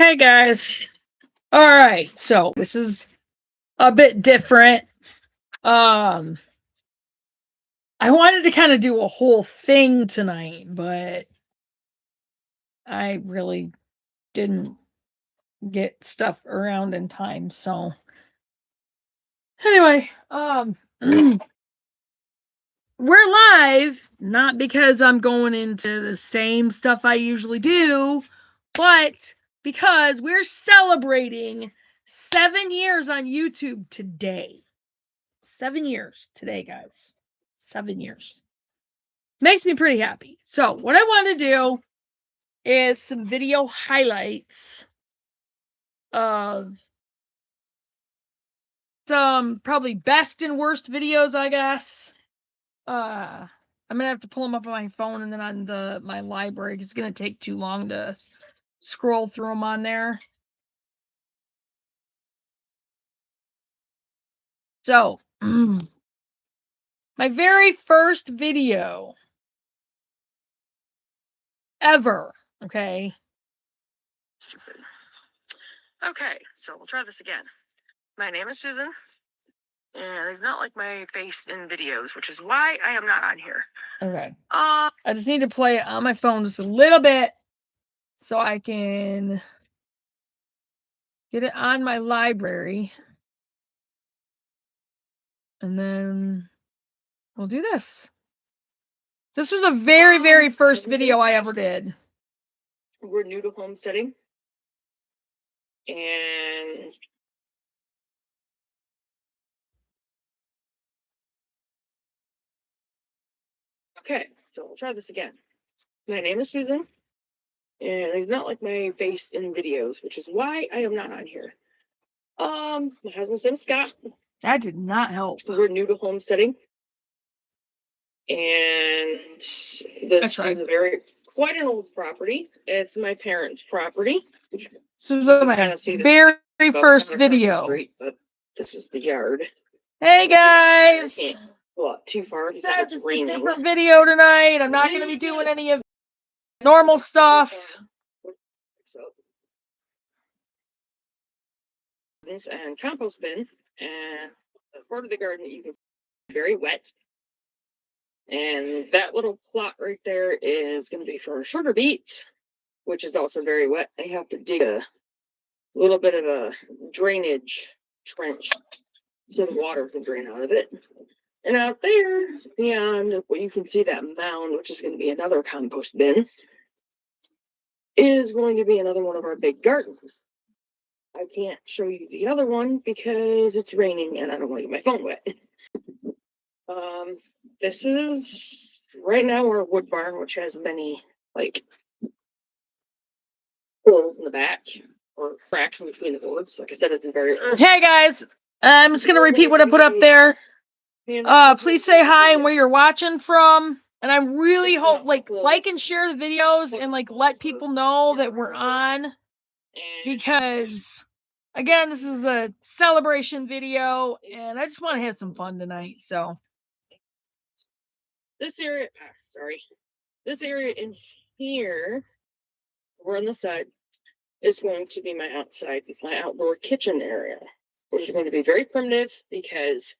Hey guys. All right. So this is a bit different. Um I wanted to kind of do a whole thing tonight, but I really didn't get stuff around in time. So anyway, we're live not because I'm going into the same stuff I usually do, but because we're celebrating 7 years on YouTube today. 7 years today, guys. 7 years. Makes me pretty happy. So, what I want to do is some video highlights of some probably best and worst videos, I guess. I'm gonna have to pull them up on my phone and then on my library. It's gonna take too long to scroll through them on there. So, my very first video ever. Okay. Okay, so we'll try this again. My name is Susan, and it's not like my face in videos, which is why I am not on here. Okay. I just need to play it on my phone just a little bit so I can get it on my library. And then we'll do this. This was a very, very first video I ever did. We're new to homesteading. And okay, so we'll try this again. My name is Susan, and it's not like my face in videos, which is why I am not on here. My husband's name is Scott. That did not help. We're new to homesteading, and this is quite an old property. It's my parents' property. So this is my very first video. But this is the yard. Hey guys! Well, too far. It's a different video tonight. I'm not going to be doing any of normal stuff. And compost bin, and part of the garden that you can see very wet. And that little plot right there is going to be for sugar beets, which is also very wet. I have to dig a little bit of a drainage trench so the water can drain out of it. And out there, beyond what you can see, that mound, which is going to be another compost bin, is going to be another one of our big gardens. I can't show you the other one because it's raining and I don't want to get my phone wet. This is right now our wood barn, which has many like holes in the back or cracks in between the boards. Like I said, it's a very Hey guys, I'm just gonna repeat what I put up there. Please say hi and where you're watching from. And I really hope like and share the videos and like let people know that we're on. Because again, this is a celebration video and I just want to have some fun tonight. So this area, this area in here, we're on the side, is going to be my outdoor kitchen area, which is going to be very primitive because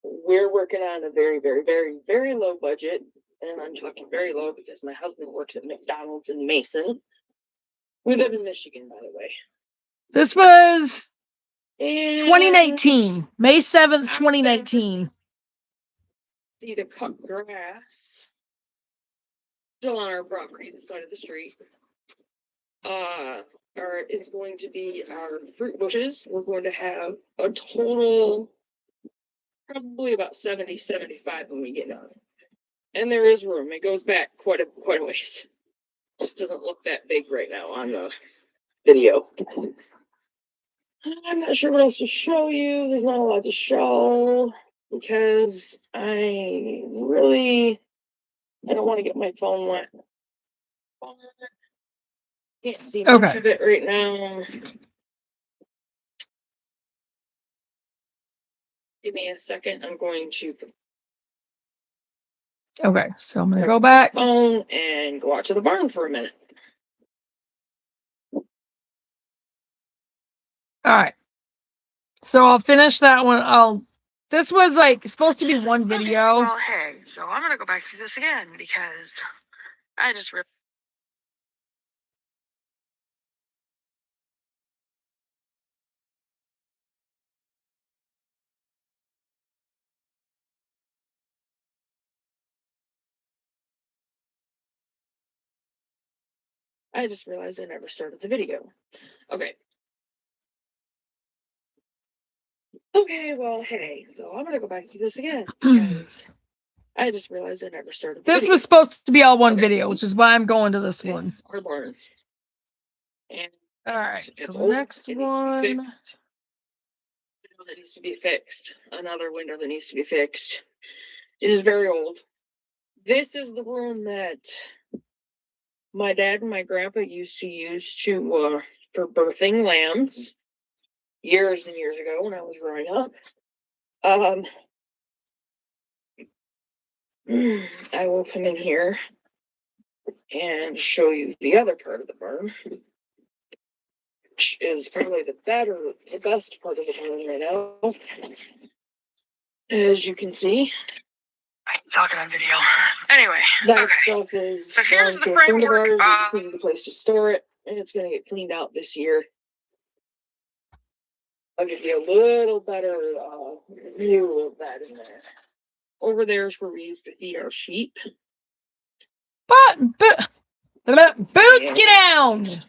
we're working on a very, very, very, very low budget. And I'm talking very low because my husband works at McDonald's in Mason. We live in Michigan, by the way. This was 2019, May 7th, 2019. See the cut grass still on our property, the side of the street. It's going to be our fruit bushes. We're going to have a total probably about 70, 75 when we get done. And there is room. It goes back quite a ways. Just doesn't look that big right now on the video. I'm not sure what else to show you. There's not a lot to show because I don't want to get my phone wet. Can't see much of it right now. Give me a second. I'm going to. Okay, so I'm going to go back phone and go out to the barn for a minute. All right. So I'll finish that one. This was like supposed to be one video. Well, hey, so I'm gonna go back to this again because I just realized. I just realized I never started the video. Okay. Okay, well, hey, so I'm gonna go back to this again because I just realized I never started the This video. was supposed to be all one video, which is why I'm going to this one. Our barn. And all right, so the old. next one. That needs to be fixed. Another window that needs to be fixed. It is very old. This is the room that my dad and my grandpa used to use to for birthing lambs years and years ago when I was growing up. I will come in here and show you the other part of the barn, which is probably the best part of the barn right now. As you can see, I'm talking on video. Anyway, that stuff is so here's the framework. We need a place to store it, and it's going to get cleaned out this year. I'll give you a little better view of that in there. Over there is where we used to feed our sheep. Boots, get down!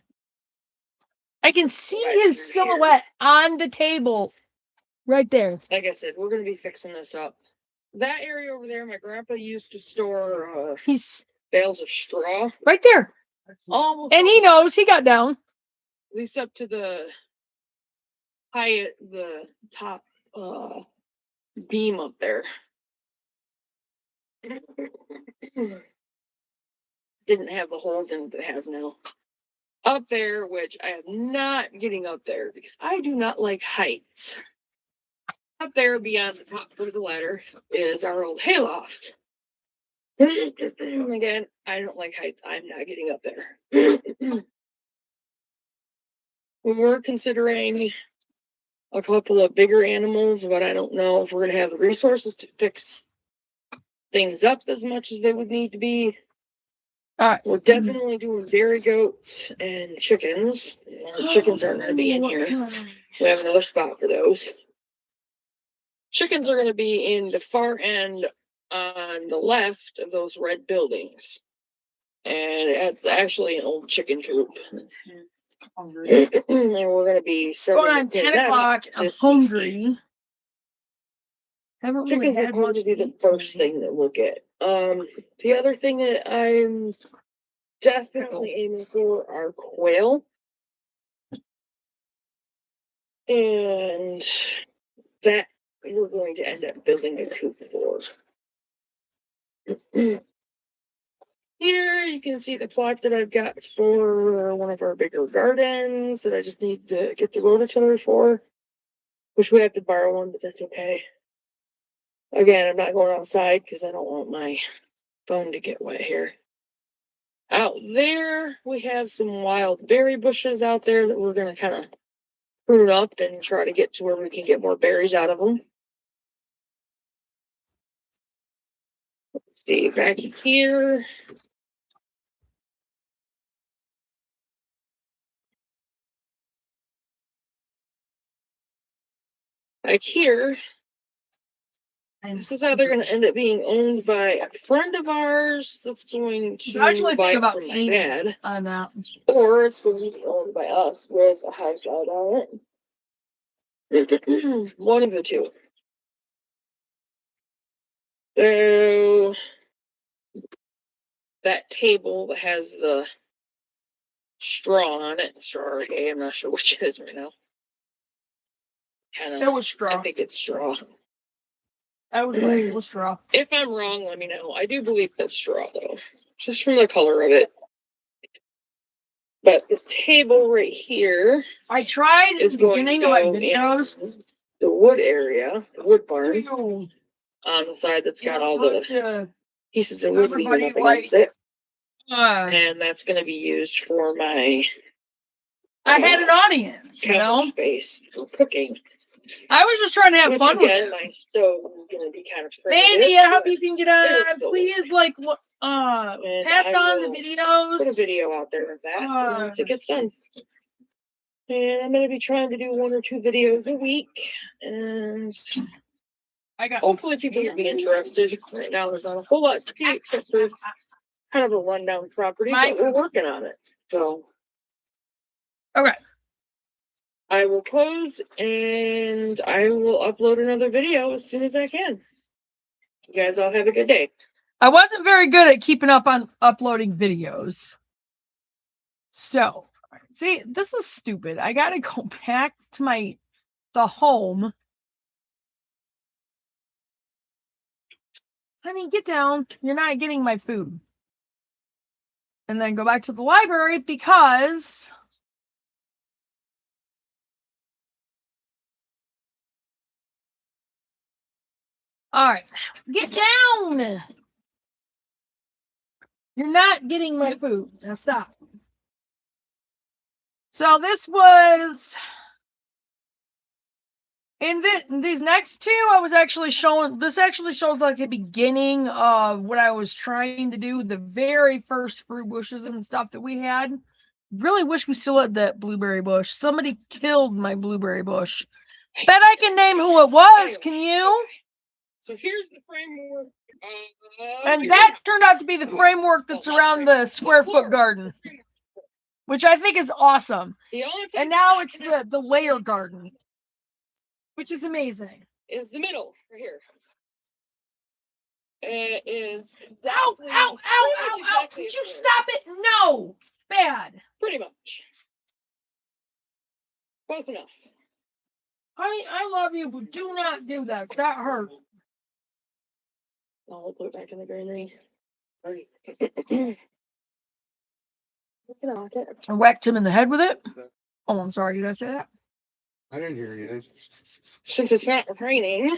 I can see his silhouette on the table. Right there. Like I said, we're going to be fixing this up. That area over there, my grandpa used to store bales of straw. Right there. Almost. And he knows. He got down. At least up to the top beam up there. Didn't have the holes in it that it has now. Up there, which I am not getting up there because I do not like heights. Up there beyond the top of the ladder is our old hayloft. Again, I don't like heights. I'm not getting up there. We were considering a couple of bigger animals, but I don't know if we're going to have the resources to fix things up as much as they would need to be. We're definitely doing dairy goats and chickens. Our chickens aren't going to be in here. We have another spot for those. Chickens are going to be in the far end on the left of those red buildings. And it's actually an old chicken coop. And we're going to be going on 10 o'clock. I'm hungry. Chickens are going to be the first thing that we'll get. The other thing that I'm definitely aiming for are quail. And that we're going to end up building a coop for. Here you can see the plot that I've got for one of our bigger gardens that I just need to get the rototiller for. Wish we have to borrow one, but that's okay. Again, I'm not going outside because I don't want my phone to get wet here. Out there, we have some wild berry bushes out there that we're going to kind of prune up and try to get to where we can get more berries out of them. Let's see, back here. Back here, this is how they're going to end up being owned by a friend of ours that's going to buy it from my dad. Or it's going to be owned by us with a high shot on it. One of the two. So that table that has the straw on it, straw, I'm not sure which it is right now. It was straw. I think it's straw. I was right, it was straw. If I'm wrong, let me know. I do believe that's straw, though, just from the color of it. But this table right here, I tried is going to go in the wood area, the wood barn, on the side that's got all the pieces of wood leaning up against it. And that's going to be used for my I had an audience, you know? Space for cooking. I was just trying to have Which fun with again, it. my stove is gonna be kind of Mandy, I hope you can get on. is cool. Please, like, And pass I on the will videos. put a video out there of that once it gets done. And I'm gonna be trying to do 1 or 2 videos a week, and hopefully people will be interested. Right now, there's not a whole lot to see except for kind of a rundown property, but we're working on it. So, Okay. I will close and I will upload another video as soon as I can. You guys all have a good day. I wasn't very good at keeping up on uploading videos. So, see, this is stupid. I gotta go back to the home. Honey, get down. You're not getting my food. And then go back to the library because all right, get down. You're not getting my food. Now stop. So this was in these next two, I was actually showing, this actually shows like the beginning of what I was trying to do, the very first fruit bushes and stuff that we had. Really wish we still had that blueberry bush. Somebody killed my blueberry bush. Bet I can name who it was. Can you? So here's the framework. And that turned out to be the framework that's around the square foot garden, which I think is awesome. And now it's the layer garden, which is amazing. Is the middle right here. It is. Ow, ow, ow, ow, ow. Could you stop it? No. Bad. Pretty much. Close enough. Honey, I love you, but do not do that. That hurt. I'll put it back in the granary. Right. I whacked him in the head with it. Oh, I'm sorry. Did I say that? I didn't hear anything. Since it's not raining,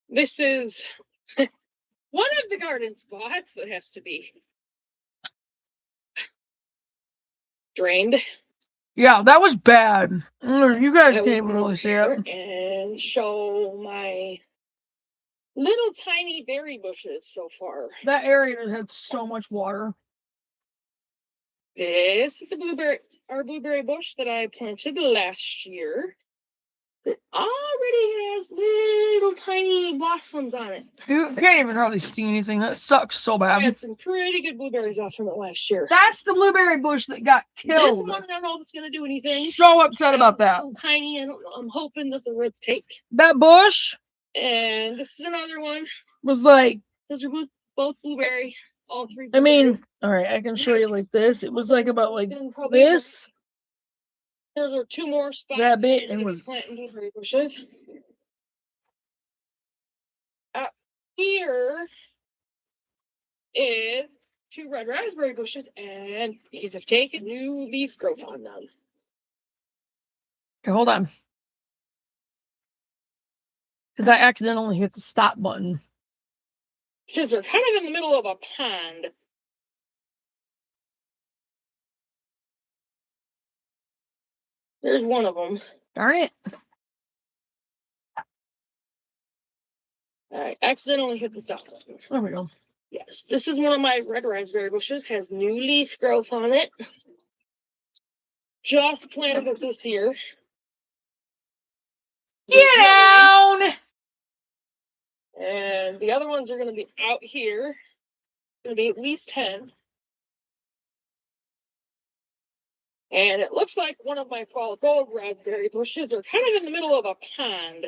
this is one of the garden spots that has to be drained. Yeah, that was bad. You guys can't even really see it. And show my little tiny berry bushes so far. That area has had so much water. This is our blueberry bush that I planted last year. It already has little tiny blossoms on it. You can't even hardly see anything. That sucks so I bad. had some pretty good blueberries off from it last year. That's the blueberry bush that got killed. This one, I don't know if it's going to do anything. So upset about that. It's tiny. I don't know. I'm hoping that the roots take. That bush. And this is another one. Was like. Those are both blueberry. All 3. I mean, all right, I can show you like this. It was like about like this. There are 2 more spots. That bit and was planting blueberry bushes. Up here is 2 red raspberry bushes, and these have taken new leaf growth on them. Okay, hold on. Because I accidentally hit the stop button. Because they're kind of in the middle of a pond. There's one of them. Darn it. I accidentally hit the stop button. There we go. Yes, this is one of my red raspberry bushes. Has new leaf growth on it. Just planted it this year. Get down! And the other ones are going to be out here. Going to be at least 10. And it looks like one of my fall gold raspberry bushes are kind of in the middle of a pond.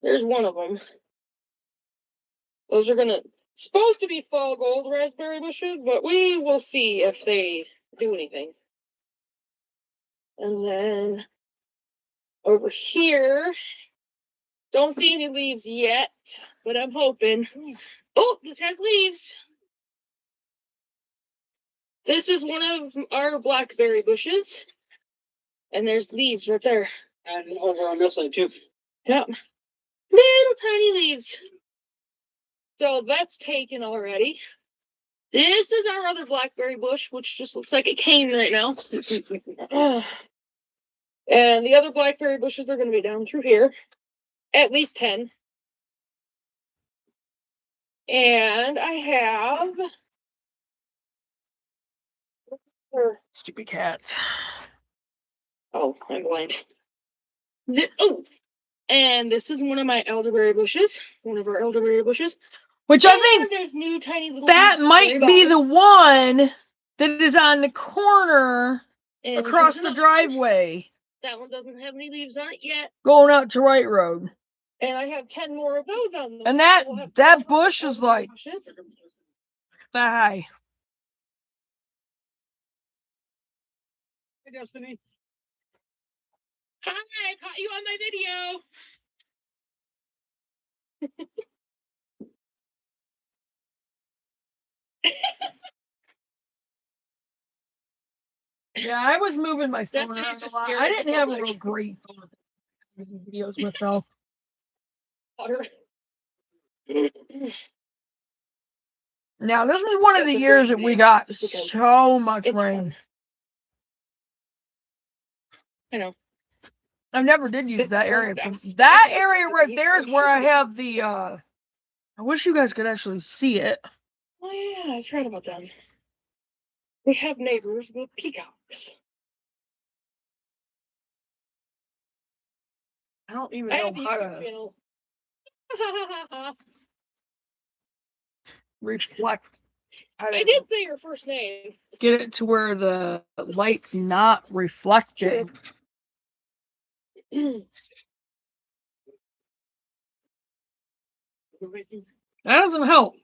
There's one of them. Those are supposed to be fall gold raspberry bushes, but we will see if they do anything. And then over here, don't see any leaves yet, but I'm hoping. Oh, this has leaves. This is one of our blackberry bushes. And there's leaves right there. And over on this side too. Yep. Little tiny leaves. So that's taken already. This is our other blackberry bush, which just looks like a cane right now. And the other blackberry bushes are going to be down through here. At least 10. And I have... Stupid cats. Oh, I'm blind. Oh, and this is one of my elderberry bushes. One of our elderberry bushes. Which I think there's new tiny little that leaves might very be bottom. the one that is on the corner And across there's the another- driveway That one doesn't have any leaves on it yet. going out to Wright Road. And I have 10 more of those on them. And that We'll have that 12 bush is elderberry like bushes. that high. Hey, Destiny. Hi, I caught you on my video. Yeah, I was moving my phone Destiny's around a just lot. scared I of the didn't have a public. real great phone to do videos with though. Water. Now this was one of the That's a years great that we video, got just because so much it's rain. fun. I know. I never did use This that is area. burned out. That Okay, area so right you there is can where I shoot it. have the I wish you guys could actually see it. Oh yeah, I forgot about them. We have neighbors with peacocks. I don't even I know have a how YouTube to channel. reflect. How I to did say your first name. get it to where the light's not reflecting. That doesn't help.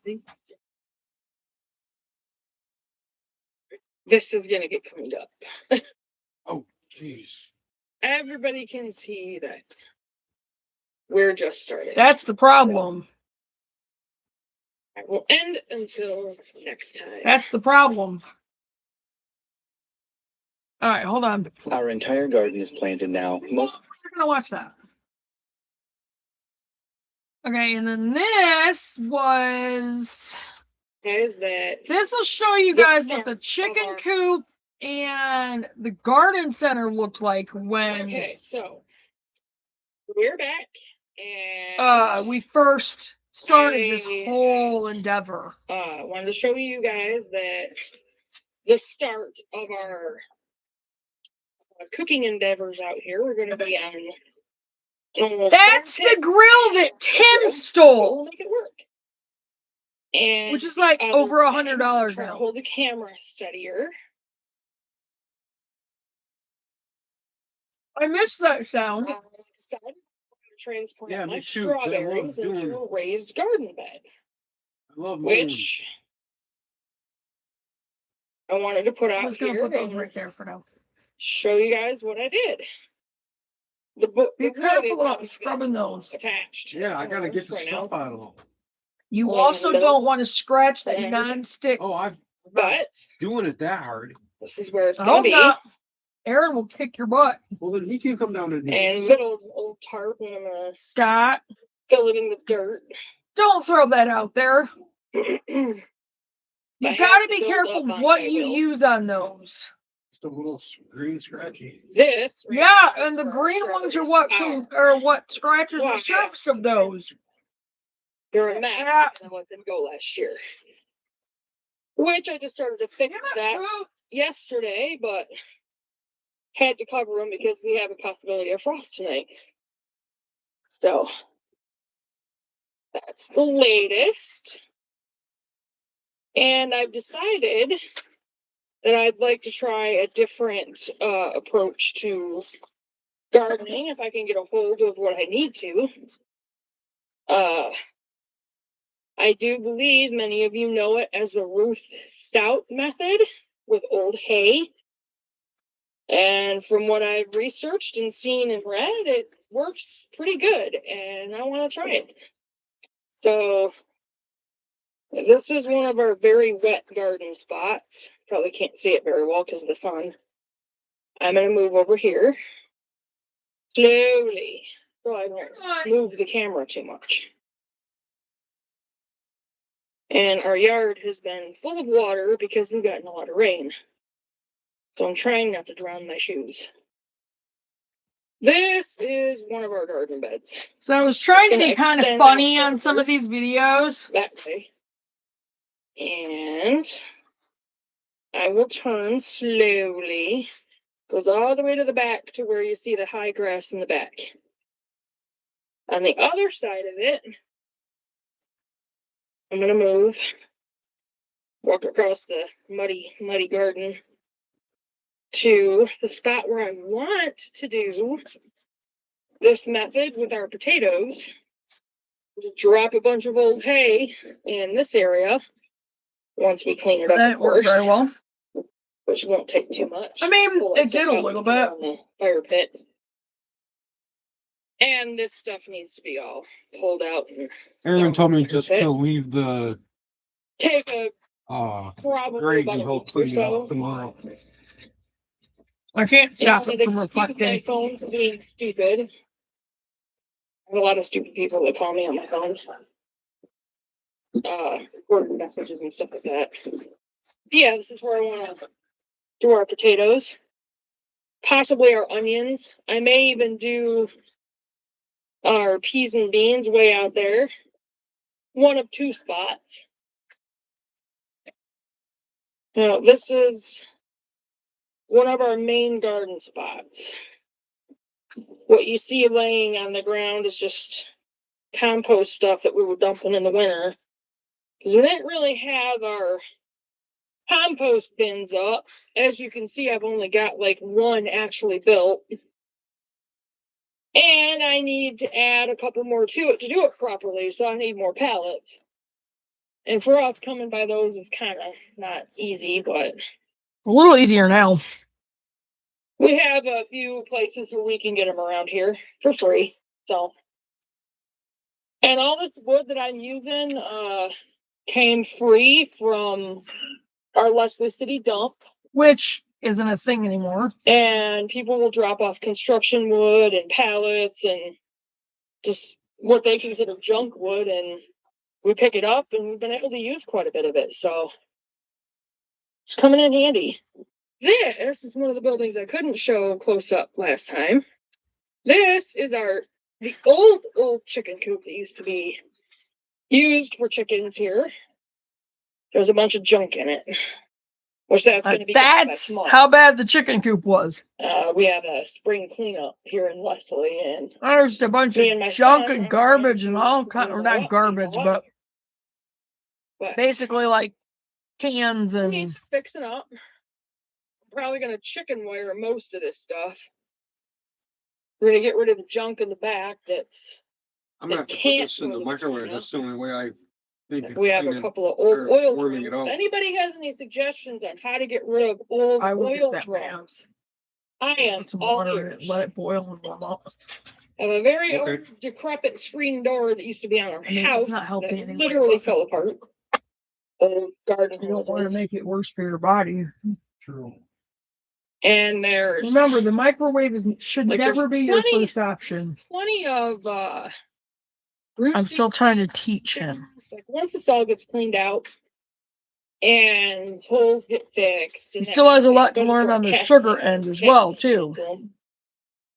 This is gonna get cleaned up. Oh, jeez. Everybody can see that we're just starting. That's the problem. I will end until next time. That's the problem. All right, hold on. Our entire garden is planted now. Most We're gonna watch that. Okay, and then this was. Is that This will show you The guys start what the of chicken our- coop and the garden center looked like when okay? So we're back, and we first started this I- whole endeavor. wanted to show you guys that the start of our cooking endeavors out here. We're going to be on. That's the grill that Tim stole, We'll make it work. And which is like other over time, $100 try to now. hold the camera steadier. I missed that sound. Decided I'm gonna transplant Yeah, my me too, 'cause I love strawberries into doing- a raised garden bed, I love mowing. which I wanted to put I'm out just gonna here put those and right there for now. show you guys what I did. The book. Be the wood careful is about not scrubbing those. attached. Yeah, I gotta get the right stuff now. out of them. You Oh, also no. don't want to scratch that There's- non-stick. Oh, I'm not But doing it that hard. this is where it's I gonna hope be. not. Aaron will kick your butt. Well, then he can come down and do And this. little old tarp, and I'm gonna Scott, fill it in with dirt. don't throw that out there. I You have got to to be build careful up on what my you will. use on those. Just a little green scratchy. This. right Yeah, here and the is for our green ones are strawberries. what or what scratches Wow. the surface of those. They're a mess Yeah. because I let them go last year. Which I just started to fix that yesterday, but had to cover them because we have a possibility of frost tonight. So that's the latest. And I've decided that I'd like to try a different approach to gardening if I can get a hold of what I need to. I do believe many of you know it as the Ruth Stout method with old hay. And from what I've researched and seen and read, it works pretty good, and I want to try it. So, this is one of our very wet garden spots. Probably can't see it very well because of the sun. I'm going to move over here slowly so I don't move the camera too much. And our yard has been full of water because we've gotten a lot of rain. So I'm trying not to drown my shoes. This is one of our garden beds. So I was trying to gonna be kind of extend funny out on some of these videos. that way. And I will turn slowly. Goes all the way to the back to where you see the high grass in the back. On the other side of it, I'm gonna move, walk across the muddy garden to the spot where I want to do this method with our potatoes. Just drop a bunch of old hay in this area once we clean it up, That of worked course, very well. which won't take too much. I mean, Pull that it stuff did a out little and put it bit. on the fire pit. And this stuff needs to be all pulled out and Aaron told me just Okay. to leave the, take a grate probably about and a he'll week or clean it so. up tomorrow. I can't stop And it from excuse my reflecting. phone for being stupid. I have a lot of stupid people that call me on my phone. Recording messages and stuff like that. Yeah, this is where I want to do our potatoes. Possibly our onions. I may even do our peas and beans way out there. One of two spots. Now, this is one of our main garden spots. What you see laying on the ground is just compost stuff that we were dumping in the winter. Because we didn't really have our compost bins up. As you can see, I've only got like one actually built. And I need to add a couple more to it to do it properly, so I need more pallets. And for us, coming by those is kind of not easy, but A little easier now. we have a few places where we can get them around here for free. So, and all this wood that I'm using came free from our Leslie City dump. Which isn't a thing anymore. And people will drop off construction wood and pallets and just what they consider junk wood, and we pick it up, and we've been able to use quite a bit of it. So it's coming in handy. This is one of the buildings I couldn't show close up last time. This is the old chicken coop that used to be used for chickens here. There's a bunch of junk in it. Which that's going to be That's how bad the chicken coop was. we had a spring cleanup here in Leslie, and There's a bunch Me and my of junk son and are garbage trying and to all clean kind, or it not up, garbage, clean it up. but but basically like cans it and needs fixing up. I'm probably going to chicken wire most of this stuff. We're going to get rid of the junk in the back that's I'm gonna have to put this in the microwave. That's the only way I think. of we have a cleaning- couple of old or oil warming it drums. up. If anybody has any suggestions on how to get rid of old I will oil get that man. drums, I am Put some all water in ears. it, let it boil and warm up. I have a very Okay. old decrepit screen door that used to be on our I mean, house it's not helping that anyway, literally but fell apart. Old garden you don't want to hoses. make it worse for your body. True. And there's Remember, the microwave should Like, never there's be your plenty- first option. plenty of I'm still trying to teach him. like once this all gets cleaned out and holes get fixed. He and still has a lot to goes learn for a on the cat sugar food, end as cat well, food too. system,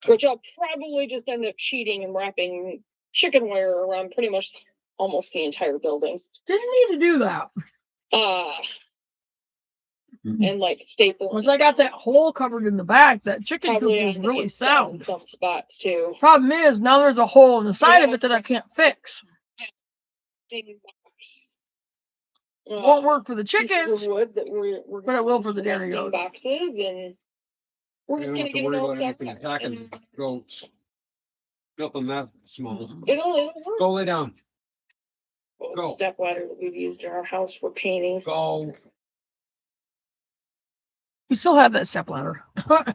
which I'll probably just end up cheating and wrapping chicken wire around pretty much almost the entire building. Didn't need to do that. And like staple. Once I got that hole covered in the back, that chicken coop Probably was on the really inside in sound. some spots too. Problem is, now there's a hole in the side of it that I can't fix. Ding box. Won't work for the Pieces chickens, of wood that we're but it will for the gonna dairy ding goats. boxes, and we're You just don't gonna have to get it worry all about set anything up. packing and goats. Nothing that small. It'll work. Go lay down. Well, Go. Step ladder that we've used in our house for painting. Go. We still have that step ladder. I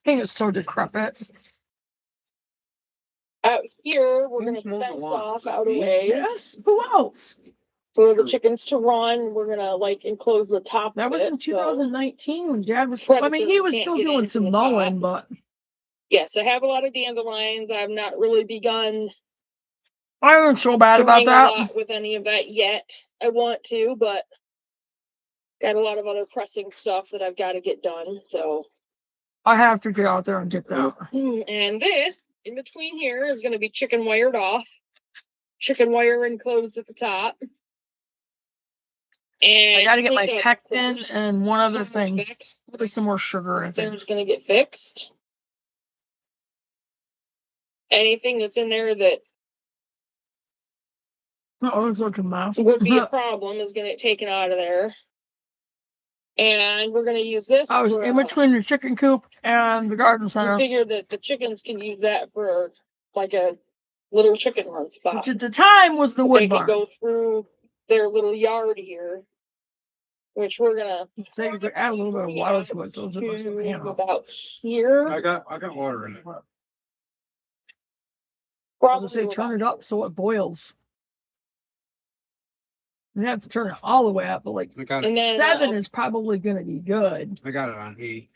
think it's so decrepit. Out here, we're Who's gonna mowing the fence lawn? off Is that out a me? ways Yes, who else? for the chickens to run. We're gonna like enclose the top That of was it. in so- 2019 when Dad was. I mean, he was Predators still can't get doing into some the mowing, but Yes, I have a lot of dandelions. I've not really begun I don't feel bad about doing a that. lot with any of that yet. I want to, but got a lot of other pressing stuff that I've got to get done. So, I have to get out there and get that. and this in between here is going to be chicken wired off, chicken wire enclosed at the top. And I gotta get my cleaned up, of pectin course. and one other thing. Fixed. Maybe some more sugar, I think. There's going to get fixed. Anything that's in there that Oh, it's such a mess. would be a problem is going to get taken out of there. And we're going to use this. I was for, in between the chicken coop and the garden we center, figure that the chickens can use that for like a little chicken run spot. which at the time was the They wood can barn. go through their little yard here, which we're gonna So you could add a little bit of water to it, so it doesn't to handle. about here. I got water in it. I was Probably gonna say about- turn it up so it boils. You have to turn it all the way up, but like I got And it. then 7 is probably gonna be good. I got it on E.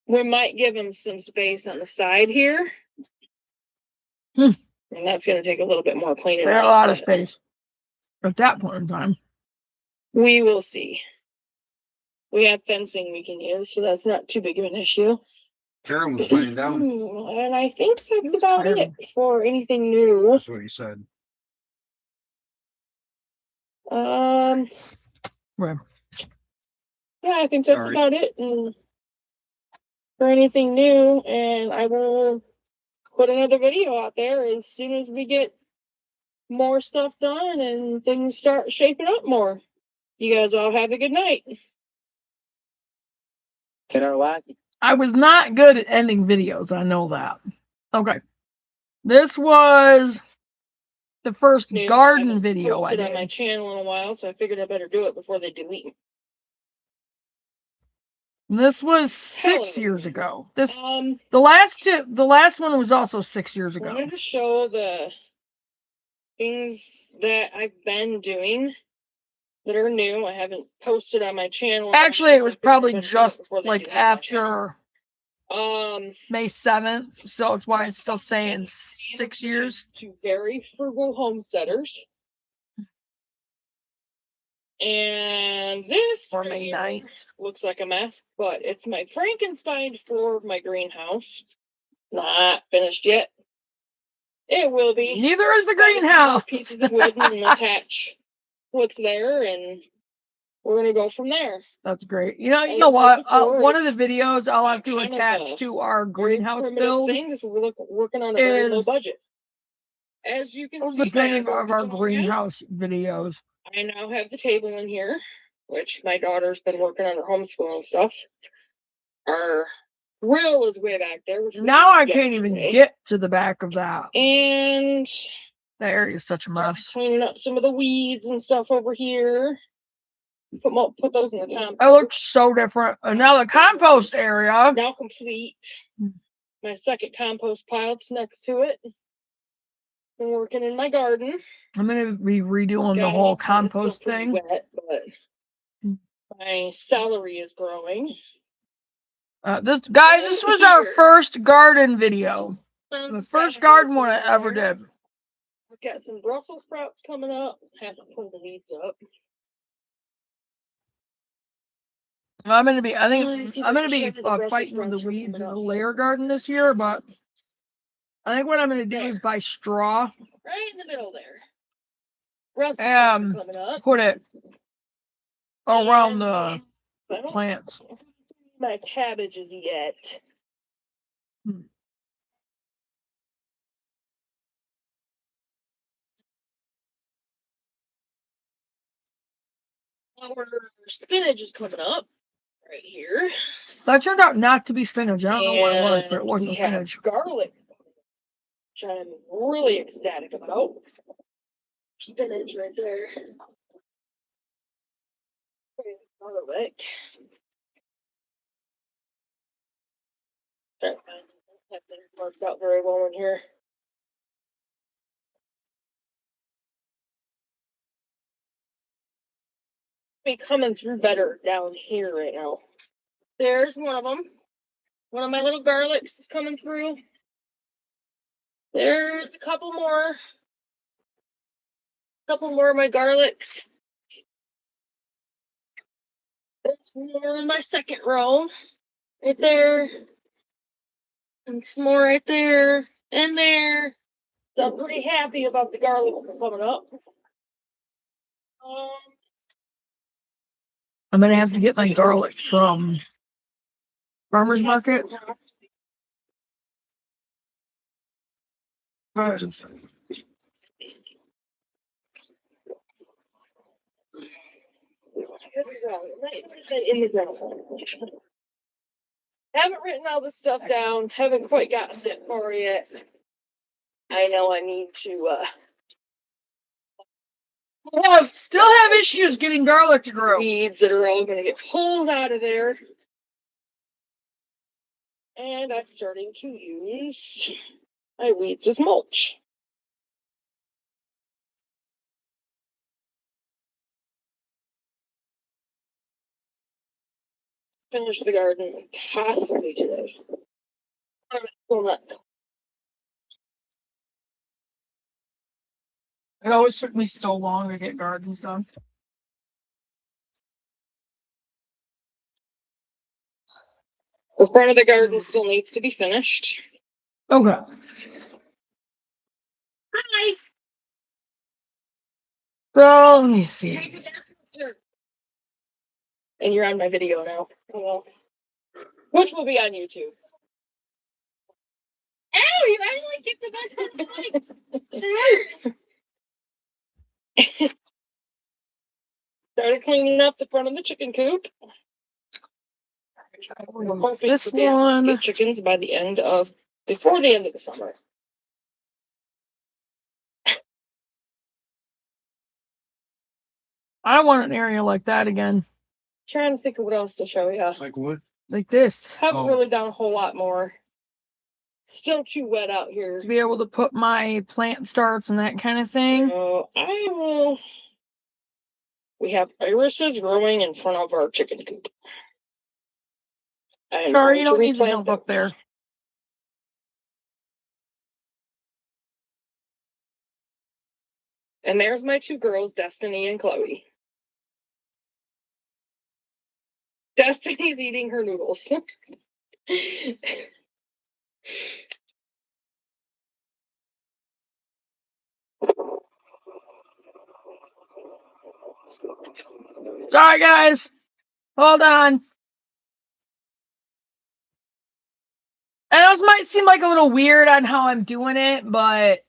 we might give them some space on the side here. Hmm. And that's gonna take a little bit more cleaning. They had a up, lot of but space at that point in time. We will see. We have fencing we can use, so that's not too big of an issue. Karen was laying down. And I think that's was about tired. it for anything new. That's what he said. Right. Yeah, I think that's Sorry. about it. And for anything new, and I will put another video out there as soon as we get more stuff done and things start shaping up more. You guys all have a good night. Get our wacky. I was not good at ending videos. I know that. Okay. This was the first New. I garden haven't video I posted on my did. channel in a while, so I figured I better do it before they delete me. This was Hello. 6 years ago. This Um, the last one was also 6 years ago. wanted to show the things that I've been doing that are new. I haven't posted on my channel. in a while, Actually, it so I was figured I probably better do it just before they like delete my channel. after May 7th, so it's why it's still saying 6 years. To very frugal homesteaders. And this Or right May here 9th. looks like a mess, but it's my Frankenstein floor of my greenhouse. Not finished yet. It will be. Neither is the Got a few more greenhouse. Pieces of wood and attach what's there, and we're gonna go from there. That's great. You know As what? I said before, One of the it's videos I'll have to kind of attach a to our Very greenhouse primitive build, thing, 'cause we're working on a very low is budget. As you can see, beginning my of our kitchen area, greenhouse videos. I now have the table in here, which my daughter's been working on her homeschooling stuff. Our grill is way back there. Which we Now I did can't even yesterday. get to the back of that. And That area is such a mess. cleaning up some of the weeds and stuff over here. Put those in the compost. It looks so different. And now the compost area. Now complete. Hmm. My second compost pile that's next to it. Been working in my garden. I'm gonna be redoing the Got whole off, but it's still compost pretty thing. Wet, but Hmm. my celery is growing. This was our first garden video. Found The some first celery garden one I in ever there. did. I've got some Brussels sprouts coming up. Haven't pulled the weeds up. I think Let me see if I'm I gonna can be show you the Brussels fighting with the sprouts are weeds in coming the up. layer garden this year, but I think what I'm gonna do is buy straw, Right in the middle there. Brussels sprouts are coming up. put it around And the I don't plants. see my cabbages yet. Hmm. Our spinach is coming up right here. That turned out not to be spinach. I don't know what it was, but it And wasn't we have spinach. garlic, which I'm really ecstatic about. Spinach right there. Garlic. That didn't work out very well in here. Be coming through better down here right now. There's one of them. One of my little garlics is coming through. There's a couple more. Couple more of my garlics. There's more in my second row. Right there. And some more right there. And there. So I'm pretty happy about the garlic coming up. I'm gonna have to get my garlic from farmer's market. In the ground. Haven't written all this stuff down. Haven't quite gotten it for yet. I know I need to Still have issues getting garlic to grow. weeds that are all gonna get pulled out of there. And I'm starting to use my weeds as mulch. Finish the garden possibly today. Well, not. It always took me so long to get gardens done. The front of the garden still needs to be finished. Okay. Hi. So let me see. And you're on my video now. Oh, well. Which will be on YouTube. Ow, you actually kicked the bus. Started cleaning up the front of the chicken coop. This one. Get chickens by the end of, before the end of the summer. I want an area like that again. Trying to think of what else to show you. Like what? Like this. Haven't Oh. really done a whole lot more. Still too wet out here. To be able to put my plant starts and that kind of thing. So I will. We have irises growing in front of our chicken coop. I am Sorry, going you don't need to replant jump up there. And there's my two girls, Destiny and Chloe. Destiny's eating her noodles. Sorry, guys. Hold on. And this might seem like a little weird on how I'm doing it, but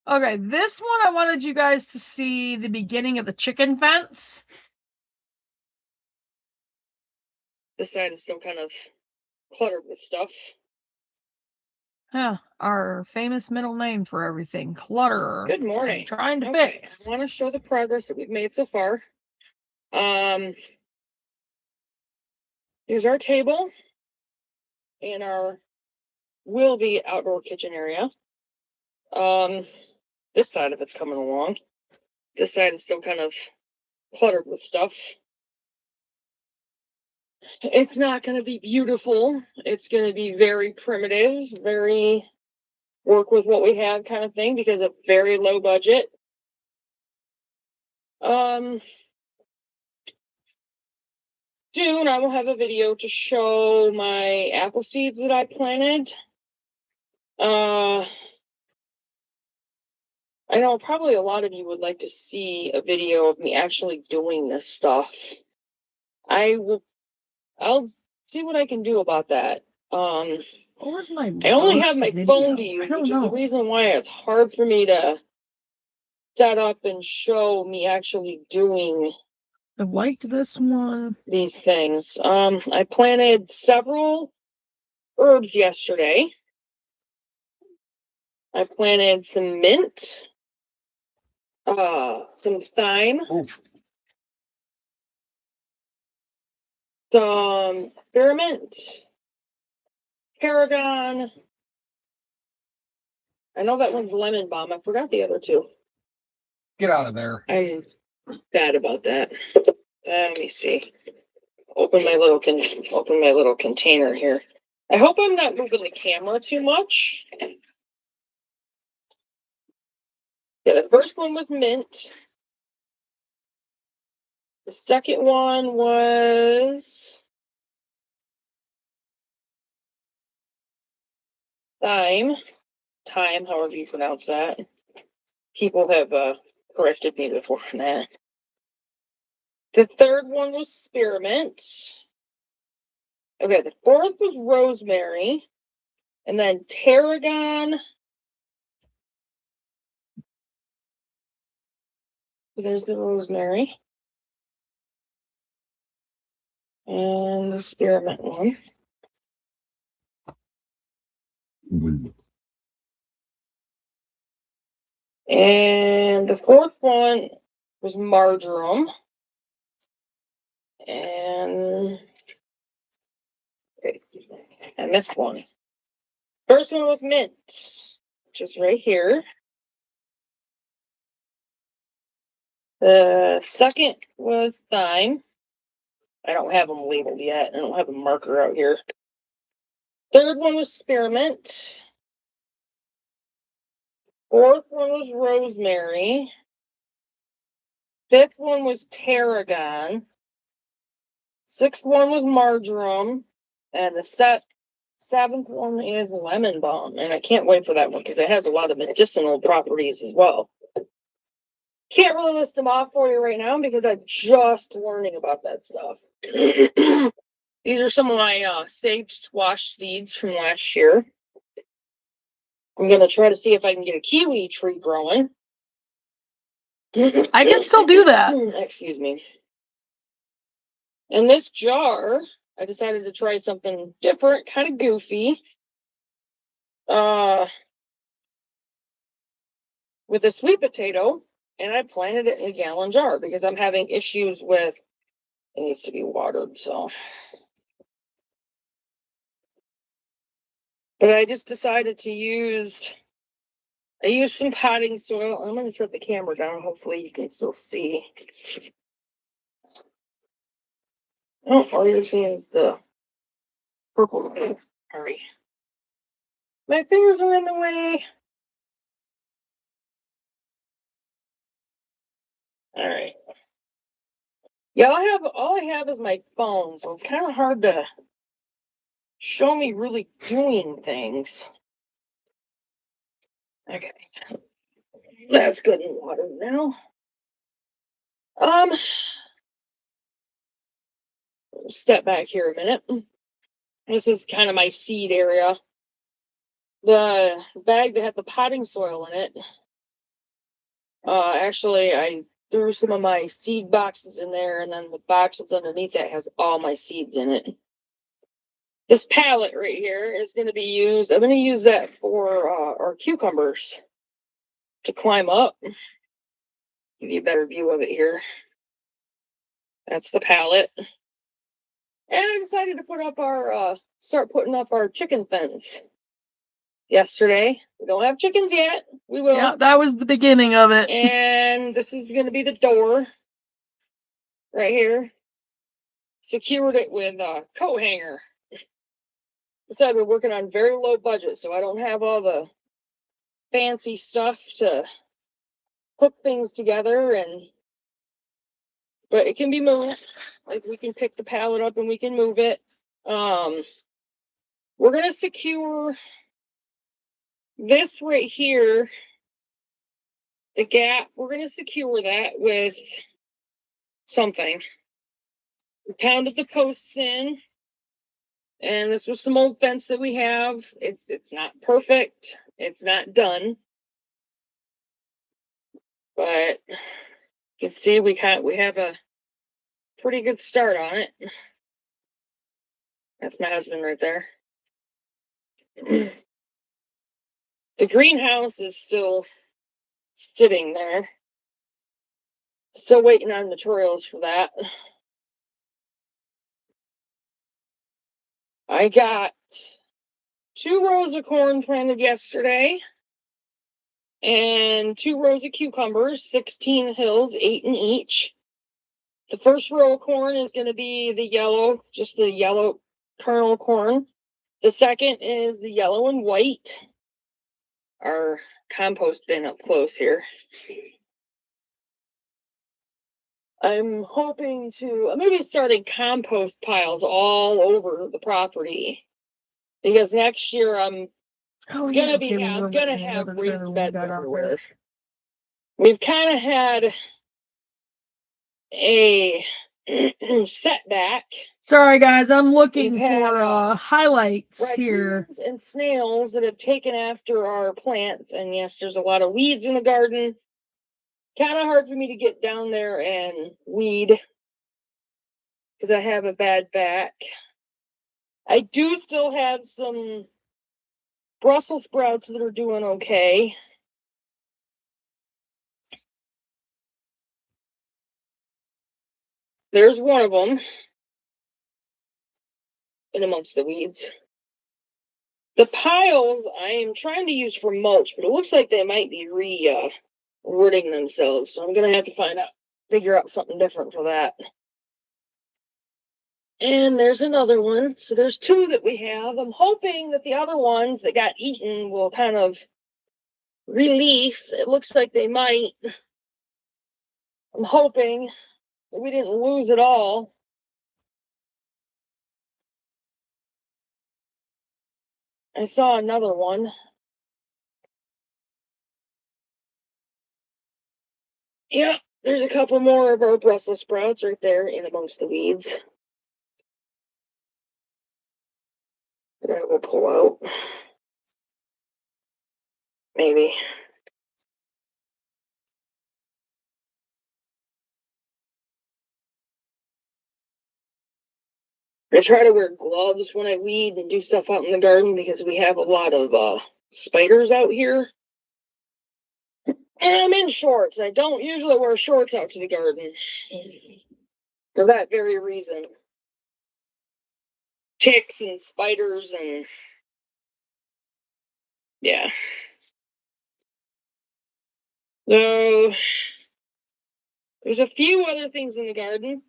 okay, this one I wanted you guys to see the beginning of the chicken fence. This side is still kind of cluttered with stuff. Yeah, our famous middle name for everything, clutter. Good morning. I'm trying to Okay, fix. I want to show the progress that we've made so far. Here's our table and our will be outdoor kitchen area. This side of it's coming along. This side is still kind of cluttered with stuff. It's not going to be beautiful. It's going to be very primitive, very work with what we have kind of thing because of very low budget. Soon I will have a video to show my apple seeds that I planted. I know probably a lot of you would like to see a video of me actually doing this stuff. I'll see what I can do about that. Where's my I only have worst my video? phone to I use, don't which is the know. reason why it's hard for me to set up and show me actually doing I liked this one. these things. I planted several herbs yesterday. I planted some mint, some thyme, Oh, some spearmint, tarragon. I know that one's lemon balm. I forgot the other two. get out of there. I'm bad about that. Let me see. open my little container here. I hope I'm not moving the camera too much. Yeah, the first one was mint. The second one was thyme, however you pronounce that. People have corrected me before on that. The third one was spearmint. Okay, the fourth was rosemary. And then tarragon. There's the rosemary. And the spearmint one. And the fourth one was marjoram. And okay, I missed one. First one was mint, which is right here. The second was thyme. I don't have them labeled yet. I don't have a marker out here. Third one was spearmint. Fourth one was rosemary. Fifth one was tarragon. Sixth one was marjoram. And the seventh one is lemon balm. And I can't wait for that one because it has a lot of medicinal properties as well. Can't really list them off for you right now because I'm just learning about that stuff. These are some of my saved squash seeds from last year. I'm going to try to see if I can get a kiwi tree growing. I can still do that. Excuse me. In this jar, I decided to try something different, kind of goofy. With a sweet potato, and I planted it in a gallon jar because I'm having issues with it needs to be watered, so. But I just decided to I used some potting soil. I'm going to set the camera down. Hopefully you can still see. Oh, all you're seeing is the purple. Sorry. My fingers are in the way. All right. Yeah, all I have is my phone, so it's kind of hard to show me really doing things. Okay. That's good and watered now. Step back here a minute. This is kind of my seed area. The bag that had the potting soil in it. Actually, I threw some of my seed boxes in there, and then the box that's underneath that has all my seeds in it. This pallet right here is going to be used. I'm going to use that for our cucumbers to climb up. Give you a better view of it here. That's the pallet. And I decided to start putting up our chicken fence yesterday. We don't have chickens yet. We will. Yeah, that was the beginning of it. And this is going to be the door right here. Secured it with a coat hanger. Said we're working on very low budget, so I don't have all the fancy stuff to hook things together, but it can be moved. Like we can pick the pallet up and we can move it. We're gonna secure this right here, the gap. We're gonna secure that with something. We pounded the posts in, and this was some old fence that we have. It's not perfect. It's not done, but you can see we have a pretty good start on it. That's my husband right there. The greenhouse is still sitting there. Still waiting on materials for that. I got 2 rows of corn planted yesterday and 2 rows of cucumbers, 16 hills, 8 in each. The first row of corn is going to be the yellow, just the yellow kernel corn. The second is the yellow and white. Our compost bin up close here. I'm hoping to, I'm going to be starting compost piles all over the property. Because next year I'm Oh, gonna be, I'm gonna have raised beds everywhere. We've kind of had a setback. Sorry, guys. I'm looking We've had, for highlights here. Raccoons and snails that have taken after our plants, and yes, there's a lot of weeds in the garden. Kind of hard for me to get down there and weed because I have a bad back. I do still have some Brussels sprouts that are doing okay. There's one of them in amongst the weeds. The piles I am trying to use for mulch, but it looks like they might be rooting themselves. So I'm gonna have to figure out something different for that. And there's another one. So there's two that we have. I'm hoping that the other ones that got eaten will kind of relief. It looks like they might. I'm hoping that we didn't lose it all. I saw another one. Yeah, there's a couple more of our Brussels sprouts right there in amongst the weeds that I will pull out. Maybe. I try to wear gloves when I weed and do stuff out in the garden because we have a lot of spiders out here. And I'm in shorts. I don't usually wear shorts out to the garden for that very reason. Ticks and spiders and yeah. So there's a few other things in the garden.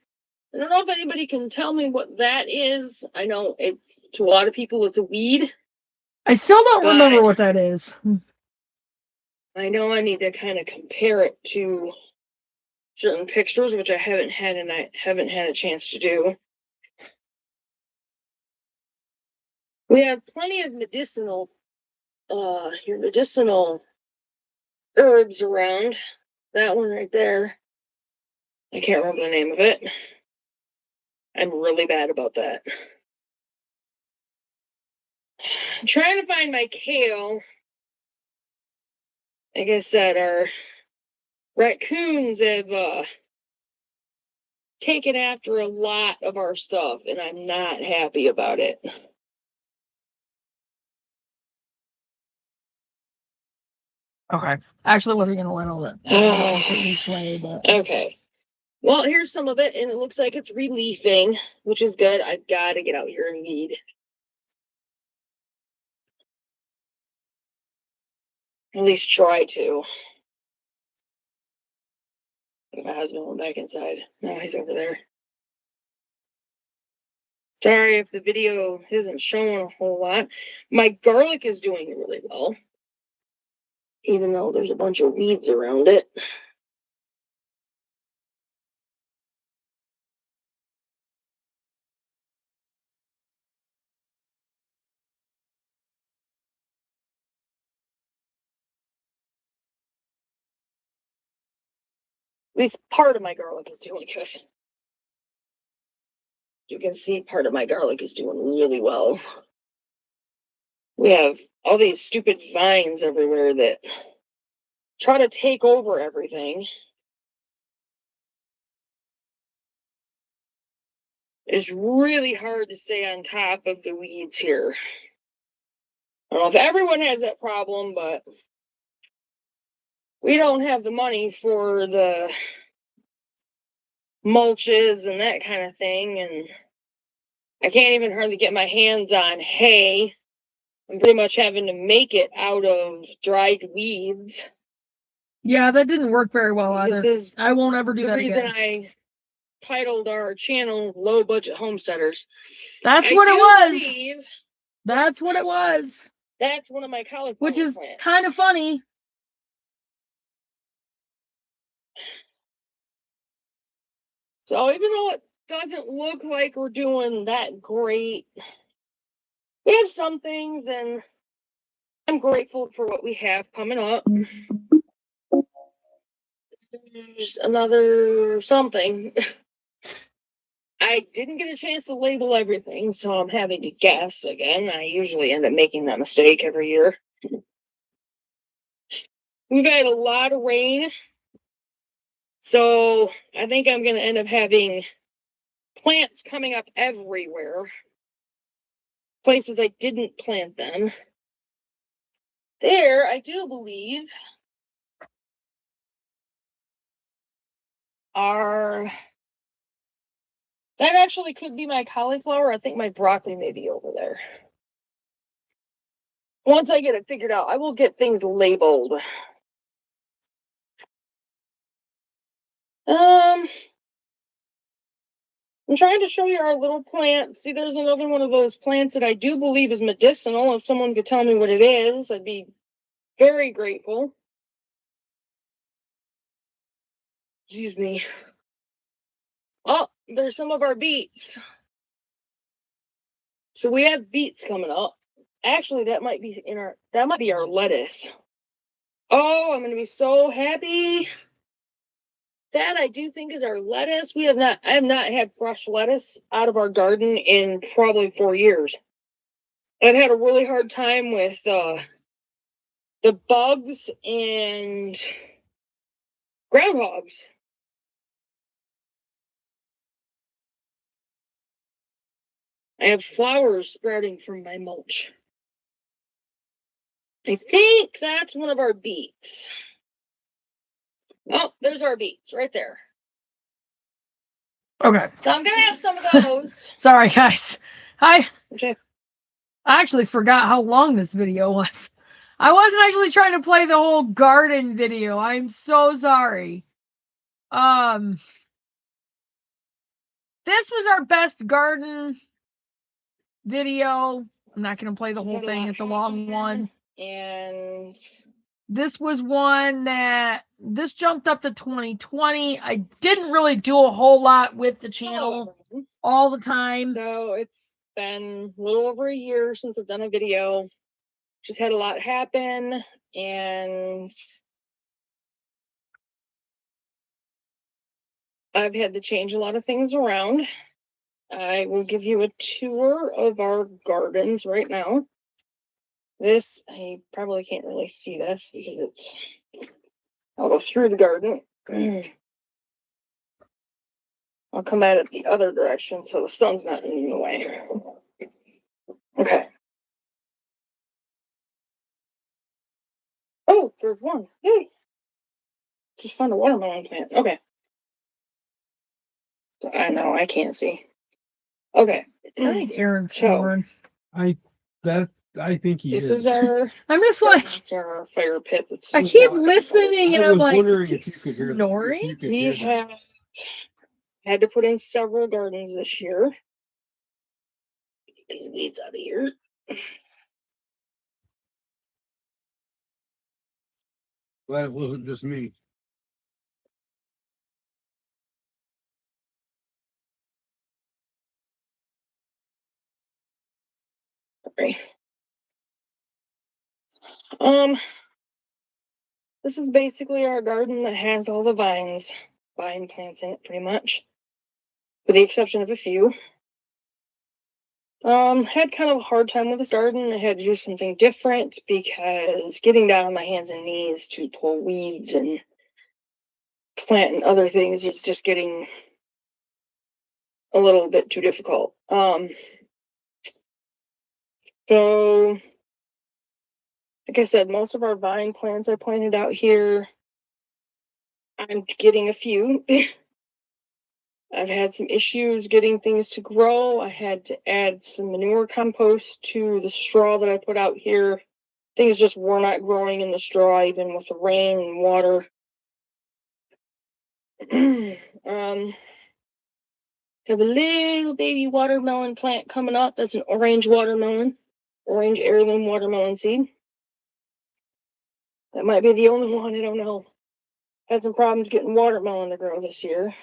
I don't know if anybody can tell me what that is. I know it's, to a lot of people, it's a weed. I still don't remember what that is. I know I need to kind of compare it to certain pictures, which I haven't had a chance to do. We have plenty of medicinal herbs around. That one right there. I can't remember the name of it. I'm really bad about that. I'm trying to find my kale. Like I said, our raccoons have taken after a lot of our stuff, and I'm not happy about it. Okay. Actually, wasn't going to let all that completely play, but. Okay. Well, here's some of it, and it looks like it's reliefing, which is good. I've got to get out here and weed. At least try to. My husband went back inside. Now he's over there. Sorry if the video isn't showing a whole lot. My garlic is doing really well, even though there's a bunch of weeds around it. At least part of my garlic is doing good. You can see part of my garlic is doing really well. We have all these stupid vines everywhere that try to take over everything. It's really hard to stay on top of the weeds here. I don't know if everyone has that problem, but we don't have the money for the mulches and that kind of thing, and I can't even hardly get my hands on hay. I'm pretty much having to make it out of dried weeds. Yeah, that didn't work very well either. I won't ever do that again. The reason I titled our channel Low Budget Homesteaders. That's I what it do was. believe That's what it was. that's one of my cauliflower Which is plants. kind of funny. So even though it doesn't look like we're doing that great, we have some things, and I'm grateful for what we have coming up. There's another something. I didn't get a chance to label everything, so I'm having to guess again. I usually end up making that mistake every year. We've had a lot of rain, so I think I'm going to end up having plants coming up everywhere. Places I didn't plant them. There, I do believe, are... That actually could be my cauliflower. I think my broccoli may be over there. Once I get it figured out, I will get things labeled. I'm trying to show you our little plant. See, there's another one of those plants that I do believe is medicinal. If someone could tell me what it is, I'd be very grateful. Excuse me. Oh, there's some of our beets. So we have beets coming up. Actually, that might be our lettuce. Oh, I'm gonna be so happy. That I do think is our lettuce. I have not had fresh lettuce out of our garden in probably 4 years. I've had a really hard time with the bugs and groundhogs. I have flowers sprouting from my mulch. I think that's one of our beets. Oh, there's our beets right there. Okay. So I'm gonna have some of those. Sorry, guys. I Okay. actually forgot how long this video was. I wasn't actually trying to play the whole garden video. I'm so sorry. This was our best garden video. I'm not going to play the whole thing. It's a long one. And this was one that this jumped up to 2020. I didn't really do a whole lot with the channel all the time. So it's been a little over a year since I've done a video. Just had a lot happen, and I've had to change a lot of things around. I will give you a tour of our gardens right now. This, I probably can't really see this because I'll go through the garden. I'll come at it the other direction so the sun's not in the way. Okay. Oh, there's one. Yay. Just found a watermelon plant. Okay. I know, I can't see. Okay. I think Aaron's snoring. I think he This is. is our I'm just like, that's our fire pit. That's I keep listening and I I'm was like, wondering is he if you could hear snoring? if you could We hear that. have had to put in several gardens this year. Get these weeds out of here. Glad it wasn't just me. Sorry. This is basically our garden that has all the vine plants in it, pretty much, with the exception of a few. Had kind of a hard time with this garden. I had to do something different because getting down on my hands and knees to pull weeds and plant and other things is just getting a little bit too difficult. So like I said, most of our vine plants I pointed out here. I'm getting a few. I've had some issues getting things to grow. I had to add some manure compost to the straw that I put out here. Things just were not growing in the straw, even with the rain and water. Have a little baby watermelon plant coming up. That's an orange watermelon, orange heirloom watermelon seed. That might be the only one, I don't know. Had some problems getting watermelon to grow this year.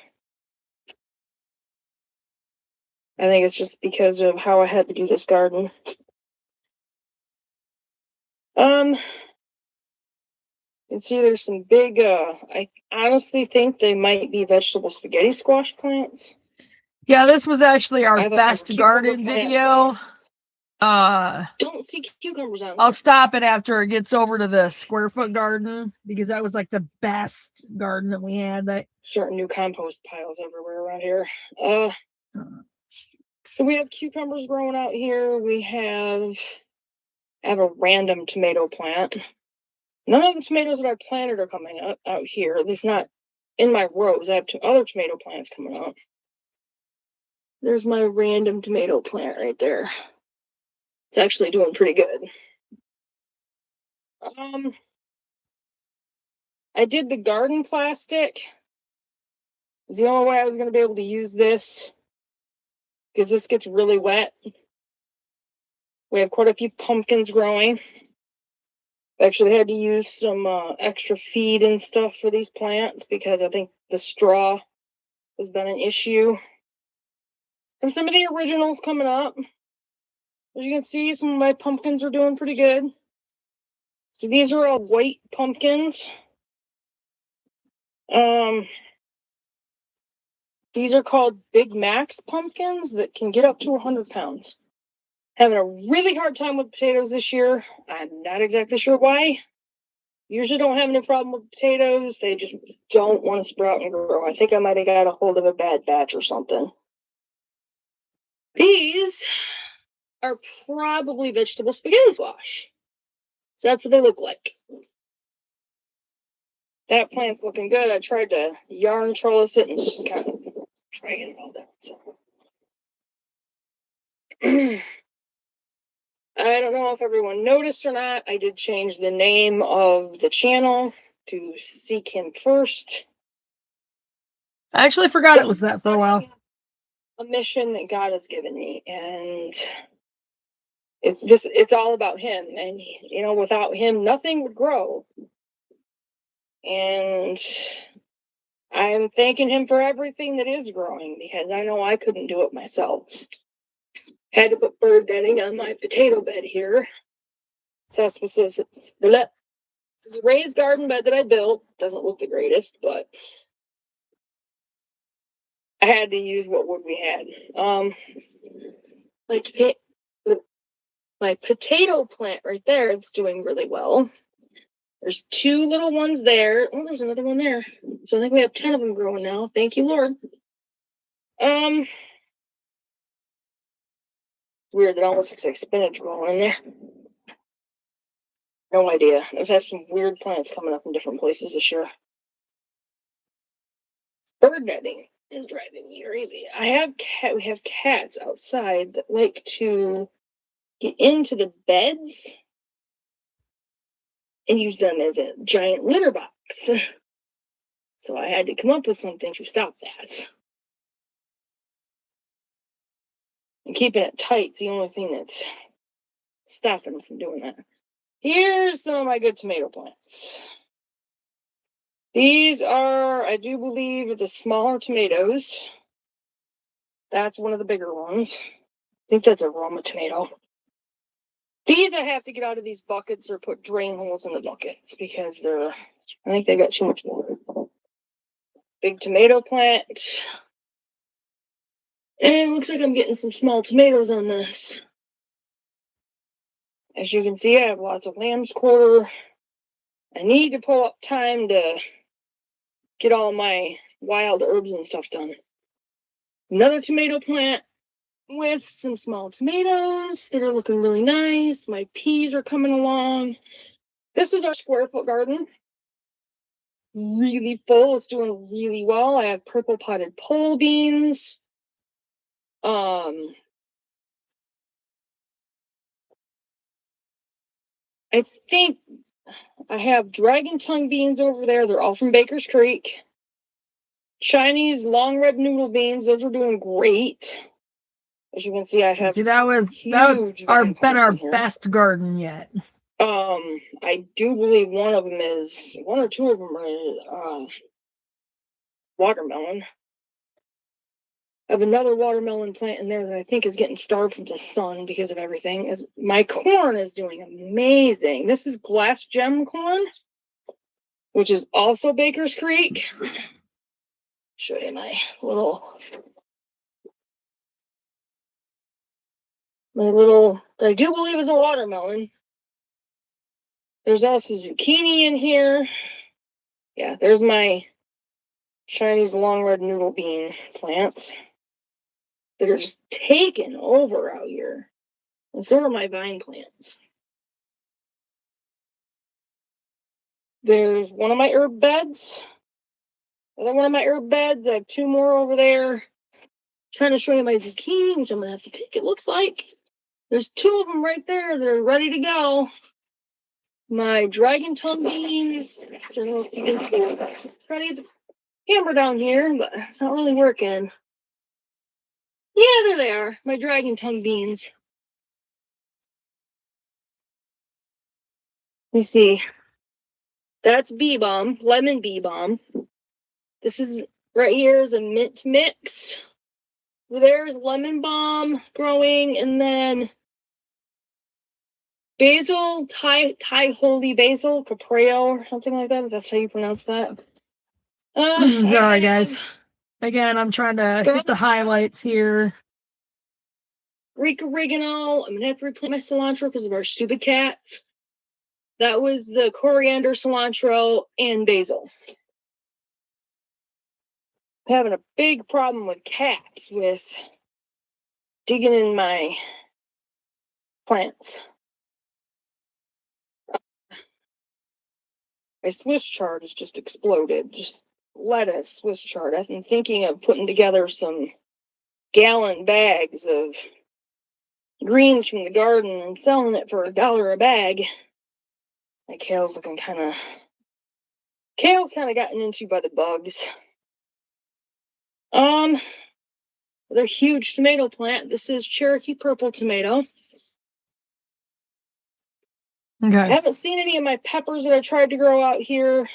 I think it's just because of how I had to do this garden. You can see there's some big, I honestly think they might be vegetable spaghetti squash plants. Yeah, this was actually I our thought they were best cucumber garden plants. video. Don't see cucumbers on I'll there. stop it after it gets over to the square foot garden because that was like the best garden that we had. That Certain new compost piles everywhere around here. So we have cucumbers growing out here. I have a random tomato plant. None of the tomatoes that I planted are coming out here. At least not in my rows. I have two other tomato plants coming out. There's my random tomato plant right there. It's actually doing pretty good. I did the garden plastic. It's the only way I was going to be able to use this because this gets really wet. We have quite a few pumpkins growing. I actually had to use some extra feed and stuff for these plants because I think the straw has been an issue. And some of the originals coming up. As you can see, some of my pumpkins are doing pretty good. So these are all white pumpkins. These are called Big Max pumpkins that can get up to 100 pounds. Having a really hard time with potatoes this year. I'm not exactly sure why. Usually don't have any problem with potatoes. They just don't want to sprout and grow. I think I might have got a hold of a bad batch or something. These are probably vegetable spaghetti squash. So that's what they look like. That plant's looking good. I tried to yarn trellis it and it's just kind of dragging it all down. So. I don't know if everyone noticed or not. I did change the name of the channel to Seek Him First. I actually forgot it was that for a while. A mission that God has given me, and it's all about Him. And without Him, nothing would grow. And I'm thanking Him for everything that is growing because I know I couldn't do it myself. Had to put bird bedding on my potato bed here. So this is a raised garden bed that I built. Doesn't look the greatest, but I had to use what wood we had. My potato plant right there, it's doing really well. There's two little ones there. Oh, there's another one there. So I think we have 10 of them growing now. Thank you, Lord. Weird, it almost looks like spinach growing in there. No idea. I've had some weird plants coming up in different places this year. Bird netting is driving me crazy. We have cats outside that like to get into the beds and use them as a giant litter box. So I had to come up with something to stop that. And keeping it tight's the only thing that's stopping them from doing that. Here's some of my good tomato plants. These are, I do believe, the smaller tomatoes. That's one of the bigger ones. I think that's a Roma tomato. These I have to get out of these buckets or put drain holes in the buckets because I think they got too much water. Big tomato plant. And it looks like I'm getting some small tomatoes on this. As you can see, I have lots of lamb's quarter. I need to pull up time to get all my wild herbs and stuff done. Another tomato plant with some small tomatoes that are looking really nice. My peas are coming along. This is our square foot garden. Really full. It's doing really well. I have purple potted pole beans. I think I have dragon tongue beans over there. They're all from Baker's Creek. Chinese long red noodle beans. Those are doing great. As you can see, I have See, that was huge our vine been plants our in here. best garden yet. I do believe one or two of them are watermelon. I have another watermelon plant in there that I think is getting starved from the sun because of everything. My corn is doing amazing. This is glass gem corn, which is also Baker's Creek. Show you my little, that I do believe is a watermelon. There's also zucchini in here. Yeah, there's my Chinese long red noodle bean plants that are just taking over out here. And so are my vine plants. There's one of my herb beds. Another one of my herb beds. I have two more over there. Trying to show you my zucchini, which I'm gonna have to pick, it looks like. There's two of them right there that are ready to go. My dragon tongue beans. I don't know if you can see. Try to get the camera down here, but it's not really working. Yeah, there they are. My dragon tongue beans. Let me see. That's bee balm, lemon bee balm. This is right here is a mint mix. There's lemon balm growing, and then basil, Thai holy basil, capreo, or something like that. If that's how you pronounce that. Sorry, guys. Again, I'm trying to hit the highlights here. Greek oregano. I'm gonna have to replant my cilantro because of our stupid cats. That was the coriander, cilantro, and basil. I'm having a big problem with cats with digging in my plants. My Swiss chard has just exploded. Just lettuce, Swiss chard. I've been thinking of putting together some gallon bags of greens from the garden and selling it for $1 a bag. My kale's looking kale's kind of gotten into by the bugs. Another huge tomato plant. This is Cherokee purple tomato. Okay. I haven't seen any of my peppers that I tried to grow out here.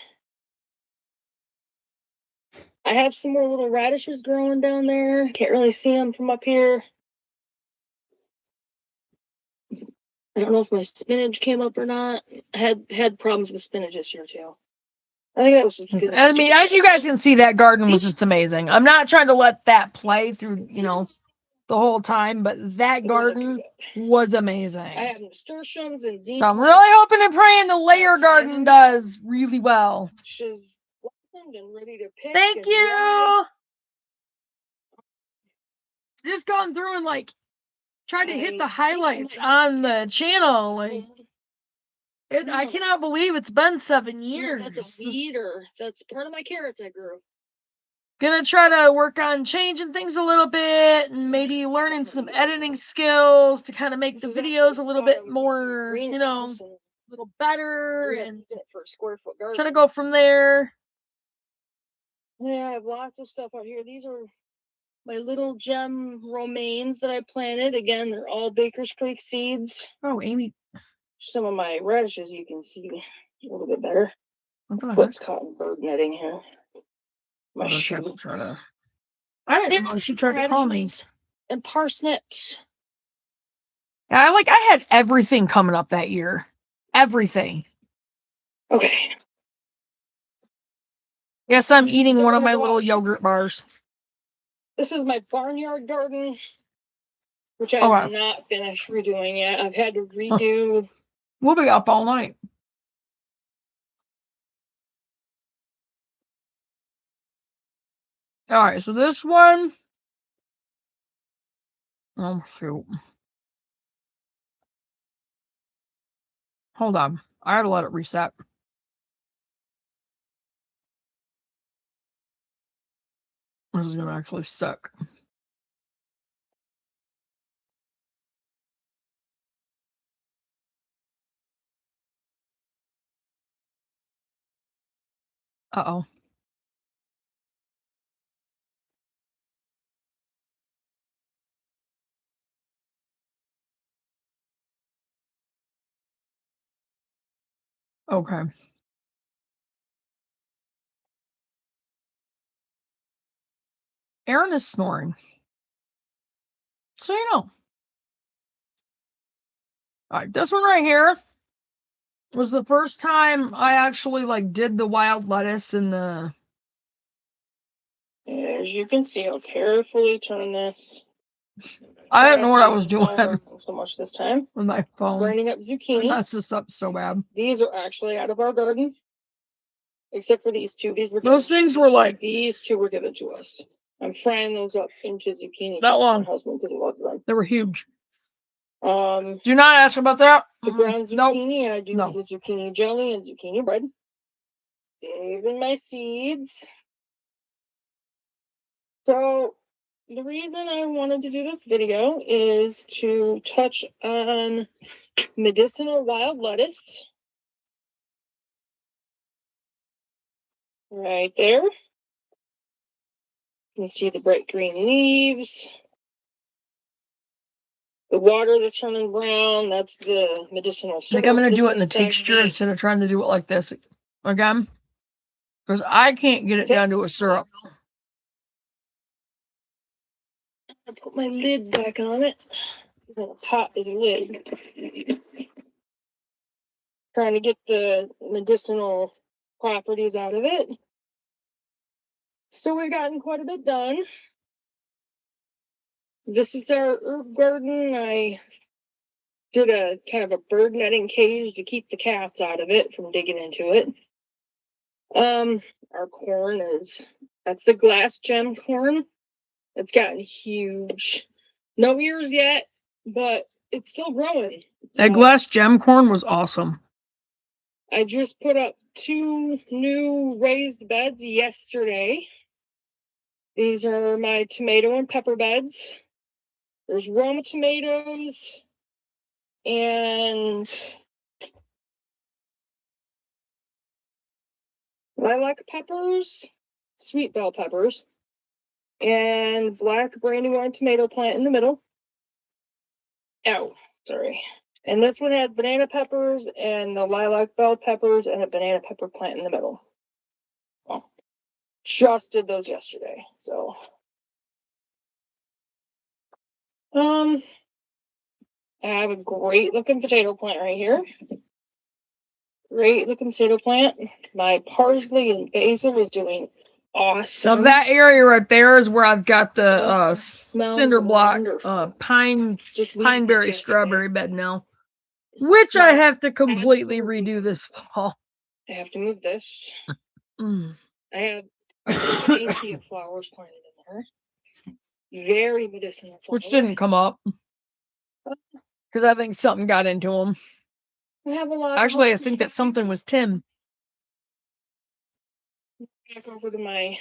I have some more little radishes growing down there. Can't really see them from up here. I don't know if my spinach came up or not. I had problems with spinach this year too. I think that was just because I mean, as you guys can see, that garden was just amazing. I'm not trying to let that play through, the whole time, but that garden was amazing. I have nasturtiums and So I'm really hoping and praying the layer garden does really well. She's blossomed and ready to pick. Thank and you. dry. Just gone through and tried to hit the highlights on the channel. I cannot believe it's been 7 years. That's a weed, or that's part of my carrots I grew. Gonna try to work on changing things a little bit and maybe learning some editing skills to kind of make the videos a little bit more, a little better, and for a square foot garden. try to go from there. Yeah, I have lots of stuff out here. These are my little gem romaines that I planted. Again, they're all Baker's Creek seeds. Oh, Amy. Some of my radishes you can see a little bit better. What's caught in bird netting here? My sheep. I didn't know she tried to call me. And parsnips. Yeah, I had everything coming up that year. Everything. Okay. Yes, I'm eating one of my little yogurt bars. This is my barnyard garden, which I have not finished redoing yet. I've had to redo. We'll be up all night. All right, so this one. Oh, shoot. Hold on. I had to let it reset. This is going to actually suck. Uh-oh. Okay. Aaron is snoring. So you know. Alright, this one right here was the first time I actually like did the wild lettuce and the As you can see, I'll carefully turn this. I didn't know what I was doing So much this time. with my phone. Grinding up zucchini. That's just up so bad. These are actually out of our garden. Except for these two. Those things were like these two were given to us. I'm frying those up into zucchini. That long. My husband because he loves them. They were huge. Do Do not ask about that. brown Nope. zucchini. I do No. the zucchini jelly and zucchini bread. Saving my seeds. So the reason I wanted to do this video is to touch on medicinal wild lettuce. Right there. You can see the bright green leaves. The water that's turning brown, that's the medicinal. I think I'm going to do it in the syrup that's texture inside. instead of trying to do it like this again. Because I can't get it down to a syrup. I put my lid back on it. The pot is a lid. Trying to get the medicinal properties out of it. So we've gotten quite a bit done. This is our herb garden. I did a kind of a bird netting cage to keep the cats out of it from digging into it. Our corn that's the glass gem corn. It's gotten huge. No ears yet, but it's still growing. That glass gem corn was awesome. I just put up 2 new raised beds yesterday. These are my tomato and pepper beds. There's Roma tomatoes and lilac peppers, sweet bell peppers, and black brandywine tomato plant in the middle. Oh, sorry. And this one has banana peppers and the lilac bell peppers and a banana pepper plant in the middle. Oh, just did those yesterday. So, I have a great looking potato plant right here. Great looking potato plant. My parsley and basil is doing awesome. Now that area right there is where I've got the Smells cinder block wonderful. pineberry strawberry bed now, which I have to completely redo this fall. I have to move this. Mm. I have Acacia flowers planted in there. Very medicinal flowers. Which didn't come up because I think something got into them. I have a lot. Actually, I think that something was Tim. Back over to my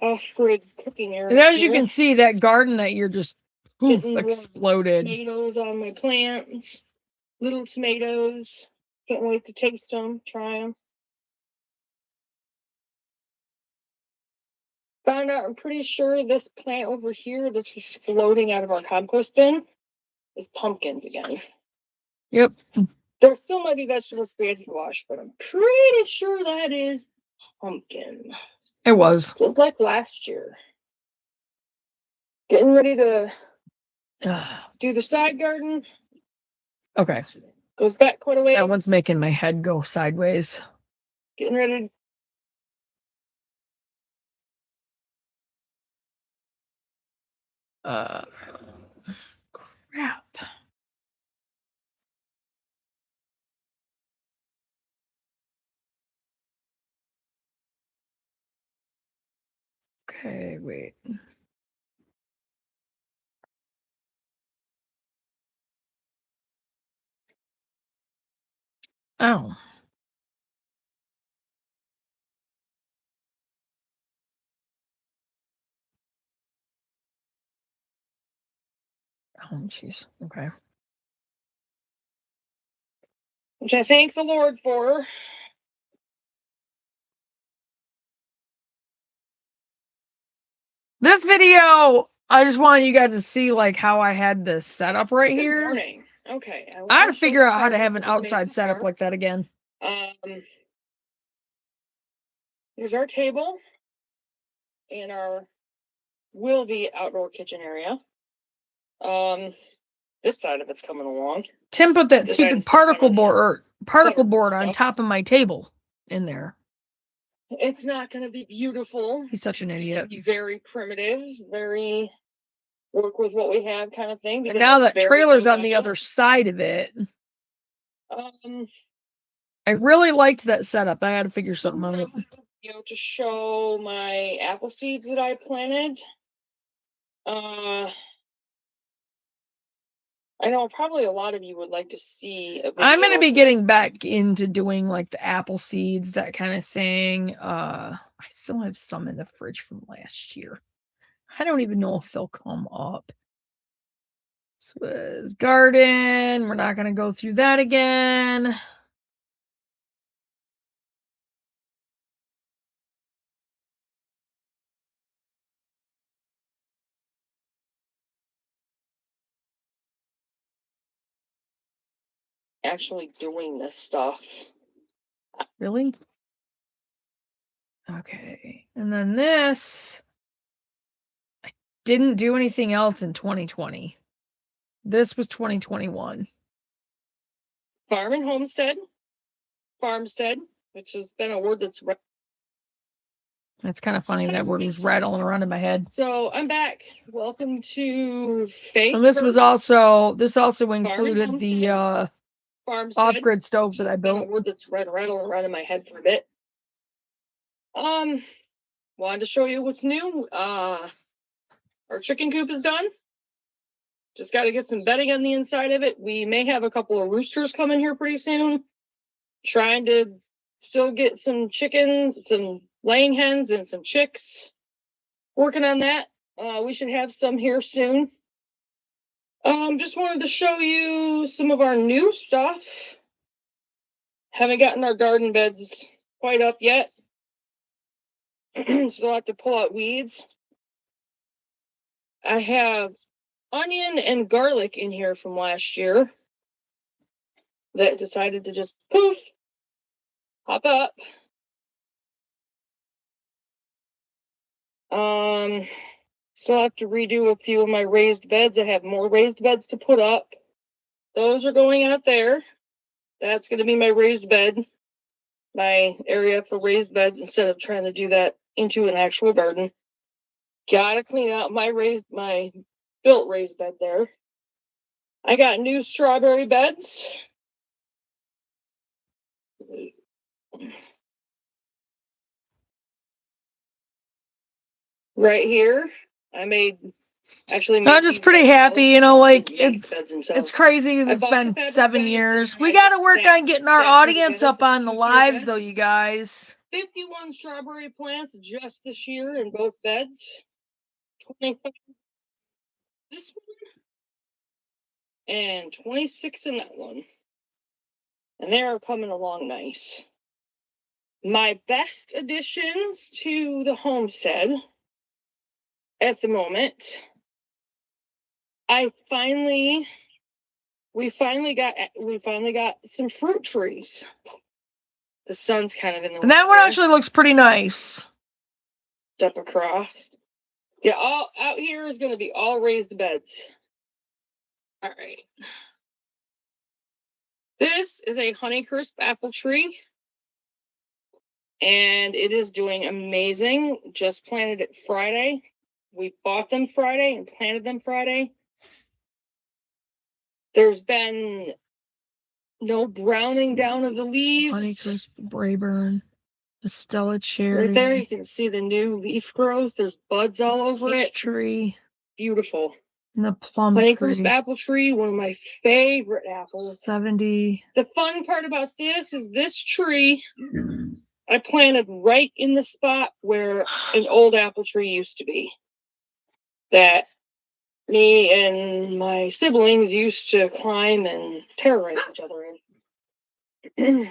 off-grid cooking area. And as you can see, that garden that you're just Getting more exploded. Tomatoes on my plants. Little tomatoes. Can't wait to taste them, try them. Found out, I'm pretty sure this plant over here that's just floating out of our compost bin is pumpkins again. Yep. There still might be vegetable spaghetti squash, but I'm pretty sure that is pumpkin. It was. Just like last year. Getting ready to do the side garden. Okay. Goes back quite a ways. That one's making my head go sideways. Getting ready. Crap. Okay, wait. Oh. Oh, jeez. Okay. Which I thank the Lord for. This video, I just wanted you guys to see like how I had this set up right Good here. morning. Okay. I will gotta show figure the out how to carpet have an that we made outside so setup far. like that again. Here's our table and our will be outdoor kitchen area. This side of it's coming along. Tim put that This side stupid is still kind particle of board on stuff. top of my table in there. It's not going to be beautiful. He's such an It's idiot. gonna be very primitive, very work with what we have kind of thing. And because now it's that very trailer's low on the budget. other side of it. Um, I really liked that setup. I had to figure something out. to show my apple seeds that I planted. I know probably a lot of you would like to see a video. I'm gonna be getting back into doing like the apple seeds, that kind of thing. I still have some in the fridge from last year. I don't even know if they'll come up. This was garden. We're not gonna go through that again. actually doing this stuff. Really? Okay. And then this, I didn't do anything else in 2020. This was 2021. Farm and homestead. Farmstead, which has been a word that's It's kind of funny that word was rattling around in my head. So I'm back. Welcome to Faith. And this was also included homestead. the Farmstead, off-grid stove that I It's been a built. word that's rattling around in my head for a bit. Wanted to show you what's new. Our chicken coop is done. Just got to get some bedding on the inside of it. We may have a couple of roosters coming here pretty soon. Trying to still get some chickens, some laying hens, and some chicks. Working on that. We should have some here soon. Just wanted to show you some of our new stuff. Haven't gotten our garden beds quite up yet. Still have to pull out weeds. I have onion and garlic in here from last year that decided to just poof, pop up. Still have to redo a few of my raised beds. I have more raised beds to put up. Those are going out there. That's going to be my raised bed, my area for raised beds instead of trying to do that into an actual garden. Gotta clean out my built raised bed there. I got new strawberry beds. Right here, I'm just pretty happy, you know, like it's it's crazy. It's been 7 years. We got to work on getting our audience up on the lives, though, you guys. 51 strawberry plants just this year in both beds. 25 this one and 26 in that one. And they are coming along nice. My best additions to the homestead at the moment, we finally got some fruit trees. The sun's kind of in the way. And that one actually looks pretty nice. Step across. Yeah, all out here is going to be all raised beds. All right. This is a Honeycrisp apple tree. And it is doing amazing. Just planted it Friday. We bought them Friday and planted them Friday. There's been no browning down of the leaves. Honeycrisp, Brayburn, the Stella cherry. Right there, you can see the new leaf growth. There's buds all over it. Tree. Beautiful. And the plum Honeycrisp tree. apple tree, one of my favorite apples. 70. The fun part about this is this tree I planted right in the spot where an old apple tree used to be. That me and my siblings used to climb and terrorize each other in.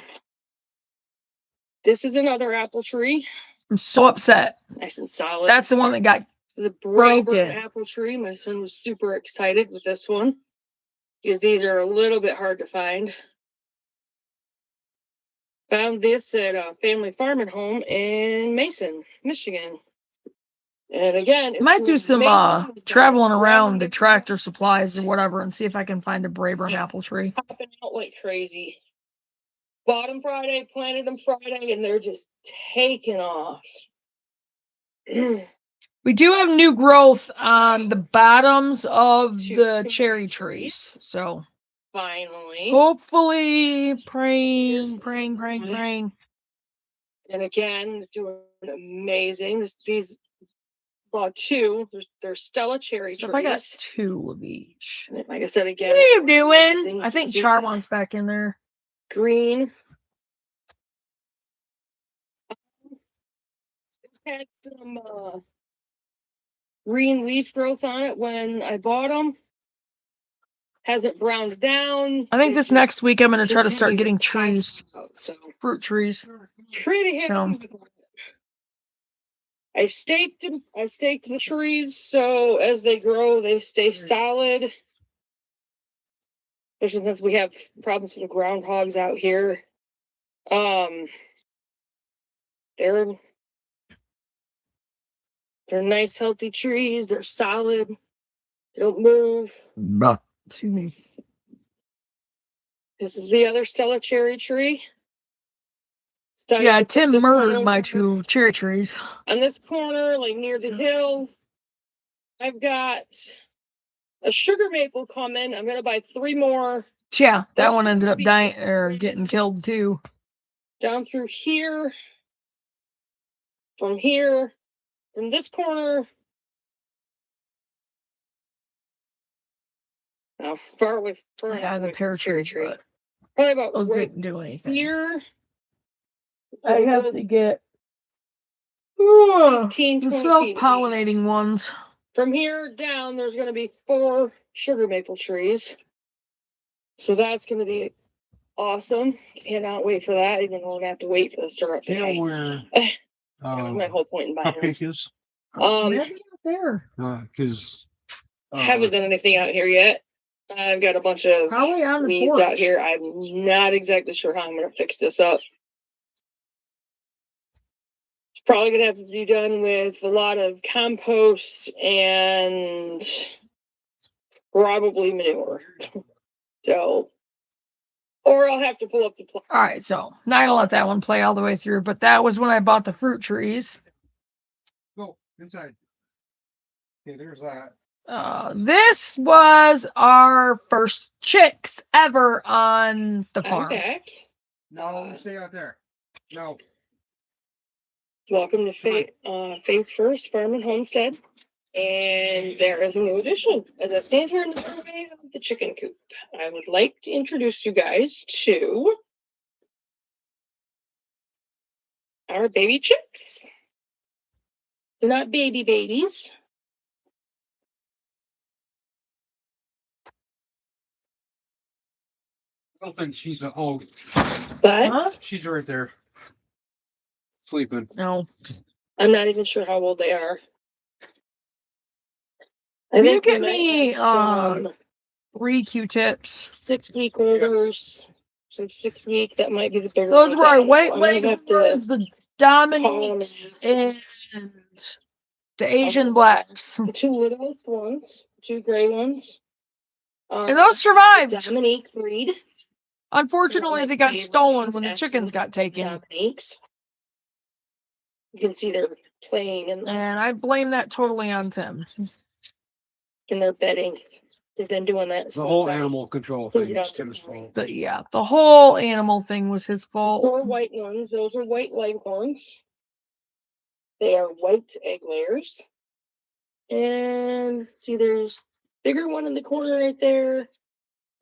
This is another apple tree. I'm so upset. Nice and solid. That's the one that got This is a broken. Brayburn apple tree. My son was super excited with this one. because these are a little bit hard to find. Found this at a family farming home in Mason, Michigan. And again, it's Might do some amazing with the traveling around the ground Tractor Supplies or whatever and see if I can find a Braeburn Yeah. apple tree. popping out like crazy. Bought them Friday, planted them Friday, and they're just taking off. We do have new growth on the bottoms of Two the cherry cherry trees. So Finally. hopefully praying, Here's praying, praying, one. praying. And again, doing amazing. These bought two. They're Stella cherry So trees. if I got 2 of each. And like I said What again, are you doing? amazing. I think See Charlon's back in there. green. It's had some green leaf growth on it when I bought them. Hasn't browned down. I think It this just next week I'm going to try to start continued getting to pop trees, out, So fruit trees. pretty happy So- with it. I staked them. I staked the trees so as they grow, they stay solid. Especially since we have problems with the groundhogs out here. They're nice, healthy trees. They're solid. They don't move. Excuse me. This is the other Stella cherry tree. Yeah, Tim This one murdered my over 2 cherry trees. On this corner, like near the hill, I've got a sugar maple coming. I'm gonna buy 3 more Yeah, that one ended up dying or getting killed too. down through here. From here, from this corner. Oh, far away. Far Yeah, enough the away pear from the cherry tree, tree. but Probably about those right didn't do anything. here. I have to get 15, the 20 feet self-pollinating ones. From here down, there's going to be 4 sugar maple trees. So that's going to be awesome. Cannot wait for that, even though we're going to have to wait for the syrup. You know today. where, That was my whole point in buying them. Cupcake is? Maybe out there. Cause. Haven't done anything out here yet. I've got a bunch of Probably on the weeds porch. out here. I'm not exactly sure how I'm going to fix this up. It's probably going to have to be done with a lot of compost and probably manure. So, or I'll have to pull up the plant. All right, so not gonna let that one play all the way through, but that was when I bought the fruit trees. Go inside. Okay, there's that. This was our first chicks ever on the farm. Okay. No, stay out there. No. Welcome to Faith First Farm and Homestead. And there is a new addition. As I stand here in the doorway of the chicken coop, I would like to introduce you guys to our baby chicks. They're not babies. I don't think she's but Huh? she's right there. Sleeping. No. I'm not even sure how old they are. I You think get we might me, have some 3 Q-tips. 6-week olders, some 6-week. That might be the bigger Those ones. were I our don't know. white I'm gonna leg have to ones, the Dominiques and the Asian blacks. the 2 littlest ones, 2 gray ones. And those survived. Dominique breed. Unfortunately, they got stolen when the chickens got taken. Dominiques. You can see they're playing And I blame that totally on Tim. in their bedding. They've been doing that. The whole animal control Clean thing it is up. Tim's fault. The whole animal thing was his fault. 4 white ones. Those are white leghorns. They are white egg layers. And see, there's bigger one in the corner right there.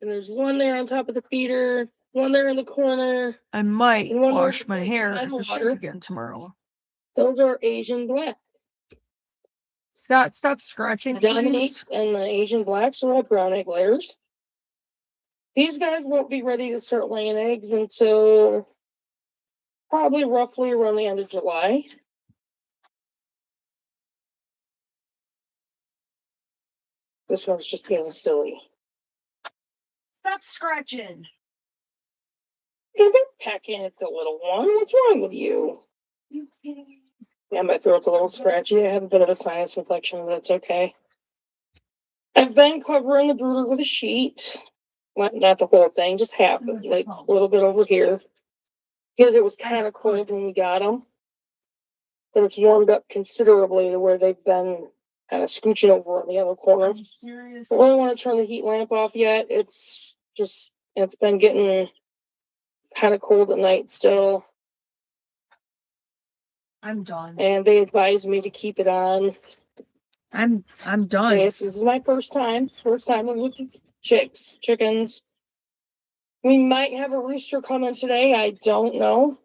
And there's one there on top of the feeder. One there in the corner. I might And one wash more my hair in at the the water. sink again tomorrow. Those are Asian black. Scott, stop scratching, The Dominique please. and the Asian blacks are all brown egg layers. These guys won't be ready to start laying eggs until probably roughly around the end of July. This one's just being silly. Stop scratching. Pecking at the little one. What's wrong with you? Yeah, my throat's a little scratchy. I have a bit of a sinus infection, but it's okay. I've been covering the brooder with a sheet. Not the whole thing, just half, but like a little bit over here. Because it was kind of cold when we got them. But it's warmed up considerably to where they've been kind of scooching over on the other corner. Are you serious? I don't want to turn the heat lamp off yet. It's been getting kind of cold at night still. I'm done. And they advised me to keep it on. I'm done. This is my first time I'm looking chickens. We might have a rooster coming today. I don't know.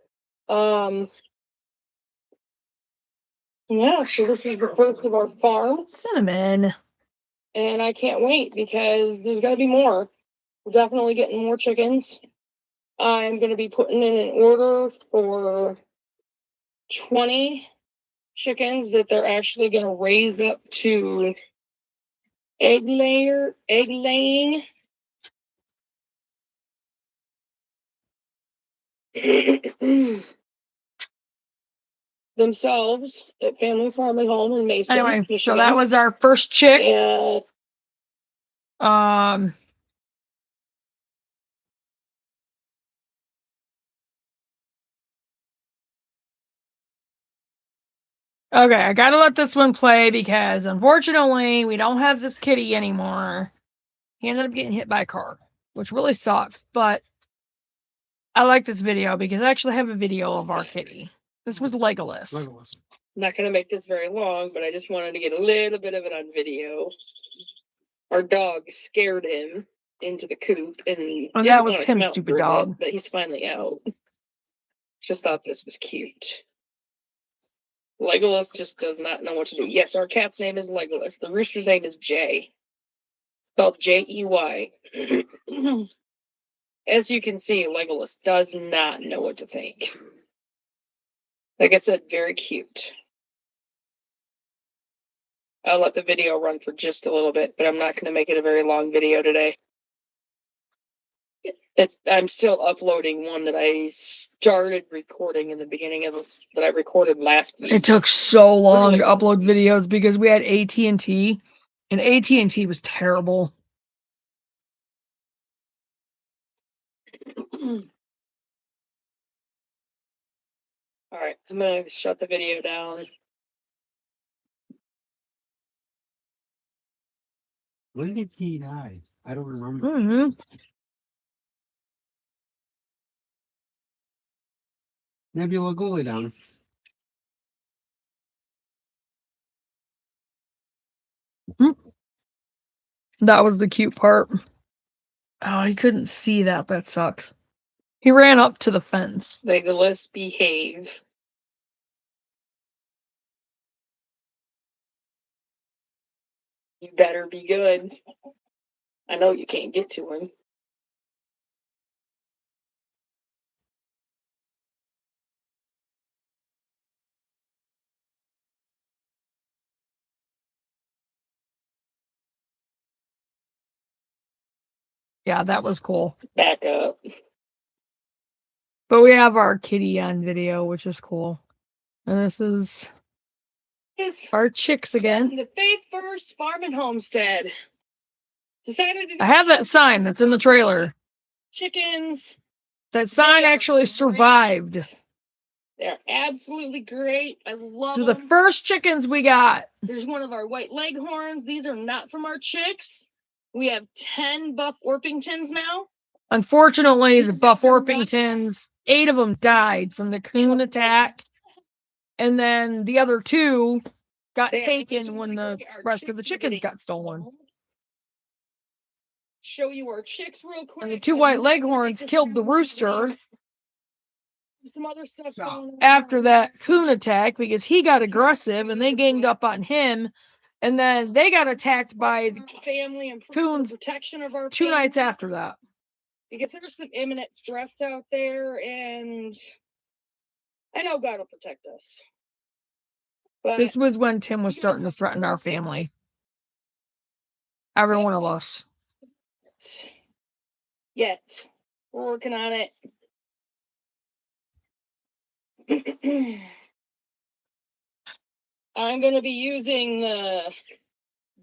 Yeah, so this is the first of our farm, Cinnamon. and I can't wait because there's got to be more. We're definitely getting more chickens. I'm going to be putting in an order for 20 chickens that they're actually going to raise up to egg laying. Themselves at Family Farm and Home in Mason. Anyway, so Michigan. that was our first chick. And okay, I gotta let this one play because unfortunately we don't have this kitty anymore. He ended up getting hit by a car, which really sucks, but I like this video because I actually have a video of our kitty. This was Legolas. Legolas. I'm not going to make this very long, but I just wanted to get a little bit of it on video. Our dog scared him into the coop, and Oh, didn't that was wanna come Tim's out stupid for a dog. bit, but he's finally out. Just thought this was cute. Legolas just does not know what to do. Yes, our cat's name is Legolas. The rooster's name is Jay. Spelled Jey. As you can see, Legolas does not know what to think. Like I said, very cute. I'll let the video run for just a little bit, but I'm not going to make it a very long video today. I'm still uploading one that I started recording in the beginning of this, that I recorded last week. It took so long Really? to upload videos because we had AT&T, and AT&T was terrible. All right, I'm going to shut the video down. When did he die? I don't remember. Mm-hmm. Nebula, go lay down. That was the cute part. Oh, he couldn't see that. That sucks. He ran up to the fence. Legolas, behave. You better be good. I know you can't get to him. Yeah, that was cool. Back up. But we have our kitty on video, which is cool. And this is our chicks again. The Faith First Farm and Homestead. Decided to I have that sign that's in the trailer. chickens. That sign actually survived. They're absolutely great. I love They're them. the first chickens we got. There's one of our white leghorns. These are not from our chicks. We have 10 buff Orpingtons now. Unfortunately, the Buff Orpingtons, 8 of them died from the coon attack. And then the other 2 got taken when the rest of the chickens got stolen. Show you our chicks real quick. And the 2 white leghorns killed the rooster Some other stuff going on. after that coon attack because he got aggressive and they ganged up on him. And then they got attacked by the family and coons protection of our 2 family. nights after that. Because there's some imminent stress out there, and I know God will protect us. But This was when Tim was starting to threaten our family. Every one of us. yet. We're working on it. I'm going to be using the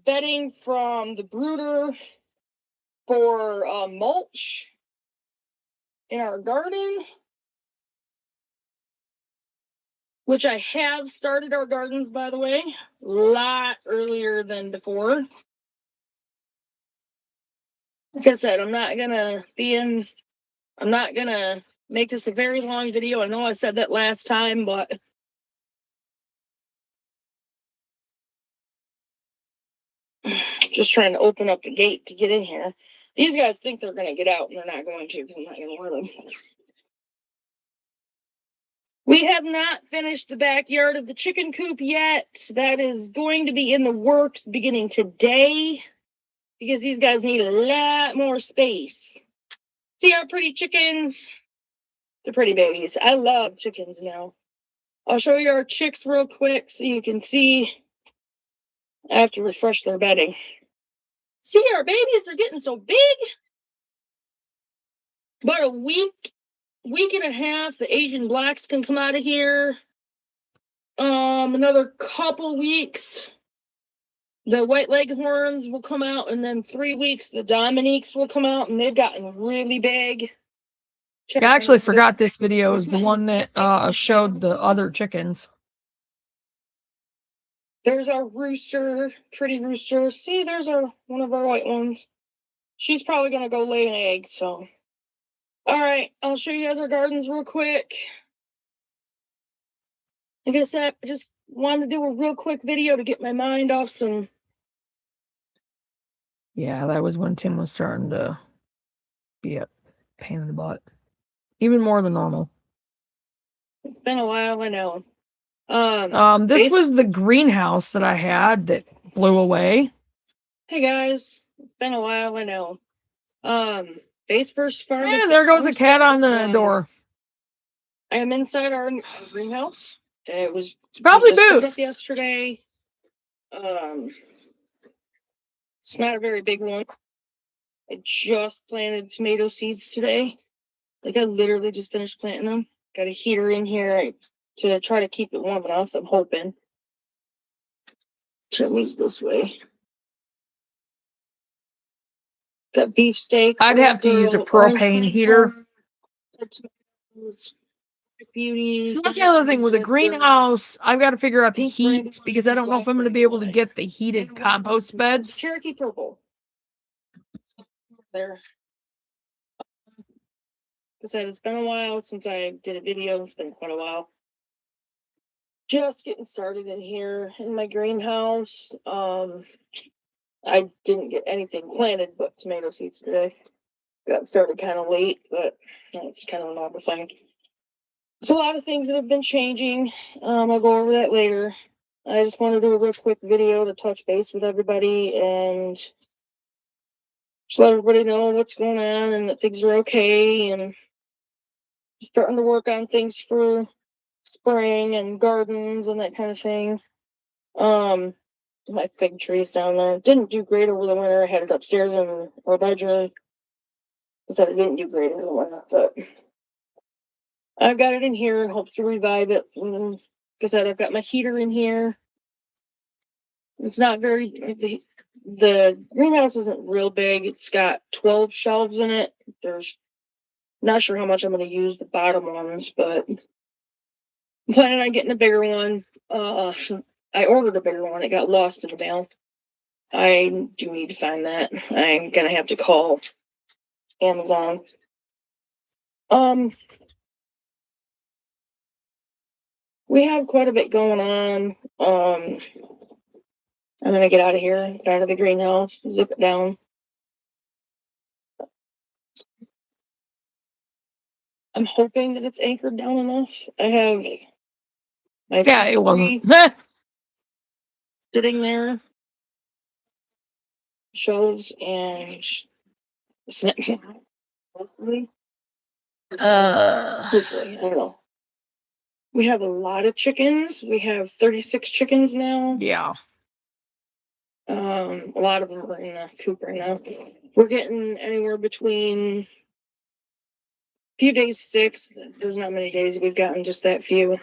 bedding from the brooder for mulch in our garden, which I have started our gardens, by the way, a lot earlier than before. Like I said, I'm not gonna make this a very long video. I know I said that last time, but just trying to open up the gate to get in here. These guys think they're gonna get out, and they're not going to, because I'm not gonna let them. We have not finished the backyard of the chicken coop yet. That is going to be in the works beginning today, because these guys need a lot more space. See our pretty chickens? They're pretty babies. I love chickens now. I'll show you our chicks real quick so you can see. I have to refresh their bedding. See our babies? They're getting so big. About a week and a half, the Asian blacks can come out of here. Another couple weeks, the white leghorns will come out, and then 3 weeks, the Dominiques will come out, and they've gotten really big. I actually forgot this video is the one that showed the other chickens. There's our rooster, pretty rooster. See, there's one of our white ones. She's probably gonna go lay an egg, so. All right, I'll show you guys our gardens real quick. Like I said, I just wanted to do a real quick video to get my mind off some. Yeah, that was when Tim was starting to be a pain in the butt. Even more than normal. It's been a while, I know. This was the greenhouse that I had that blew away. Hey guys, it's been a while, I know. Base First Farm. Yeah, there goes a cat on the door. I am inside our greenhouse. It was It's probably just put Booth. up yesterday. It's not a very big one. I just planted tomato seeds today. Like I literally just finished planting them. Got a heater in here to try to keep it warm enough. I'm hoping. Turn these this way. Got beefsteak. I'd have to use a propane heater. Beauty. So that's the other thing with a greenhouse. I've got to figure out the heat because I don't know if I'm going to be able to get the heated compost beds. Cherokee purple. There. Like I said, it's been a while since I did a video. It's been quite a while. Just getting started in here in my greenhouse. I didn't get anything planted but tomato seeds today. Got started kind of late, but that's kind of a normal thing. There's a lot of things that have been changing. I'll go over that later. I just want to do a real quick video to touch base with everybody and just let everybody know what's going on and that things are okay and starting to work on things for spring and gardens and that kind of thing. My fig trees down there didn't do great over the winter. I had it upstairs in our bedroom. I said it didn't do great over the winter, but I've got it in here. Hope to revive it. Like I said, I've got my heater in here. It's not very. The greenhouse isn't real big. It's got 12 shelves in it. There's not sure how much I'm going to use the bottom ones, but I'm planning on getting a bigger one. I ordered a bigger one. It got lost in the mail. I do need to find that. I'm going to have to call Amazon. We have quite a bit going on. I'm going to get out of here, get out of the greenhouse, zip it down. I'm hoping that it's anchored down enough. I have my It wasn't. sitting there. Shelves and hopefully, I don't know. We have a lot of chickens. We have 36 chickens now. Yeah. A lot of them are in the coop right now. We're getting anywhere between few days sick. There's not many days we've gotten, just that few.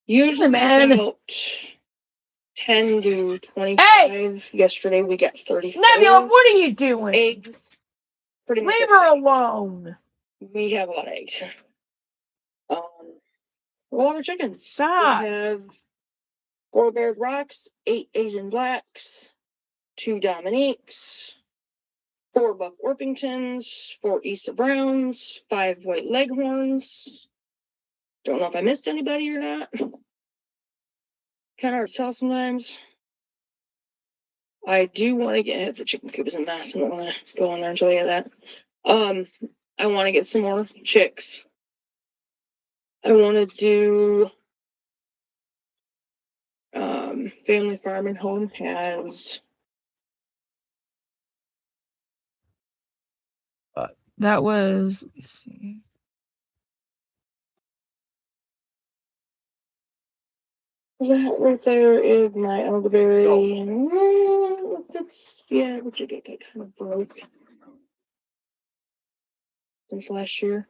Usually man. about 10 to 25. Yesterday we got 34 Nebula, what are you doing? eggs. Pretty much Leave her alone. we have a lot of eggs. A lot of chickens. Stop. We have 4 Bears Rocks, 8 Asian Blacks, 2 Dominiques, 4 Buck Orpingtons, 4 Easter Browns, 5 White Leghorns. Don't know if I missed anybody or not. Kind of hard to tell sometimes. I do want to get the chicken coop is a mess. I'm not gonna go in there and show you that. I want to get some more chicks. I want to do Family Farm and Home has That was, let me see. that right there is my elderberry. That's yeah, which I got kind of broke since last year.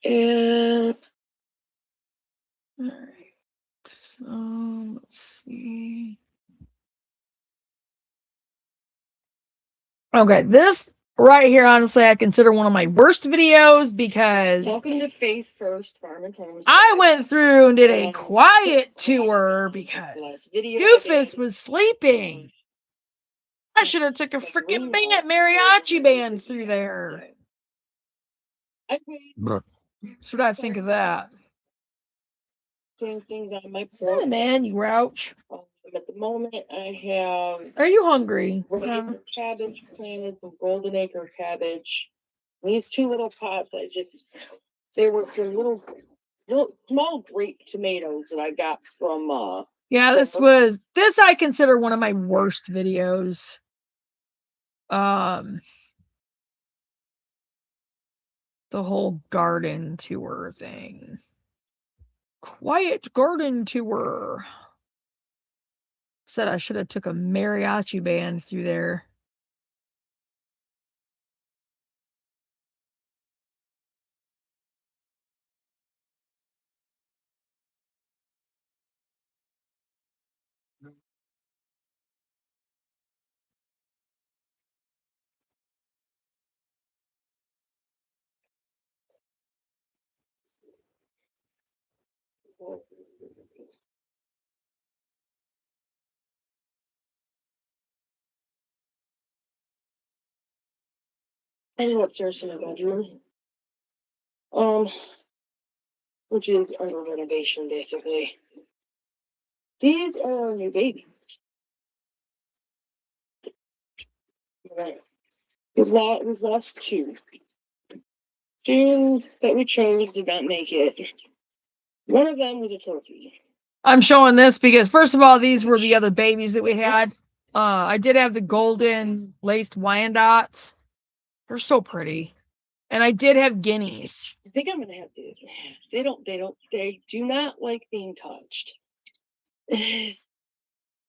And All right. So let's see. Okay, this right here, honestly, I consider one of my worst videos because talking to Faith First Farm and Homes. I went through and did a quiet tour because Doofus was sleeping. I should have took a freaking mariachi band through there. That's what I think of that. Doing things on my Hey, porch. man, you grouch. At the moment, I have Are you hungry? acre cabbage planted, some golden acre cabbage. These 2 little pots, they were from little small grape tomatoes that I got from Yeah, this I consider one of my worst videos. The whole garden tour thing. Quiet garden tour. Said I should have took a mariachi band through there. I went upstairs to my bedroom. Which is under renovation basically. These are our new babies. Right. We've lost 2. 2 that we chose did not make it. One of them was a turkey. I'm showing this because, first of all, these were the other babies that we had. I did have the golden laced Wyandottes. They're so pretty. And I did have guineas. I think I'm gonna have to. They do not like being touched. This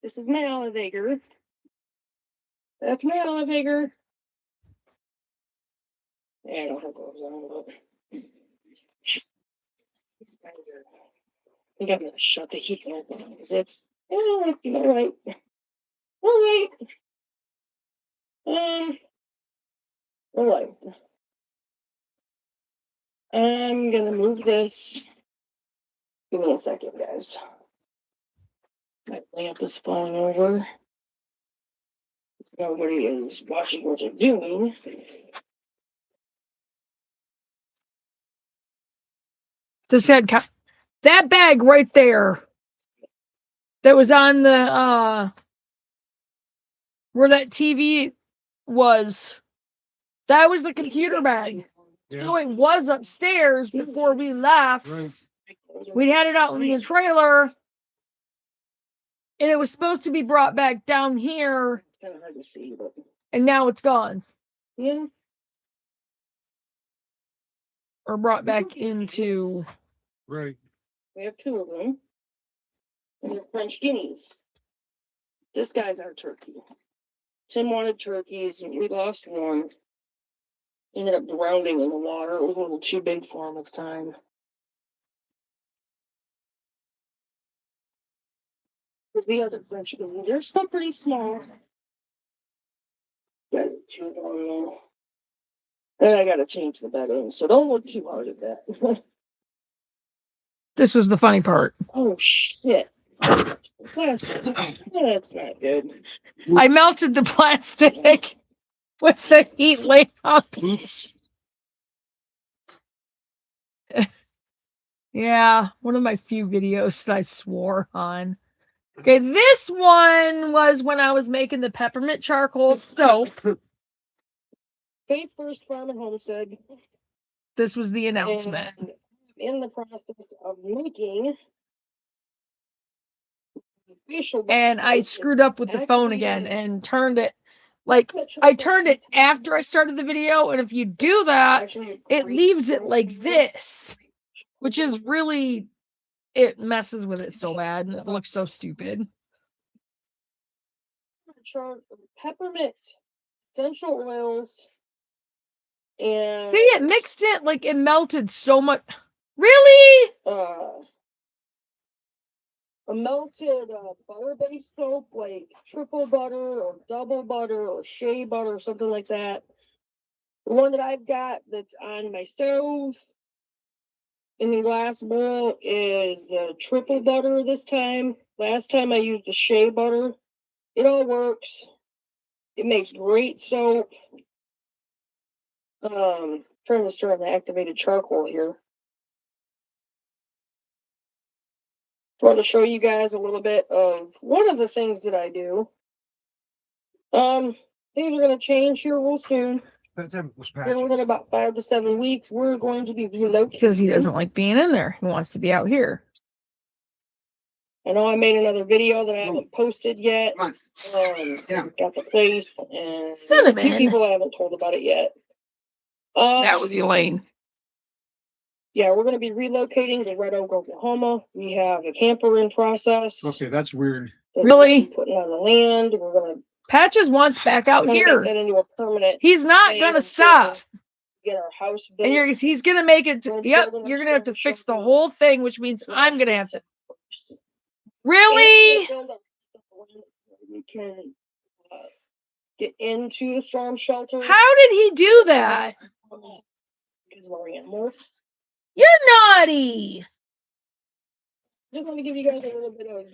is my olive acre. That's my olive acre. Yeah, I don't have gloves on, but I think I'm gonna shut the heat on because it's all right. All right. I'm gonna move this. Give me a second, guys. My lamp is falling over. Nobody is watching what I'm doing. This had that bag right there that was on the where that TV was. That was the computer bag. Yeah. So it was upstairs before we left. Right. We had it out in the trailer, and it was supposed to be brought back down here, Kind of hard to see, but and now it's gone. yeah. Or brought back into. Right. We have 2 of them. And they're French guineas. This guy's our turkey. Tim wanted turkeys, and we lost 1. ended up drowning in the water. It was a little too big for him at the time. With the other French goonies, they're still pretty small. Got it too on there. And I gotta change the bedding, so don't look too hard at that. This was the funny part. Oh shit. That's not good. I melted the plastic with the heat lamp. Yeah, one of my few videos that I swore on. Okay, this one was when I was making the peppermint charcoal soap. Faith First Farm and Homestead. This was the announcement. And in the process of making facial And I wash, screwed up with the phone again and turned it like I turned it after I started the video, and if you do that, it leaves it like this, which is really, it messes with it so bad and it looks so stupid. peppermint essential oils and See, it mixed it like it melted so much. Really? A melted butter-based soap, like triple butter or double butter or shea butter or something like that. The one that I've got that's on my stove in the glass bowl is triple butter this time. Last time I used the shea butter. It all works. It makes great soap. Trying to stir the activated charcoal here. I want to show you guys a little bit of one of the things that I do. Things are going to change here real soon. Here within about 5 to 7 weeks, we're going to be relocating. Because he doesn't like being in there. He wants to be out here. I know I made another video that I haven't posted yet. Come Got the place and Cinnamon. a few people I haven't told about it yet. That was Elaine. Yeah, we're going to be relocating to Red Oak, Oklahoma. We have a camper in process. Okay, that's weird. that Really? we're putting on the land. We're going to Patches wants back out here. That into a permanent. He's not gonna stop. Get our house built. And he's gonna make it. Yep, you're gonna have to fix the whole thing, which means I'm gonna have to. Really? We can get into the storm shelter. How did he do that? Because we're animals. You're naughty. Just want to give you guys a little bit of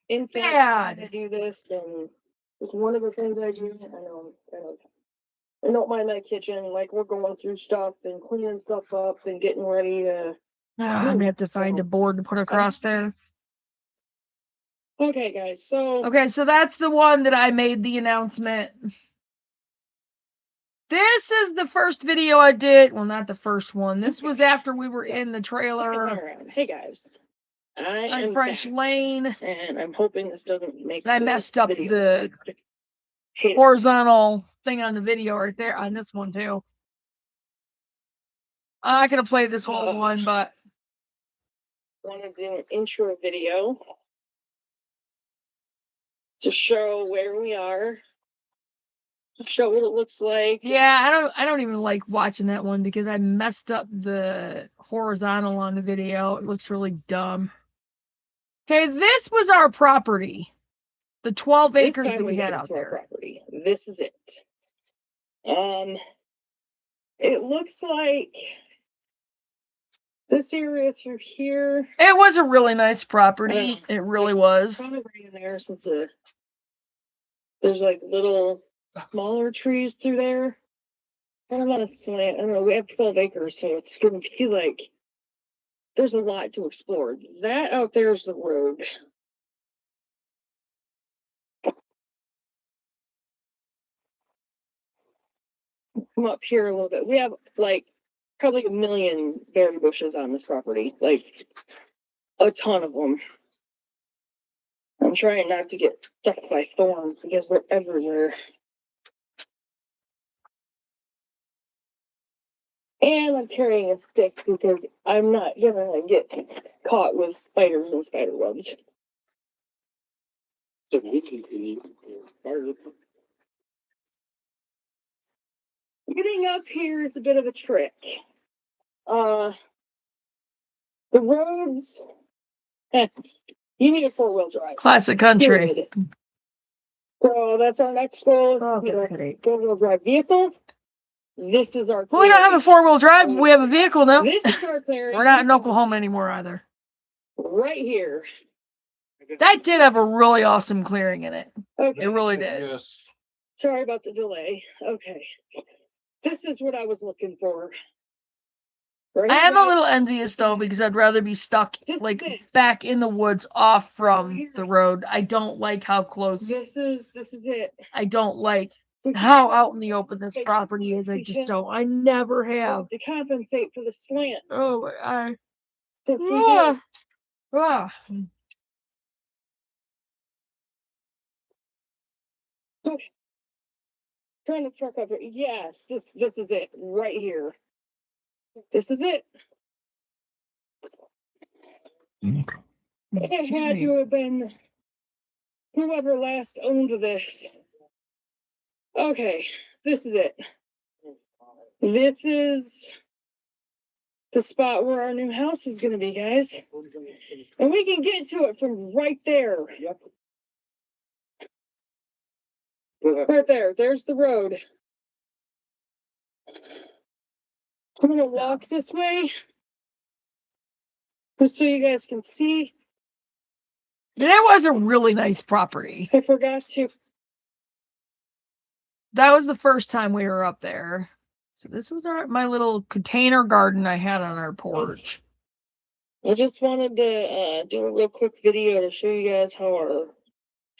insight on how to do this, and it's one of the things I do. I don't mind my kitchen. Like, we're going through stuff and cleaning stuff up and getting ready to. I'm gonna have to find a board to put across there. Okay, guys. So. Okay, so that's the one that I made the announcement. This is the first video I did. Well, not the first one. This was after we were in the trailer. Hey guys. I'm French Lane. And I'm hoping this doesn't make. I messed up the horizontal thing on the video right there on this one too. I could have played this whole one, but want to do an intro video to show where we are, to show what it looks like. Yeah, I don't even like watching that one because I messed up the horizontal on the video. It looks really dumb. Okay, this was our property. The 12 acres that we had out there. Property. This is it. It looks like this area through here. It was a really nice property. It really was. Kind of right in there since there's like little smaller trees through there. I don't know. We have 12 acres, so it's going to be like there's a lot to explore. That out there is the road. Come up here a little bit. We have like probably 1 million berry bushes on this property, like a ton of them. I'm trying not to get stuck by thorns because they're everywhere. And I'm carrying a stick because I'm not gonna get caught with spiders and spider webs. getting up here is a bit of a trick. The roads, you need a 4-wheel drive. Classic country. Period. So that's our next goal. Is Oh, to get a great. 4-wheel drive vehicle. This is our. Well, we don't have a 4-wheel drive. But we have a vehicle now. This is our clearing. We're not in Oklahoma anymore either. Right here. That did have a really awesome clearing in it. Okay. It really did. Yes. Sorry about the delay. Okay. This is what I was looking for. Right I am a now, little envious though because I'd rather be stuck This like is it. back in the woods off from the road. I don't like how close. This is it. I don't like We how out in the open this property is. I just don't. I never have. to compensate for the slant. Oh my god. that we Ah. did. Ah. Trying to truck up here. Yes, this is it right here. This is it. It Excuse had me. to have been whoever last owned this. Okay, this is it. This is the spot where our new house is going to be, guys. And we can get to it from right there. Yep. Right there. There's the road. I'm going to walk this way. Just so you guys can see. That was a really nice property. I forgot to. That was the first time we were up there. So this was my little container garden I had on our porch. I just wanted to do a real quick video to show you guys how our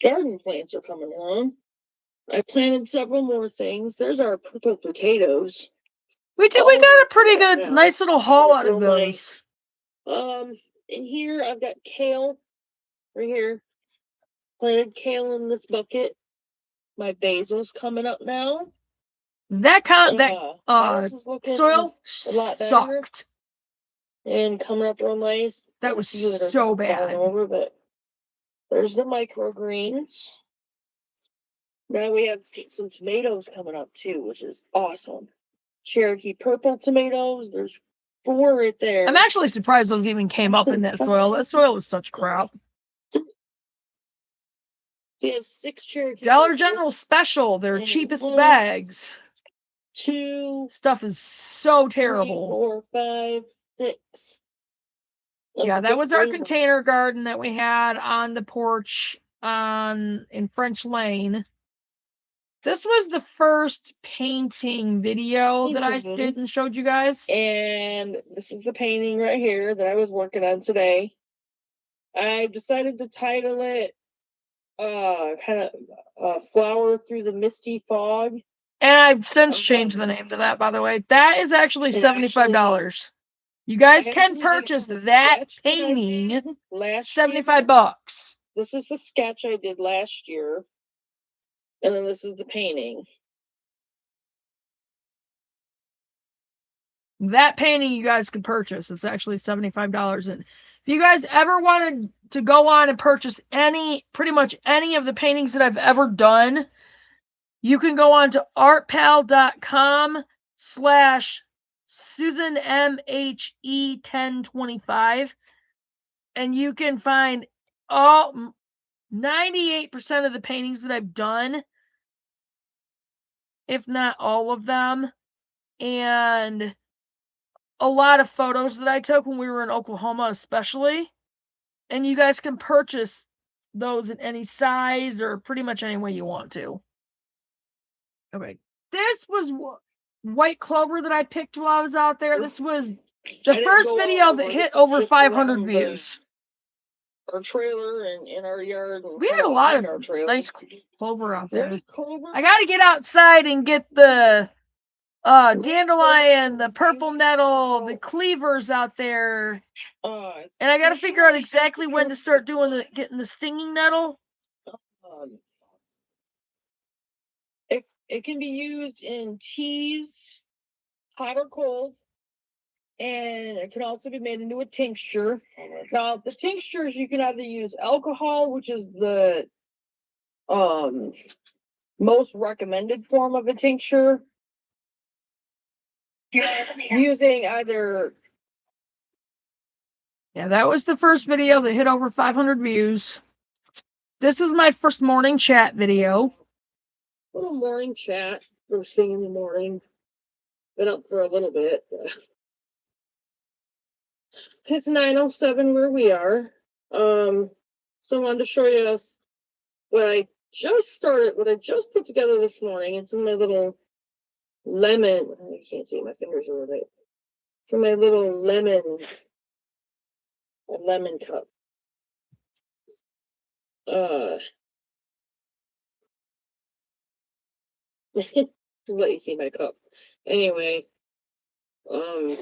garden plants are coming along. I planted several more things. There's our purple potatoes. We got a pretty good, Yeah. nice little haul out of Real those. nice. In here I've got kale right here. Planted kale in this bucket. My basil's coming up now. That lettuce is looking soil a lot better. sucked. And coming up real nice. That was A few that are so falling bad. over, but there's the microgreens. Now we have some tomatoes coming up too, which is awesome. Cherokee purple tomatoes. There's 4 right there. I'm actually surprised those even came up in that soil. That soil is such crap. We have 6 Cherokee. Dollar purple, General special, their And cheapest 1, bags. 2, Stuff is so 3, terrible. 4, 5, 6. Yeah, that was our container garden that we had on the porch in French Lane. This was the first painting video that I did and showed you guys. And this is the painting right here that I was working on today. I decided to title it kind of Flower Through the Misty Fog. And I've since changed the name to that, by the way. That is actually $75. You guys can purchase that painting. $75. This is the sketch I did last year. And then this is the painting. That painting you guys can purchase. It's actually $75. And if you guys ever wanted to go on and purchase pretty much any of the paintings that I've ever done, you can go on to artpal.com/SusanMHE1025 and you can find all 98% of the paintings that I've done, if not all of them, and a lot of photos that I took when we were in Oklahoma, especially. And you guys can purchase those in any size or pretty much any way you want to. Okay. This was white clover that I picked while I was out there. This was the first video that hit over 500 views. Our trailer and in our yard. We had a lot of our trailer. nice clover out there. There's clover. I got to get outside and get the dandelion, the purple nettle, the cleavers out there. And I got to figure out exactly when to start getting the stinging nettle. It can be used in teas, hot or cold. And it can also be made into a tincture. Now, the tinctures, you can either use alcohol, which is the most recommended form of a tincture, using either Yeah, that was the first video that hit over 500 views. This is my first morning chat video. little morning chat first thing in the morning. Been up for a little bit. It's 9:07 where we are. So I wanted to show you what I just put together this morning. It's in my little lemon. I can't see my fingers a little bit. It's in my little lemon cup. Let you see my cup. Anyway, I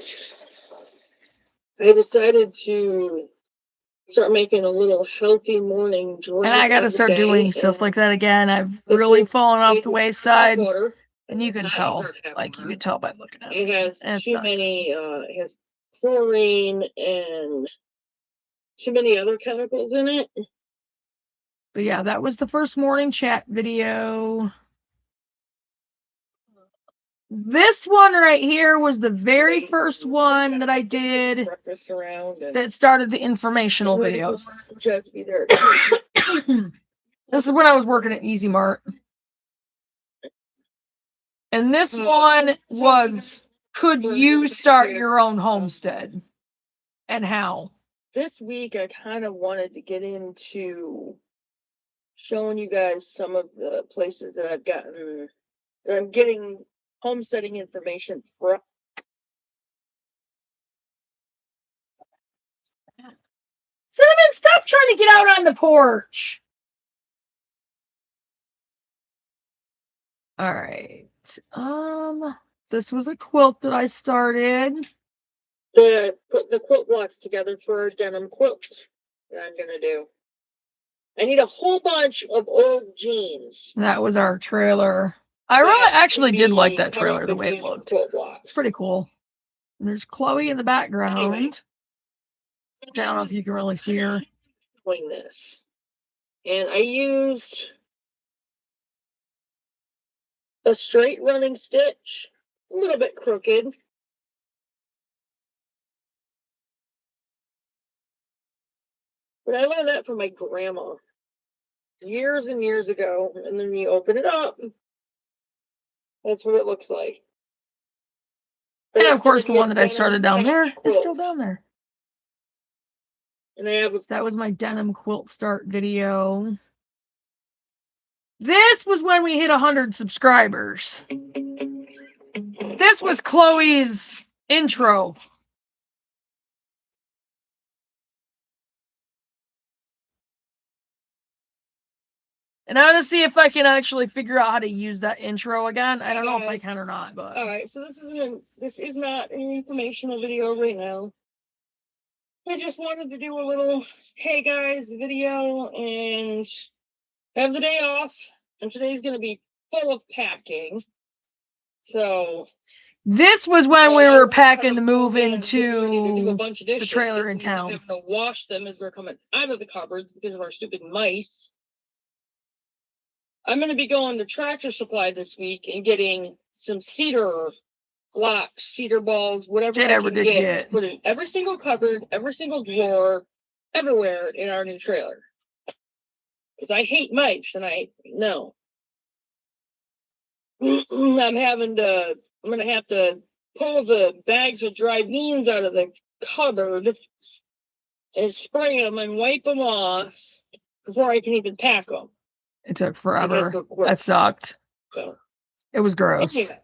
decided to start making a little healthy morning drink. And I got to start doing stuff like that again. I've really fallen off the wayside. Water. And you can tell, like you can tell by looking at it. It has it has chlorine and too many other chemicals in it. But yeah, that was the first morning chat video. This one right here was the very first one that I did that started the informational videos. This is when I was working at Easy Mart. And this one was, could you start your own homestead? And how? This week I kind of wanted to get into showing you guys some of the places that I'm getting homesteading information from. Cinnamon, stop trying to get out on the porch. All right. This was a quilt that I started. To put the quilt blocks together for a denim quilt that I'm gonna do. I need a whole bunch of old jeans. That was our trailer. I really actually did like that trailer, the way it looked. It's pretty cool. And there's Chloe in the background. Anyway. I don't know if you can really see her. Doing this. And I used a straight running stitch, a little bit crooked. But I learned that from my grandma years and years ago. And then you open it up. That's what it looks like. And of course, the one that I started down there is still down there. And that was my denim quilt start video. This was when we hit 100 subscribers. This was Chloe's intro. And I want to see if I can actually figure out how to use that intro again. I don't know if I can or not, but. All right, so this is not an informational video right now. I just wanted to do a little hey guys video and have the day off. And today's going to be full of packing. So. This was when we were packing to move into the trailer in town. We have to wash them as we're coming out of the cupboards because of our stupid mice. I'm going to be going to Tractor Supply this week and getting some cedar blocks, cedar balls, whatever I can get. Put in every single cupboard, every single drawer, everywhere in our new trailer. Because I hate mice, and I know. I'm going to have to pull the bags of dried beans out of the cupboard and spray them and wipe them off before I can even pack them. It took forever. That sucked. So, it was gross. Anyway.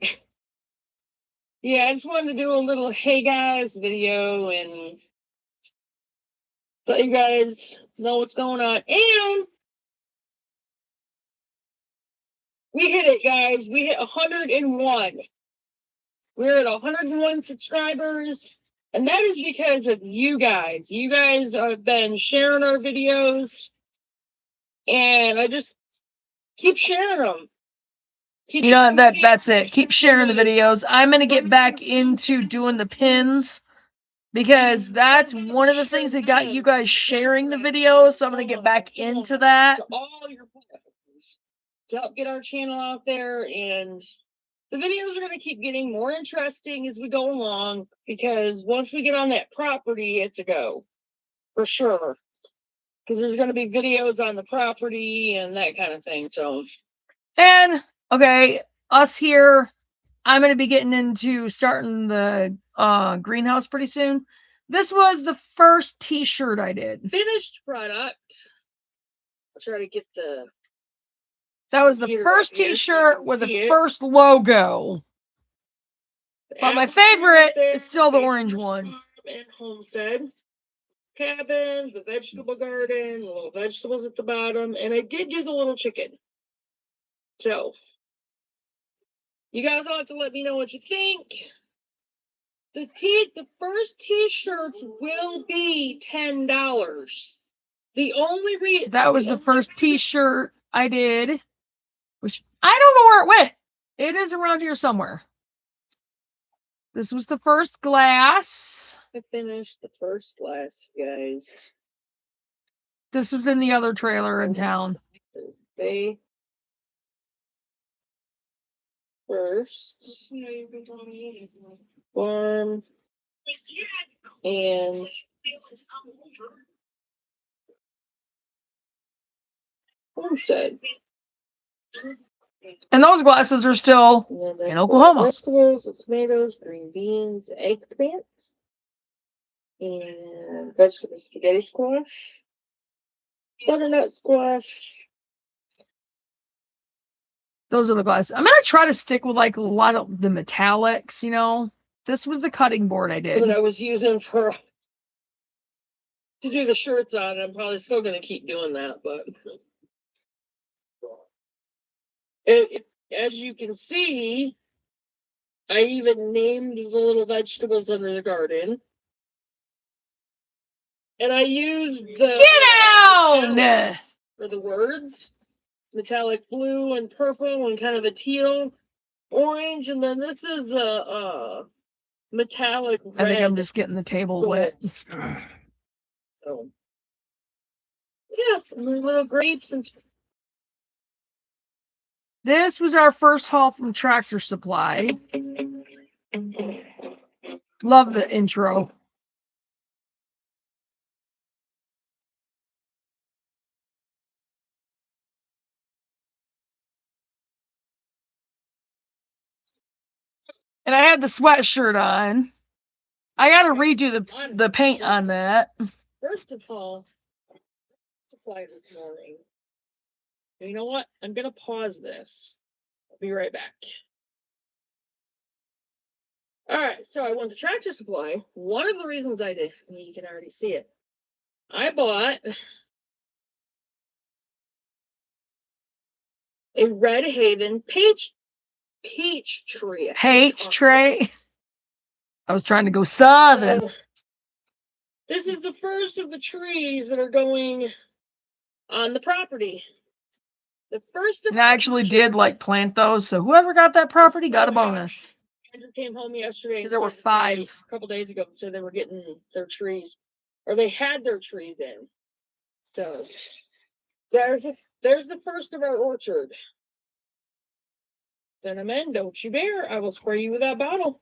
Yeah, I just wanted to do a little hey guys video and let you guys know what's going on. And we hit it, guys. We hit 101. We're at 101 subscribers. And that is because of you guys. You guys have been sharing our videos. And I just keep sharing them. That's it. Keep sharing the videos. I'm going to get back into doing the pins because that's one of the things that got you guys sharing the videos. So I'm going to get back into that. To all your platforms to help get our channel out there. And the videos are going to keep getting more interesting as we go along because once we get on that property, it's a go for sure. Because there's going to be videos on the property and that kind of thing. So, And okay, us here, I'm going to be getting into starting the greenhouse pretty soon. This was the first t-shirt I did. finished product. I'll try to get the. That was the Here, first right here, so you t-shirt can with the see it. first logo. But my apple tree favorite there, is still the Baker's orange one. Farm and Homestead cabin, the vegetable garden, the little vegetables at the bottom, and I did do the little chicken. So, you guys all have to let me know what you think. The first t-shirts will be $10. The only reason That was the first t-shirt I did, which I don't know where it went. It is around here somewhere. This was the first glass. I finished the first glass, guys. This was in the other trailer in town. They first farm and homestead. And those glasses are still And then there's in Oklahoma. vegetables, the tomatoes, green beans, eggplant, and vegetable spaghetti squash, butternut squash. Those are the glasses. I'm gonna try to stick with like a lot of the metallics, you know. This was the cutting board I did. That I was using to do the shirts on. I'm probably still gonna keep doing that, but as you can see, I even named the little vegetables under the garden. And I used the Get down! for the words. Metallic blue and purple and kind of a teal orange, and then this is a metallic red. I think I'm just getting the table wet. So, yeah, and the little grapes and This was our first haul from Tractor Supply. Love the intro. And I had the sweatshirt on. I gotta redo the paint on that. first of all, supply this morning. You know what? I'm gonna pause this. I'll be right back. All right, so I went to Tractor Supply. One of the reasons I did, you can already see it. I bought a Red Haven peach tree. Peach tray. I was trying to go southern. This is the first of the trees that are going on the property. The first of And I actually did like plant those, so whoever got that property got a bonus. Andrew came home yesterday. Because there were started to say 5. a couple days ago, so they were getting their trees, or they had their trees in. So there's the first of our orchard. Cinnamon, don't you dare! I will spray you with that bottle.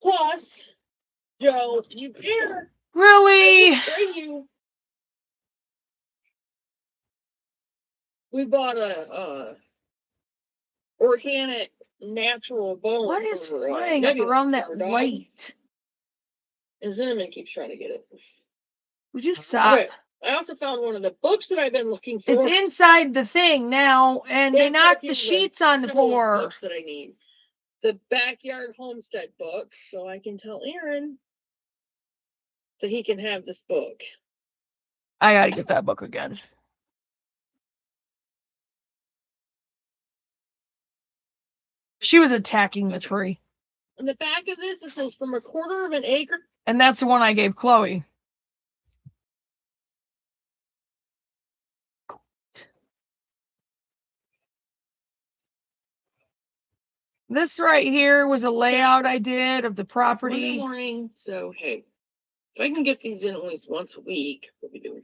Plus, Joe, you dare! Really? Spray you. We bought a organic natural bone. What is for, flying up Nebula around that for dog. light? And Cinnamon keeps trying to get it. Would you stop? Okay, I also found one of the books that I've been looking for. It's inside the thing now, and they Yeah, knocked okay, the sheets on the several of floor. Books that I need. The Backyard Homestead books, so I can tell Aaron that he can have this book. I gotta get that book again. She was attacking the tree. On the back of this, it says from a quarter of an acre. And that's the one I gave Chloe. This right here was a layout I did of the Monday property. morning, so hey, if I can get these in at least once a week, we'll be doing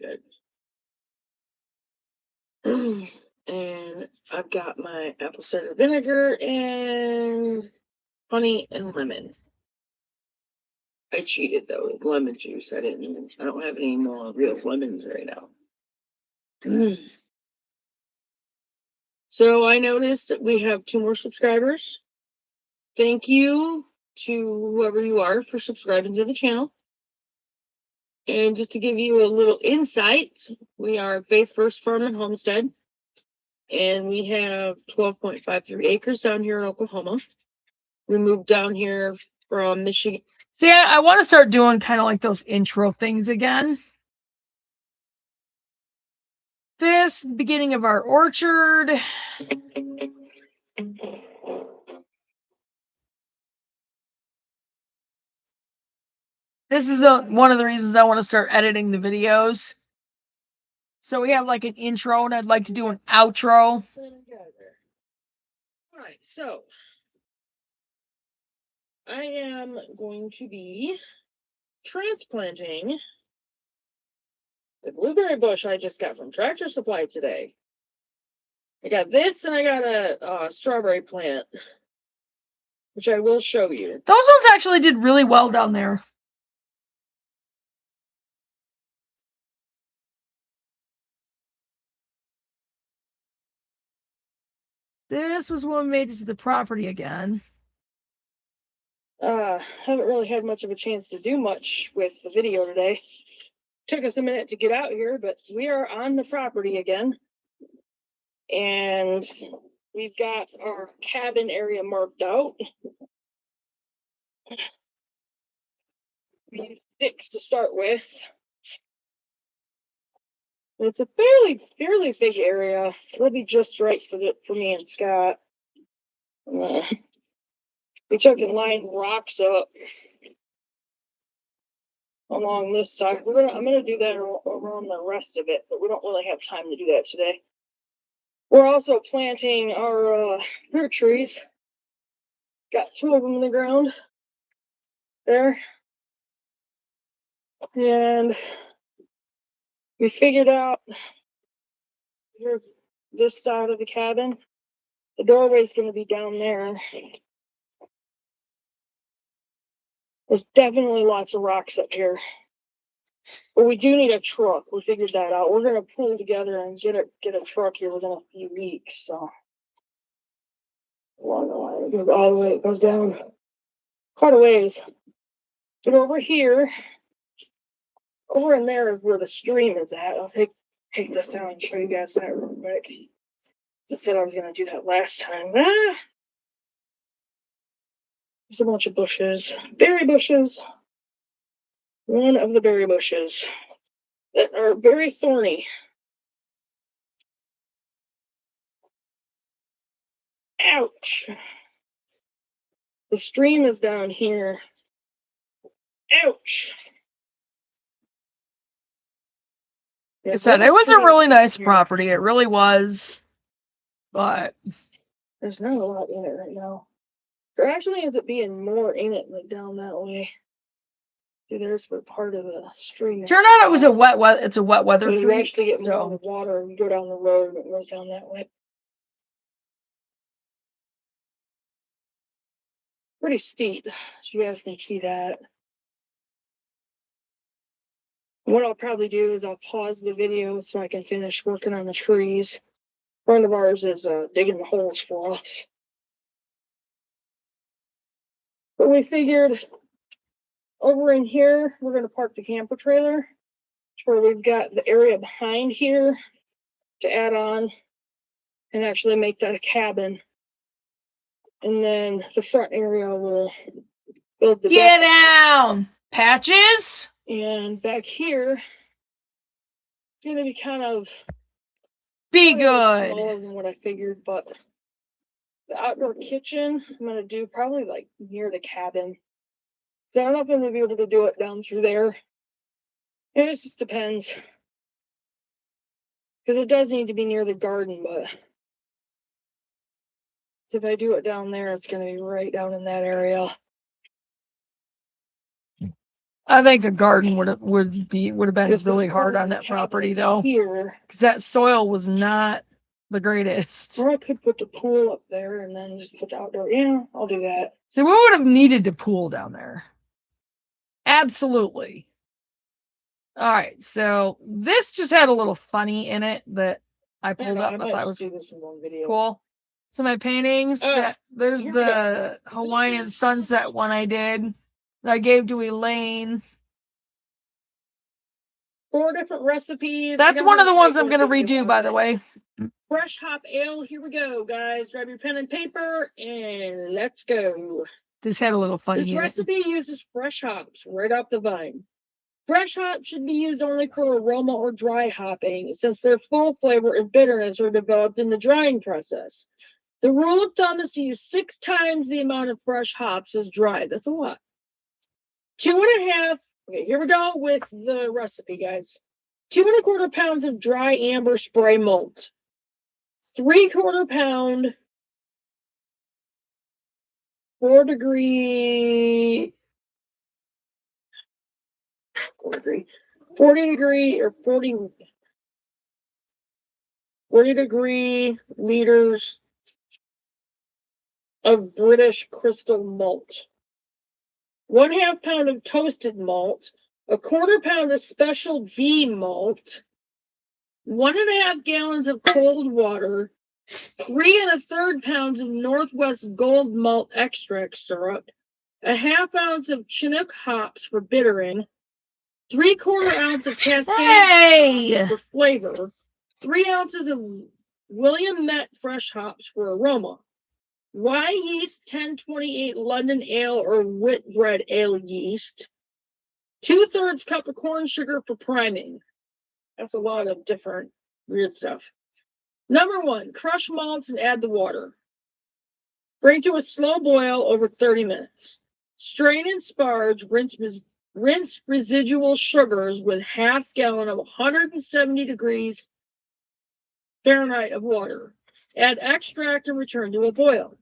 good. And I've got my apple cider vinegar and honey and lemon. I cheated though with lemon juice. I don't have any more real lemons right now. So I noticed that we have 2 more subscribers. Thank you to whoever you are for subscribing to the channel. And just to give you a little insight, we are Faith First Farm and Homestead. And we have 12.53 acres down here in Oklahoma. We moved down here from Michigan. See, I want to start doing kind of like those intro things again. This, beginning of our orchard. This is one of the reasons I want to start editing the videos. So we have like an intro, and I'd like to do an outro. All right, so I am going to be transplanting the blueberry bush I just got from Tractor Supply today. I got this and I got a strawberry plant, which I will show you. Those ones actually did really well down there. This was when we made it to the property again. Haven't really had much of a chance to do much with the video today. Took us a minute to get out here, but we are on the property again. And we've got our cabin area marked out. We need sticks to start with. It's a fairly big area. It'll be just right for me and Scott. We took and lined rocks up along this side. I'm gonna do that around the rest of it, but we don't really have time to do that today. We're also planting our fruit trees. Got 2 of them in the ground there. And we figured out here's this side of the cabin. The doorway's going to be down there. There's definitely lots of rocks up here. But we do need a truck. We figured that out. We're going to pull together and get a truck here within a few weeks. So along the line, it goes all the way. It goes down quite a ways. But over here, over in there is where the stream is at. I'll take this down and show you guys that real quick. I said I was going to do that last time. There's a bunch of bushes, berry bushes. One of the berry bushes that are very thorny. Ouch. The stream is down here. Ouch. Like I said, it was a really nice property. It really was. But there's not a lot in it right now. There actually ends up being more in it, like down that way. See, there's where part of the stream. Turned out it was it's a wet weather You creek. actually get more water and you go down the road and it goes down that way. Pretty steep, so you guys can see that. What I'll probably do is I'll pause the video so I can finish working on the trees. A friend of ours is digging the holes for us. But we figured over in here, we're going to park the camper trailer. Where we've got the area behind here to add on and actually make that a cabin. And then the front area will build the Get down! Patches? And back here, it's going to be kind of Be smaller good. than what I figured, but the outdoor kitchen, I'm going to do probably like near the cabin. So I don't know if I'm going to be able to do it down through there. It just depends. Because it does need to be near the garden, but if I do it down there, it's going to be right down in that area. I think a garden would have been really hard on that property though. Here, Because that soil was not the greatest. Or I could put the pool up there and then just put the outdoor. Yeah, I'll do that. So we would have needed to pool down there. Absolutely. All right, so this just had a little funny in it that I pulled up. I I might thought was do this in one video. cool. So my paintings, there's here we go. the Hawaiian sunset one I did that I gave to Elaine. 4 different recipes. That's one of the ones I'm gonna redo, by the way. Fresh hop ale. Here we go, guys. Grab your pen and paper and let's go. This had a little funny This in it. recipe uses fresh hops right off the vine. Fresh hops should be used only for aroma or dry hopping, since their full flavor and bitterness are developed in the drying process. The rule of thumb is to use 6 times the amount of fresh hops as dry. That's a lot. 2.5. Okay, here we go with the recipe, guys. 2 1/4 pounds of dry amber spray malt. 3/4 pound 40 degree liters of British crystal malt. 1/2 pound of toasted malt, 1/4 pound of special V malt, 1.5 gallons of cold water, 3 1/3 pounds of Northwest Gold malt extract syrup, 1/2 ounce of Chinook hops for bittering, 3/4 ounce of Cascade for flavor, 3 ounces of William Met fresh hops for aroma, rye yeast 1028 London ale or Whitbread ale yeast, 2/3 cup of corn sugar for priming. That's a lot of different weird stuff. Number 1, crush malts and add the water. Bring to a slow boil over 30 minutes. Strain and sparge, rinse residual sugars with 1/2 gallon of 170 degrees Fahrenheit of water. Add extract and return to a boil.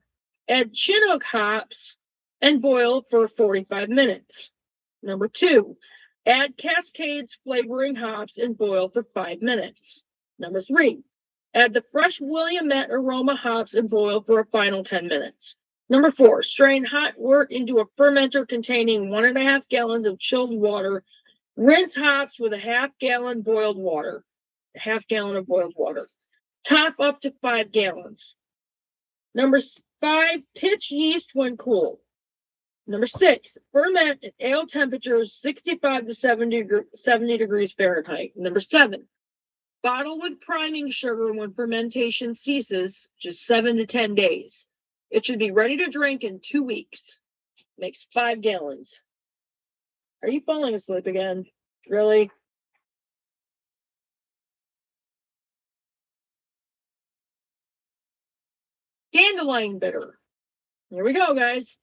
Add Chinook hops and boil for 45 minutes. Number 2, add Cascades flavoring hops and boil for 5 minutes. Number 3, add the fresh Williamette aroma hops and boil for a final 10 minutes. Number 4, strain hot wort into a fermenter containing 1.5 gallons of chilled water. Rinse hops with 1/2 gallon boiled water. 1/2 gallon of boiled water. Top up to 5 gallons. Number 5, pitch yeast when cool. Number 6, ferment at ale temperatures 65 to 70 degrees Fahrenheit. Number 7, bottle with priming sugar when fermentation ceases, just 7 to 10 days. It should be ready to drink in 2 weeks. Makes 5 gallons. Are you falling asleep again? Really? Dandelion bitter. Here we go, guys.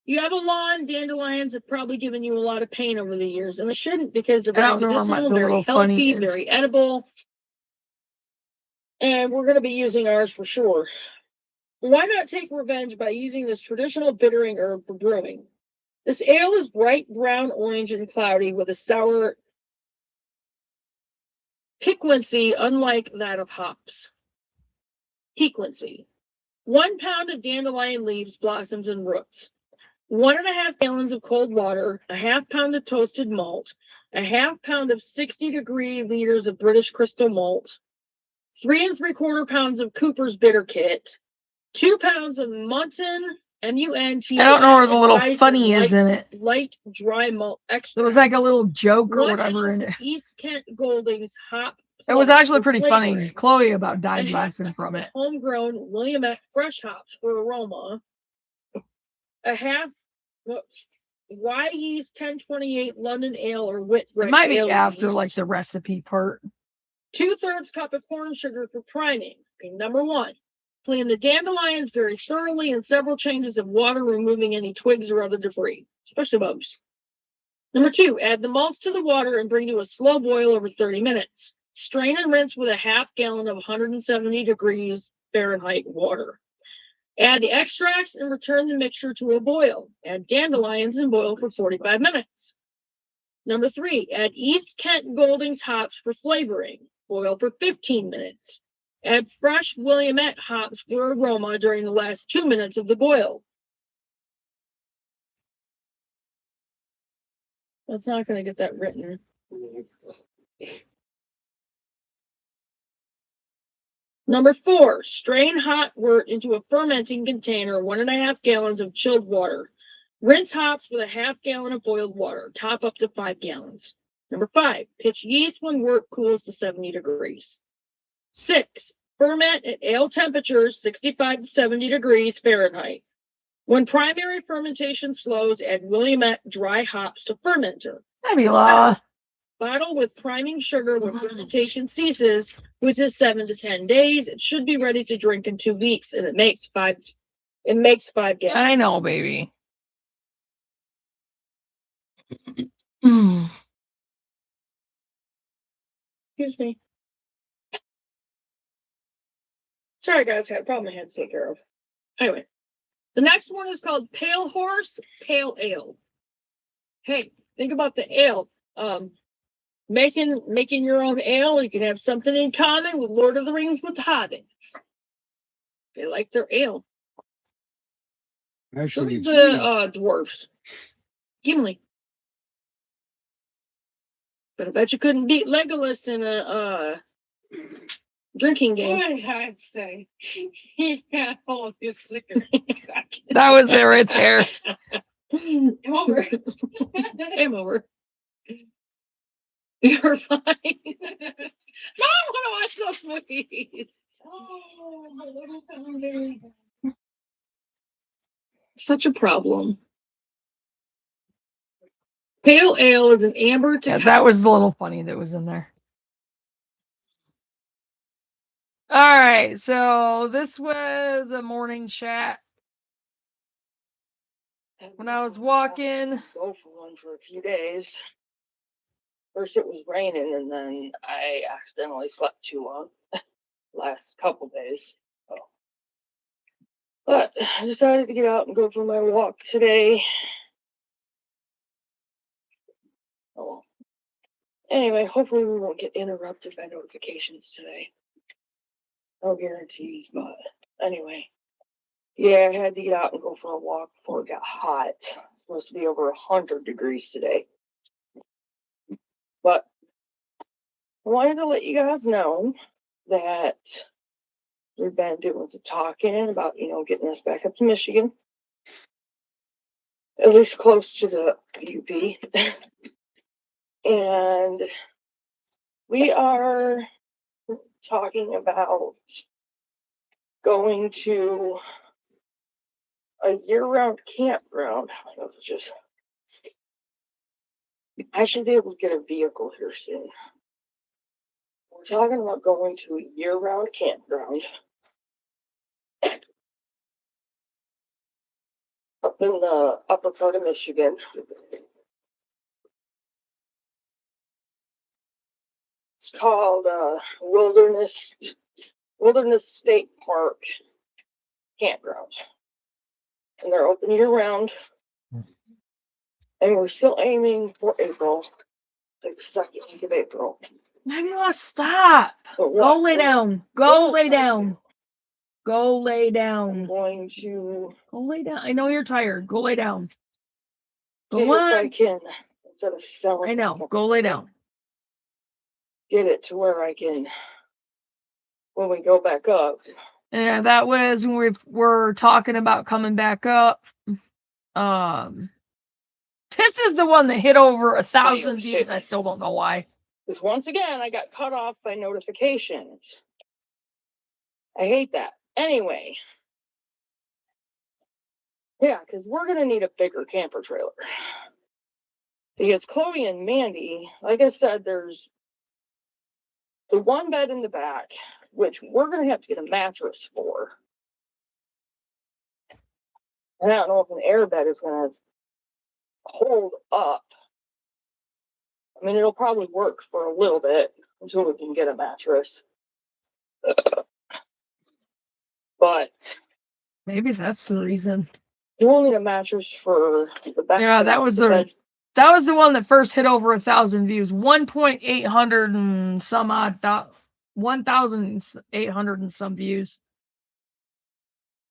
You have a lawn, dandelions have probably given you a lot of pain over the years, and they shouldn't, because they're very medicinal, very healthy, very edible. And we're going to be using ours for sure. Why not take revenge by using this traditional bittering herb for brewing? This ale is bright brown, orange, and cloudy with a sour piquancy unlike that of hops. Piquancy. 1 pound of dandelion leaves, blossoms, and roots. 1.5 gallons of cold water, 1/2 pound of toasted malt, 1/2 pound of 60 degree liters of British crystal malt, 3 3/4 pounds of Cooper's bitter kit, 2 pounds of Munton, M-U-N-T. I don't know where the little funny is in it. Light dry malt extract. There was like a little joke or whatever in it. East Kent Goldings hop. It was actually pretty funny. Chloe about died laughing from it. Homegrown Williamette fresh hops for aroma. 1/2 rye yeast 1028 London ale or Whitbread. It might be ale after yeast. like the recipe part. 2/3 cup of corn sugar for priming. Okay, number 1, clean the dandelions very thoroughly in several changes of water, removing any twigs or other debris, especially bugs. Number 2, add the malts to the water and bring to a slow boil over 30 minutes. Strain and rinse with 1/2 gallon of 170 degrees Fahrenheit water. Add the extracts and return the mixture to a boil. Add dandelions and boil for 45 minutes. Number 3, add East Kent Goldings hops for flavoring. Boil for 15 minutes. Add fresh Williamette hops for aroma during the last 2 minutes of the boil. That's not going to get that written. Number 4, strain hot wort into a fermenting container, 1.5 gallons of chilled water. Rinse hops with a 1/2 gallon of boiled water. Top up to 5 gallons. Number 5, pitch yeast when wort cools to 70 degrees. 6, ferment at ale temperatures, 65 to 70 degrees Fahrenheit. When primary fermentation slows, add Williamette dry hops to fermenter. Fabulous. Bottle with priming sugar when fermentation ceases, which is 7 to 10 days. It should be ready to drink in 2 weeks, and it makes 5 gallons. I know, baby. Mm. Excuse me. Sorry, guys, had a problem I had to take care of. Anyway, the next one is called Pale Horse Pale Ale. Hey, think about the ale. Making your own ale. You can have something in common with Lord of the Rings with hobbits. They like their ale. So Actually, did the dwarfs. Gimli. But I bet you couldn't beat Legolas in a drinking game. I'd say he's got all of his liquor. That was it right there. Game over. Game over. You're fine. No, I want to watch those movies. Oh, my little baby. Such a problem. Pale ale is an amber to Yeah, that was the little funny that was in there. All right, so this was a morning chat. When I was walking, Go for one for a few days. First it was raining, and then I accidentally slept too long. Last couple days. So. But I decided to get out and go for my walk today. Oh well. Anyway, hopefully we won't get interrupted by notifications today. No guarantees, but anyway. Yeah, I had to get out and go for a walk before it got hot. It's supposed to be over 100 degrees today. But I wanted to let you guys know that we've been doing some talking about, getting us back up to Michigan. At least close to the UP. And we are talking about going to a year-round campground. I should be able to get a vehicle here soon. We're talking about going to a year-round campground up in the upper part of Michigan. It's called Wilderness State Park Campground. And they're open year-round. And we're still aiming for April. Like the second week of April. maybe I'll stop. Go lay down. Go lay down. Go lay I'm down. going to Go lay down. I know you're tired. Go lay down. see Go if I on. can, instead of selling I know. it, Go lay down. get it to where I can, when we go back up. Yeah, that was when we were talking about coming back up. This is the one that hit over 1,000 views. I still don't know why. Because once again, I got cut off by notifications. I hate that. Anyway. Yeah, because we're going to need a bigger camper trailer. Because Chloe and Mandy, like I said, there's the one bed in the back, which we're going to have to get a mattress for. And I don't know if an air bed is going to hold up. I mean, it'll probably work for a little bit until we can get a mattress. But Maybe that's the reason. we'll need a mattress for the back. Yeah, that was the one that first hit over 1,000 views. 1.800 and some odd 1,800 and some views.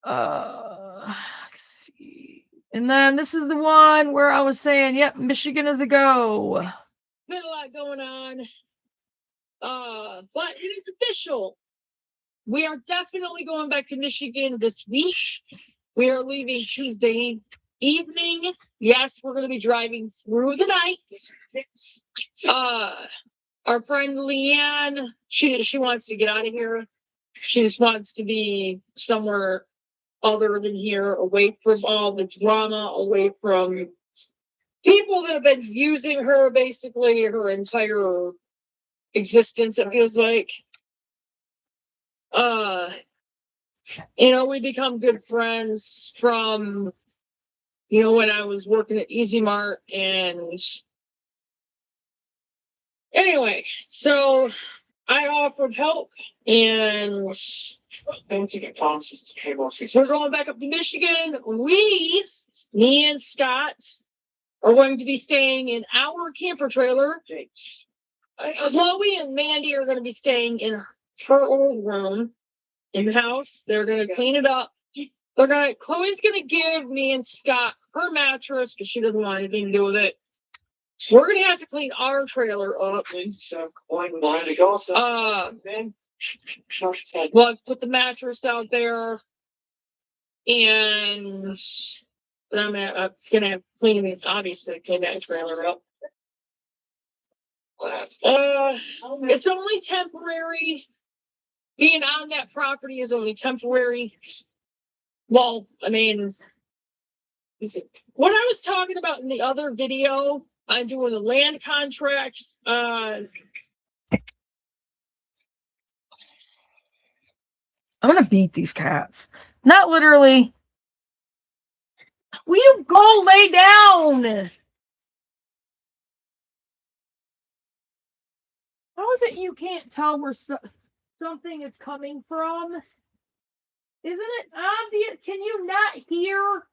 Let's see. And then this is the one where I was saying, yep, Michigan is a go. Been a lot going on. But it is official. We are definitely going back to Michigan this week. We are leaving Tuesday evening. Yes, we're going to be driving through the night. Our friend Leanne, she wants to get out of here. She just wants to be somewhere other than here, away from all the drama, away from people that have been using her basically her entire existence, it feels like. We become good friends from, when I was working at Easy Mart. And anyway, so I offered help, and we're going back up to Michigan. Me and Scott are going to be staying in our camper trailer. Chloe and Mandy are going to be staying in her old room in the house. They're going to clean it up. Chloe's going to give me and Scott her mattress because she doesn't want anything to do with it. We're going to have to clean our trailer up. Well, put the mattress out there, and I'm gonna clean these. Obviously, clean that trailer up. It's only temporary. Being on that property is only temporary. Well, I mean, what I was talking about in the other video, I'm doing the land contracts. I'm gonna beat these cats. Not literally. Will you go lay down? How is it you can't tell where something is coming from? Isn't it obvious? Can you not hear?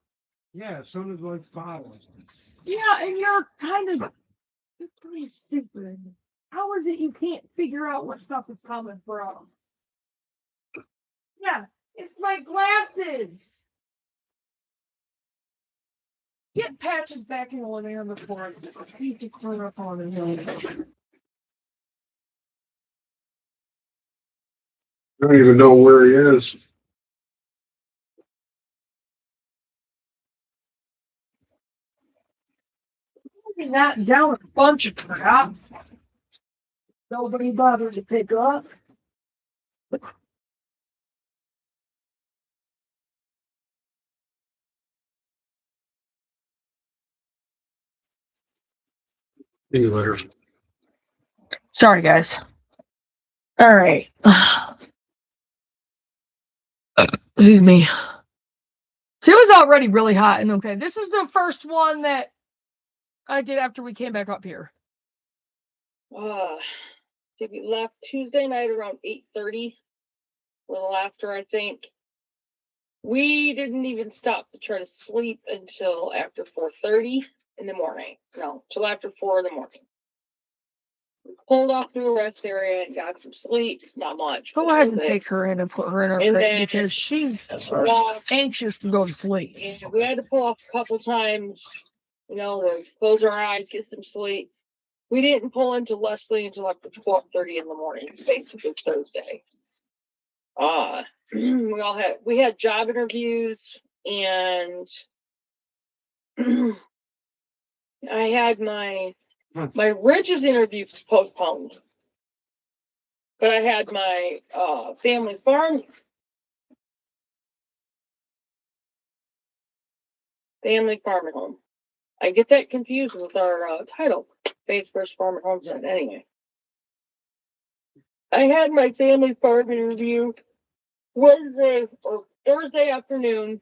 Yeah, sounded like following. Yeah, and you're pretty stupid. How is it you can't figure out what stuff is coming from? Yeah, it's my glasses. Get Patches back in the living room before I need to clear up on the I don't even know where he is. Not down a bunch of crap. Nobody bothered to pick up. See you later. Sorry, guys. All right. Excuse me. So it was already really hot, and okay, this is the first one that I did after we came back up here. We left Tuesday night around 8:30, a little after, I think. We didn't even stop to try to sleep until after 4:30 in the morning. No, till after 4 in the morning. We pulled off to a rest area and got some sleep. Not much. Go ahead and take her in and put her in her crate because she's anxious to go to sleep. And we had to pull off a couple times, close our eyes, get some sleep. We didn't pull into Leslie until after 12:30 in the morning, basically Thursday. We had job interviews, and I had my Ridges interview postponed, but I had my family farming home. I get that confused with our title, Faith First Farm and Homestead. Anyway, I had my family farm interview Wednesday or Thursday afternoon,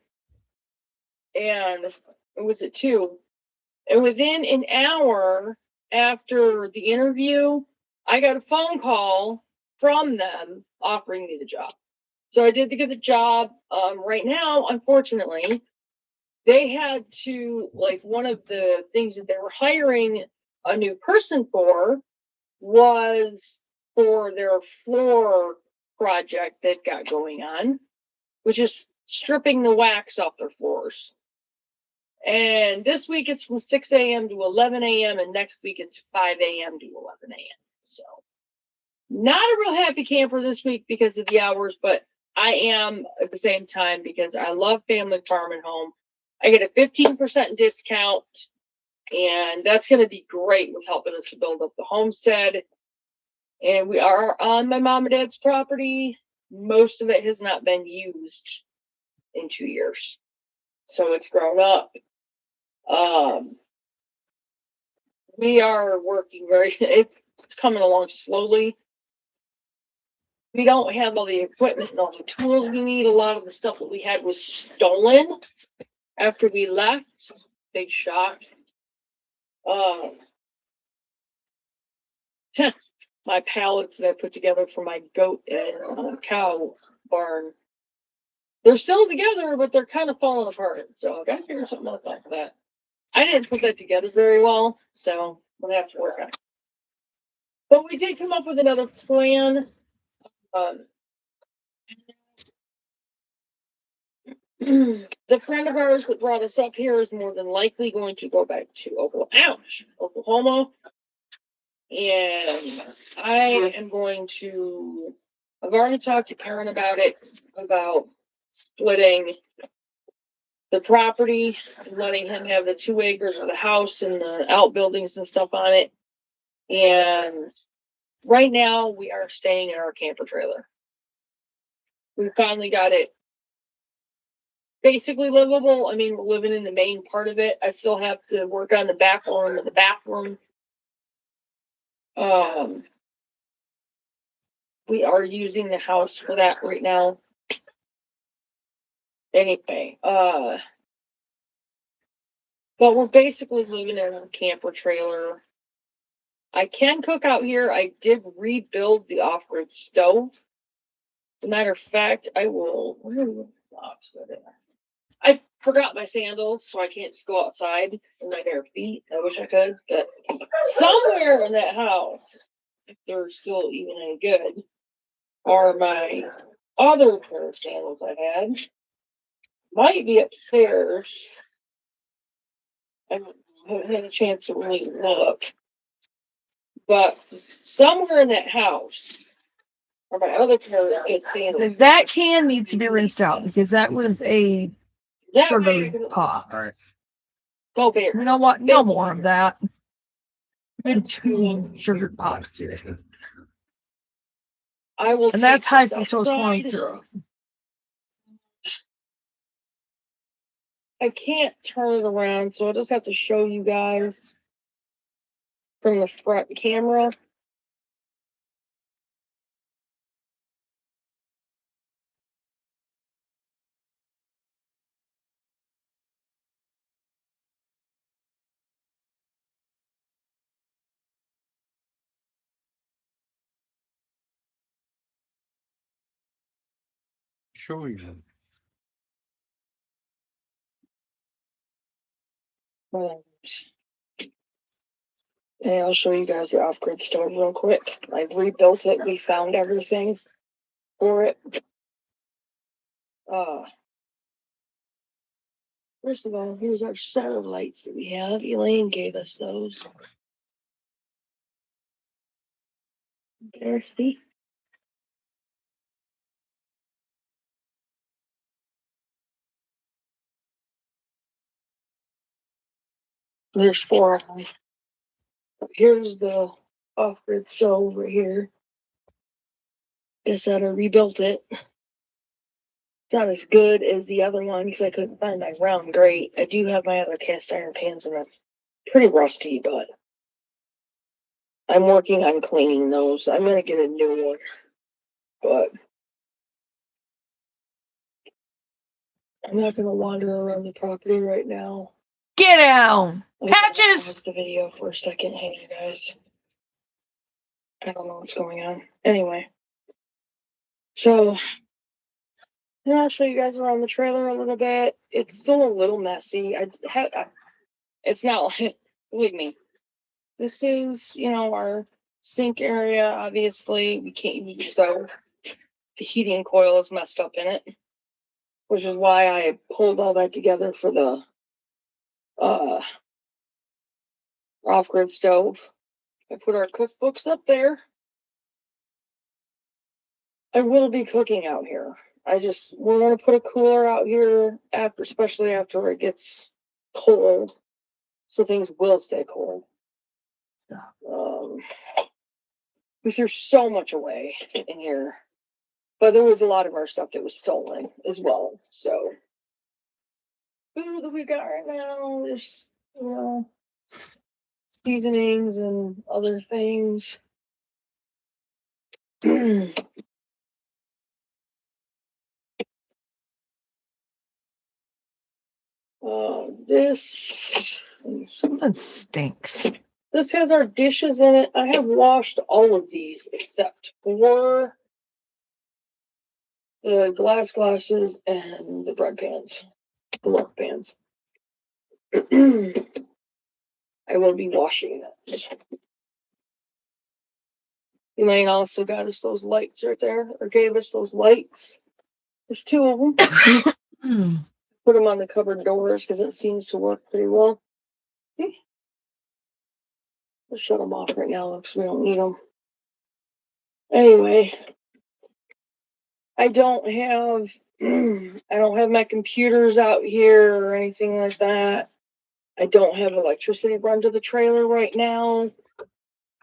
and it was at 2. And within an hour after the interview, I got a phone call from them offering me the job. So I did get the job. Right now, unfortunately, they had to, one of the things that they were hiring a new person for was for their floor project they've got going on, which is stripping the wax off their floors. And this week it's from 6 a.m. to 11 a.m. and next week it's 5 a.m. to 11 a.m. So not a real happy camper this week because of the hours, but I am at the same time because I love family farm and home. I get a 15% discount, and that's going to be great with helping us to build up the homestead. And we are on my mom and dad's property. Most of it has not been used in 2 years. So it's grown up. We are working it's coming along slowly. We don't have all the equipment and all the tools we need. A lot of the stuff that we had was stolen after we left. Big shock. My pallets that I put together for my goat and cow barn, they're still together, but they're kind of falling apart. So I gotta figure something else out for that. I didn't put that together very well, so we'll have to work on it. But we did come up with another plan. The friend of ours that brought us up here is more than likely going to go back to Oklahoma. And I am going to, I've already talked to Karen about it, about splitting the property and letting him have the 2 acres of the house and the outbuildings and stuff on it. And right now we are staying in our camper trailer. We finally got it basically livable. I mean, we're living in the main part of it. I still have to work on the back room and the bathroom. We are using the house for that right now. Anyway, but we're basically living in a camper trailer. I can cook out here. I did rebuild the off-grid stove. As a matter of fact, I will. Where was the socks? I forgot my sandals, so I can't just go outside in my bare feet. I wish I could, but somewhere in that house, if they're still even any good, are my other pair of sandals I had. Might be upstairs. I haven't had a chance to really look. But somewhere in that house are my other pair of good sandals. That can needs to be rinsed out because that was a sugar pop. All right. Go bear. You know what? No more of that. Good 2 sugar pops today. I will. And that's take high this fructose corn outside. syrup. I can't turn it around, so I'll just have to show you guys from the front camera. Showing them. And I'll show you guys the off-grid stove real quick. I rebuilt it. We found everything for it. First of all, here's our set of lights that we have. Elaine gave us those. There, see? There's 4 of them. Here's the off-grid stove right here. I said I rebuilt it. It's not as good as the other one because I couldn't find my round grate. I do have my other cast iron pans and they're pretty rusty, but I'm working on cleaning those. I'm gonna get a new one, but I'm not gonna wander around the property right now. Get down! I'm gonna Patches! pause the video for a second. Hey, you guys. I don't know what's going on. Anyway, so I'll show you guys around the trailer a little bit. It's still a little messy. It's not like, believe me, this is, our Sink area, obviously, we can't use the stove. The heating coil is messed up in it, which is why I pulled all that together for the off-grid stove. I put our cookbooks up there. I will be cooking out here. We're gonna put a cooler out here after, especially after it gets cold, so things will stay cold. We threw so much away in here, but there was a lot of our stuff that was stolen as well. So, food that we got right now, there's seasonings and other things. This Something stinks. This has our dishes in it. I have washed all of these except for the glass glasses and the bread pans, the work pans. I will be washing those. Elaine also got us those lights right there, or gave us those lights. There's 2 of them. Put them on the cupboard doors because it seems to work pretty well. See? Let's shut them off right now because we don't need them. Anyway, I don't have my computers out here or anything like that. I don't have electricity run to the trailer right now.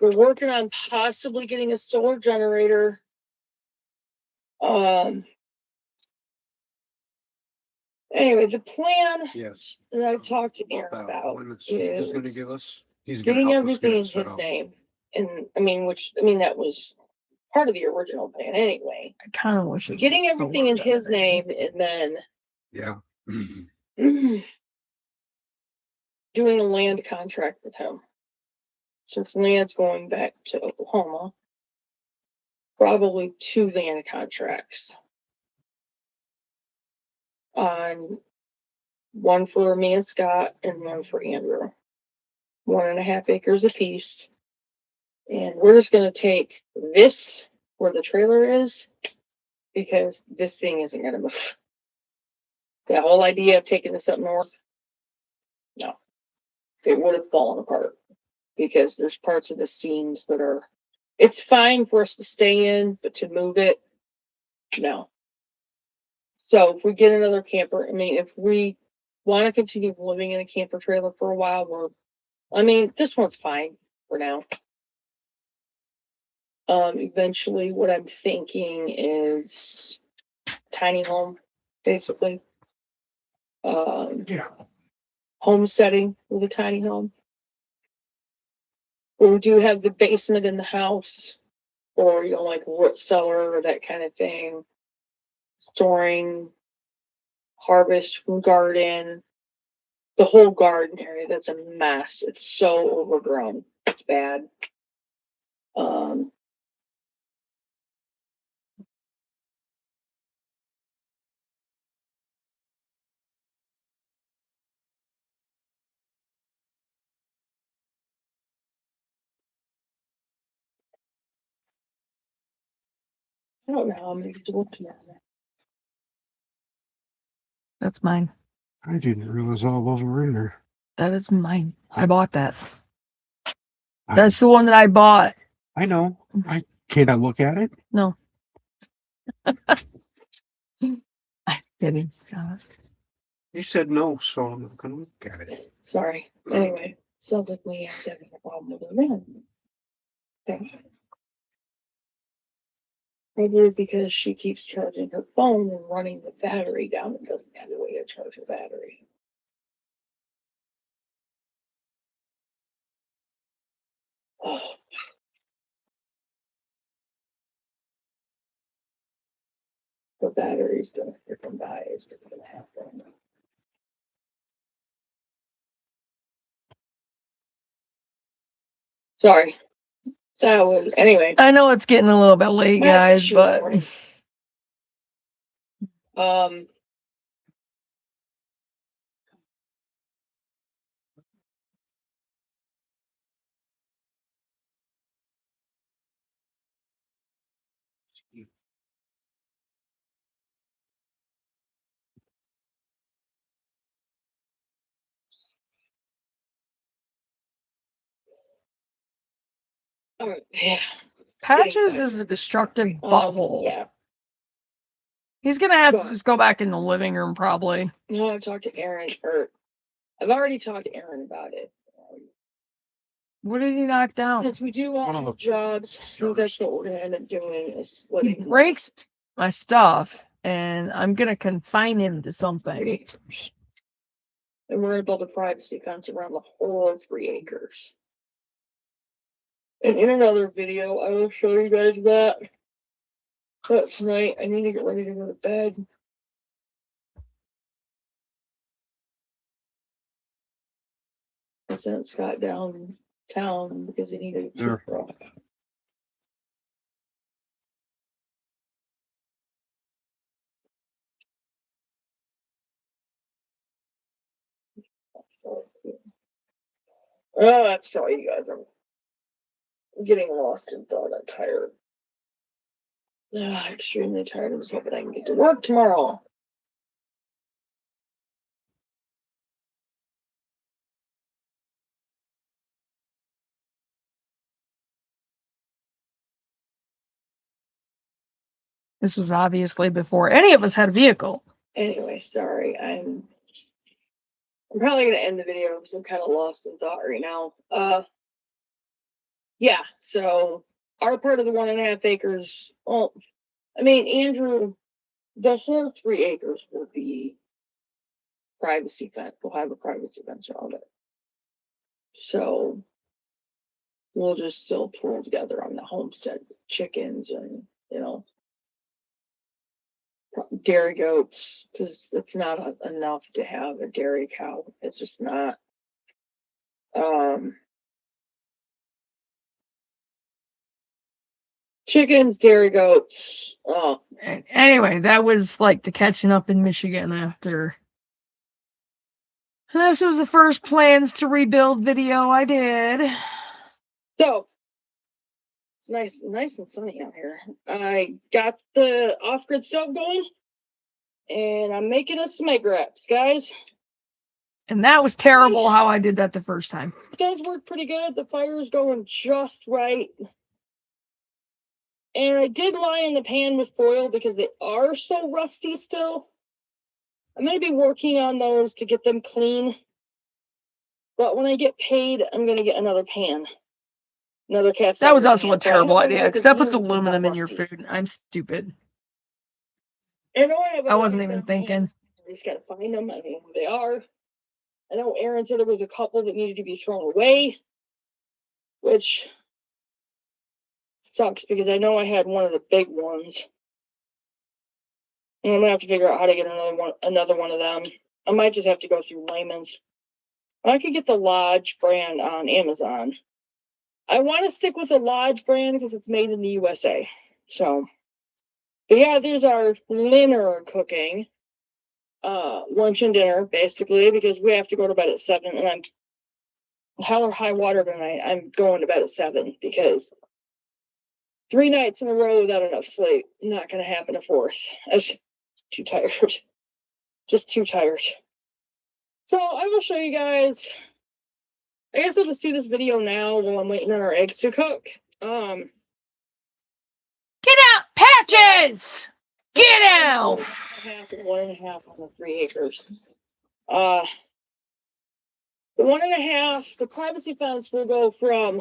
We're working on possibly getting a solar generator. Anyway, the plan Yes. that I talked to Aaron about When it's, he's gonna is give us, he's gonna getting help us get everything in it set his up. name. And that was part of the original plan anyway. I kind of wish it was Getting a everything in solar his generator. name and then Yeah. doing a land contract with him. Since land's going back to Oklahoma, probably 2 land contracts. On one for me and Scott and one for Andrew. 1.5 acres apiece. And we're just gonna take this where the trailer is because this thing isn't gonna move. The whole idea of taking this up north, no, it would have fallen apart because there's parts of the seams that are, it's fine for us to stay in, but to move it, no. So if we get another camper, if we want to continue living in a camper trailer for a while, this one's fine for now. Eventually what I'm thinking is tiny home, basically. Yeah. Homesteading with a tiny home. We do have the basement in the house, or like root cellar or that kind of thing. Storing, harvest from garden, the whole garden area. That's a mess. It's so overgrown. It's bad. I don't know how I'm gonna get to work tomorrow. That's mine. I didn't realize all those were in there. That is mine. I bought that. I- That's the one that I bought. I know. Can't I look at it? No. I didn't, Scott. You said no, so I'm not gonna look at it. Sorry. Anyway, sounds like Leanne's having a problem with her man. Okay. Maybe because she keeps charging her phone and running the battery down and doesn't have a way to charge her battery. Oh. The battery's gonna freaking die is what's gonna happen. Sorry. That was anyway. I know it's getting a little bit late, guys, but Um Yeah. Patches is a destructive butthole. Yeah. He's gonna have to But- just go back in the living room probably. No, I've talked to Aaron, or I've already talked to Aaron about it. What did he knock down? Since we do One all of the the jobs, I think that's what we're gonna end up doing is He splitting. them up. breaks my stuff, and I'm gonna confine him to something. And we're gonna build a privacy fence around the whole 3 acres. And in another video, I will show you guys that. But tonight, I need to get ready to go to bed. I sent Scott downtown because he needed a There. toothbrush. Oh, I'm sorry, you guys. I'm getting lost in thought. I'm tired. Extremely tired. I'm just hoping I can get to work tomorrow. This was obviously before any of us had a vehicle. Anyway, sorry. I'm probably gonna end the video because I'm kind of lost in thought right now. Yeah. So our part of the 1.5 acres. Well, I mean, Andrew, the whole 3 acres will be privacy fence. We'll have a privacy fence around it. So we'll just still pull together on the homestead chickens and, dairy goats, because it's not enough to have a dairy cow. It's just not. Chickens, dairy goats. Oh, Anyway, that was like the catching up in Michigan after. This was the first plans to rebuild video I did. so it's nice and sunny out here. I got the off-grid stove going, and I'm making us some egg wraps, guys. And that was terrible how I did that the first time. It does work pretty good. The fire is going just right. And I did lie in the pan with foil because they are so rusty still. I'm going to be working on those to get them clean. But when I get paid, I'm going to get another pan. Another cast That was iron also pan. a terrible So I don't idea know because if that it's puts used, it's aluminum not in your rusty. food. I'm stupid. I know I have I other wasn't cast even iron thinking. pans. I just got to find them. I don't know who they are. I know Aaron said there was a couple that needed to be thrown away, which sucks because I know I had one of the big ones. And I'm gonna have to figure out how to get another one of them. I might just have to go through Layman's. I could get the Lodge brand on Amazon. I want to stick with the Lodge brand because it's made in the USA. So, but yeah, there's our dinner cooking. Lunch and dinner, basically, because we have to go to bed at 7, and I'm hell or high water tonight. I'm going to bed at 7 because 3 nights in a row without enough sleep. Not gonna happen a fourth. I'm just too tired. Just too tired. So I will show you guys. I guess I'll just do this video now while I'm waiting on our eggs to cook. Get out, Patches! Get out! 1.5 on the 3 acres. The 1.5, the privacy fence will go from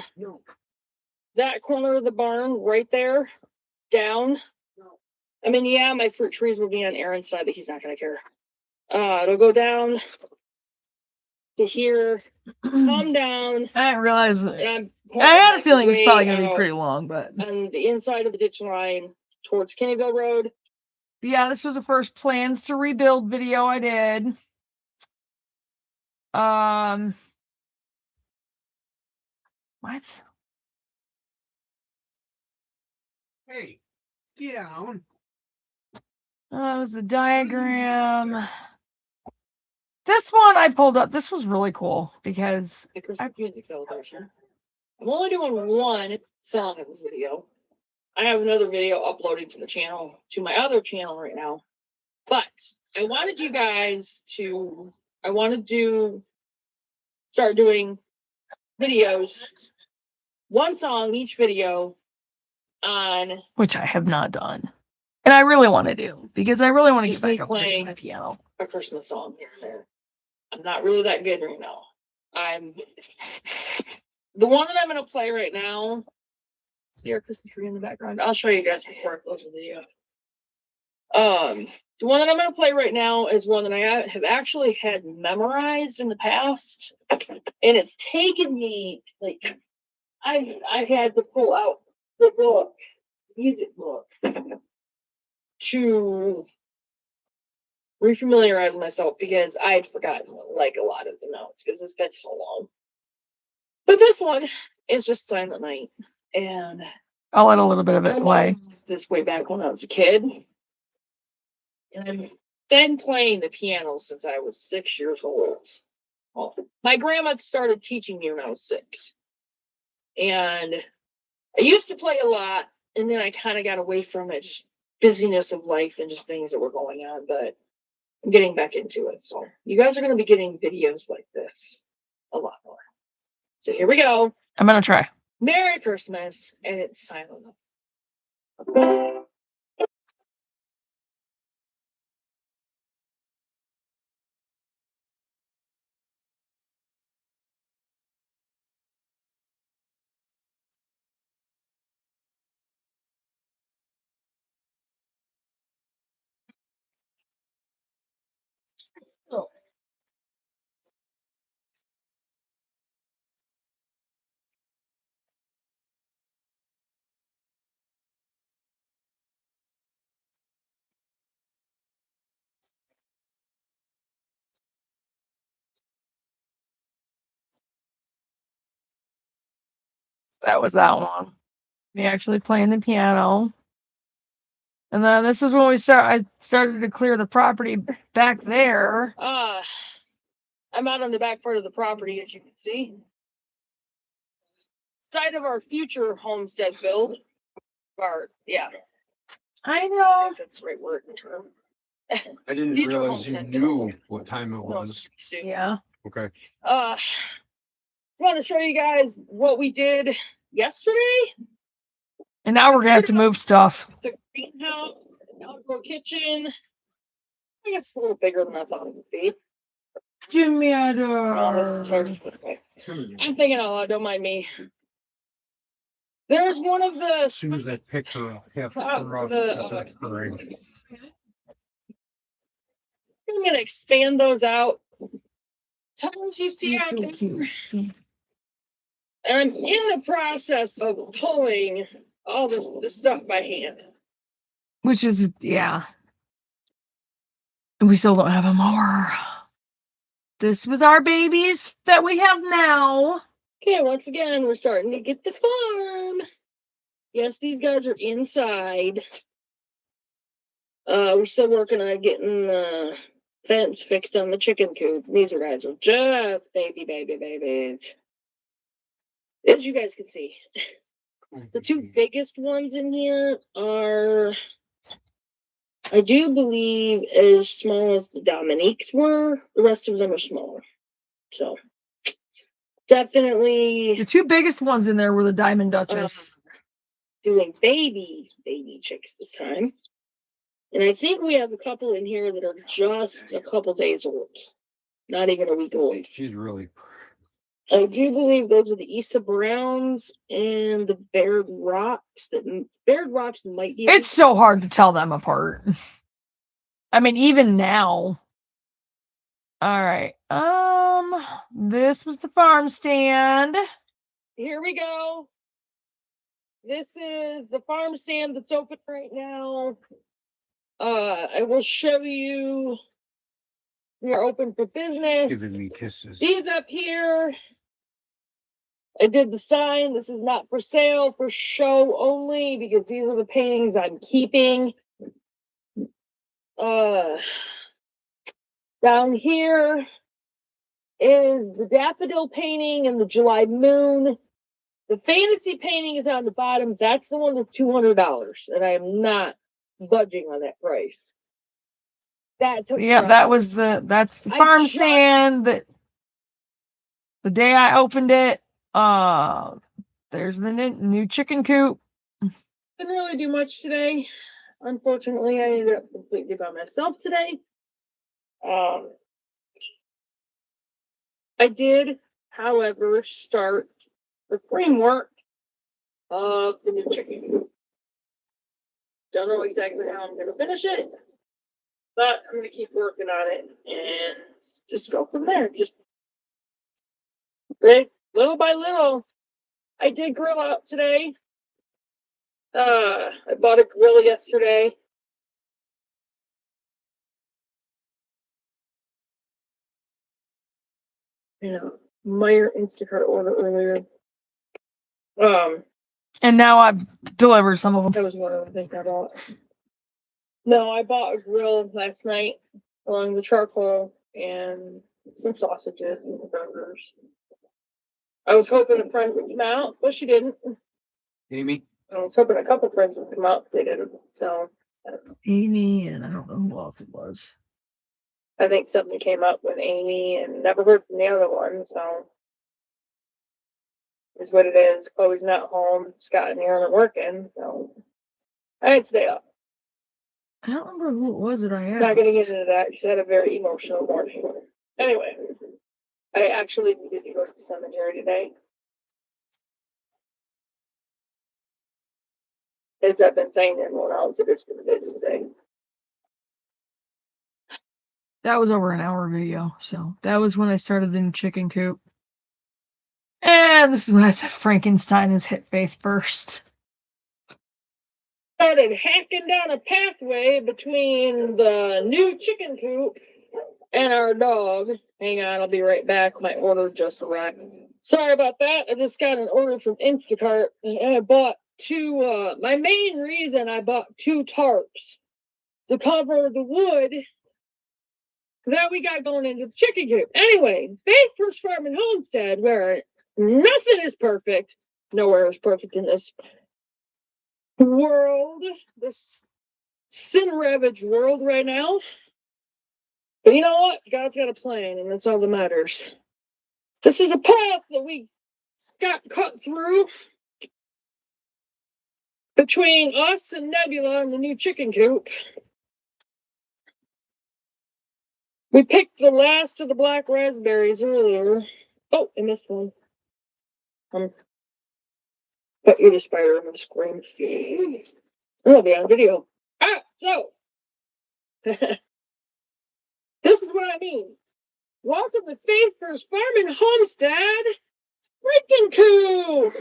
that corner of the barn right there down. I mean, yeah, my fruit trees will be on Aaron's side, but he's not gonna care. It'll go down to here, come down. I didn't realize. And I had a feeling it was probably way going to be out pretty long, but on the inside of the ditch line towards Kennyville Road. yeah, this was the first plans to rebuild video I did. What? Hey, get down. That was the diagram. This one I pulled up. This was really cool because The Christmas music celebration. I'm only doing one song of this video. I have another video uploading to the channel, to my other channel right now. But I wanted you guys to, start doing videos one song each video on which I have not done. And I really want to do because I really want to get Just me back up to playing. my piano. a Christmas song here and there. I'm not really that good right now. The one that I'm gonna play right now. See our Christmas tree in the background. I'll show you guys before I close the video. The one that I'm gonna play right now is one that I have actually had memorized in the past, and it's taken me like I had to pull out the book, music book, to refamiliarize myself because I had forgotten like a lot of the notes because it's been so long. But this one is just Silent Night, and I'll let a little bit of I it play. learned this way back when I was a kid, and I've been playing the piano since I was 6 years old. Well, my grandma started teaching me when I was 6, and I used to play a lot, and then I kind of got away from it, just busyness of life and just things that were going on. But I'm getting back into it, so you guys are going to be getting videos like this a lot more. So here we go. I'm gonna try. Merry Christmas, and it's Silent Night. Oh. That was that one. Me actually playing the piano. And then this is when I started to clear the property back there. I'm out on the back part of the property, as you can see. Site of our future homestead build. I know. If that's the right word and term. I didn't Future realize you homestead knew build. what time it No, was. soon. Yeah. Okay. Just want to show you guys what we did yesterday. And now we're gonna have to move stuff. The greenhouse, outdoor kitchen. I guess it's a little bigger than I thought it would be. Jimmy, Oh, this is hard. Okay. I'm thinking out loud, don't mind me. There's one of the. As soon as I pick her up, half her off, she starts crying. I'm gonna expand those out. Sometimes you see out there. cute. And I'm in the process of pulling all this stuff by hand. Which is, yeah. And we still don't have a mower. This was our babies that we have now. Okay, once again, we're starting to get the farm. Yes, these guys are inside. We're still working on getting the fence fixed on the chicken coop. These guys are just babies. As you guys can see, the two biggest ones in here are, I do believe, as small as the Dominiques were. The rest of them are smaller. So, definitely The two biggest ones in there were the Diamond Duchess. doing baby chicks this time. And I think we have a couple in here that are just a couple days old. Not even a week old. She's really. I do believe those are the Issa Browns and the Baird Rocks. Baird Rocks might be. It's so hard to tell them apart. I mean, even now. All right. This was the farm stand. Here we go. This is the farm stand that's open right now. I will show you. We are open for business. Giving me kisses. These up here. I did the sign. This is not for sale, for show only, because these are the paintings I'm keeping. Down here is the daffodil painting and the July moon. The fantasy painting is on the bottom. That's the one that's $200, and I am not budging on that price. That's That's the farm stand that the day I opened it, there's the new chicken coop. Didn't really do much today. Unfortunately, I ended up completely by myself today. I did, however, start the framework of the new chicken coop. Don't know exactly how I'm gonna finish it, but I'm gonna keep working on it and just go from there. Just little by little. I did grill out today. I bought a grill yesterday. Meyer Instacart order earlier. And now I've delivered some of them. That was one of the things I bought. No, I bought a grill last night along the charcoal and some sausages and burgers. I was hoping a friend would come out, but she didn't. Amy, I was hoping a couple friends would come out, but they didn't. So Amy and I don't know who else it was. I think something came up with Amy and never heard from the other one. So is what it is. Chloe's not home. Scott and Aaron are working. So I had to stay up. I don't remember who it was that I asked. Not gonna get into that. She had a very emotional morning. Anyway, I actually needed to go to the cemetery today. As I've been saying to everyone else, it is what it is today. That was over an hour video, so that was when I started the new chicken coop. And this is when I said Frankenstein has hit Faith first. Started hacking down a pathway between the new chicken coop and our dog. Hang on, I'll be right back. My order just arrived. Sorry about that. I just got an order from Instacart and I bought two, my main reason I bought 2 tarps to cover the wood that we got going into the chicken coop. Anyway, Faith First Farm and Homestead, where nothing is perfect. Nowhere is perfect in this world, this sin-ravaged world right now. But you know what? God's got a plan, and that's all that matters. This is a path that we got cut through between us and Nebula and the new chicken coop. We picked the last of the black raspberries earlier. Oh, I missed one. But you're the spider, I'm gonna scream. It'll be on video. So this is what I mean. Welcome to Faith First Farm and Homestead Freaking Coop.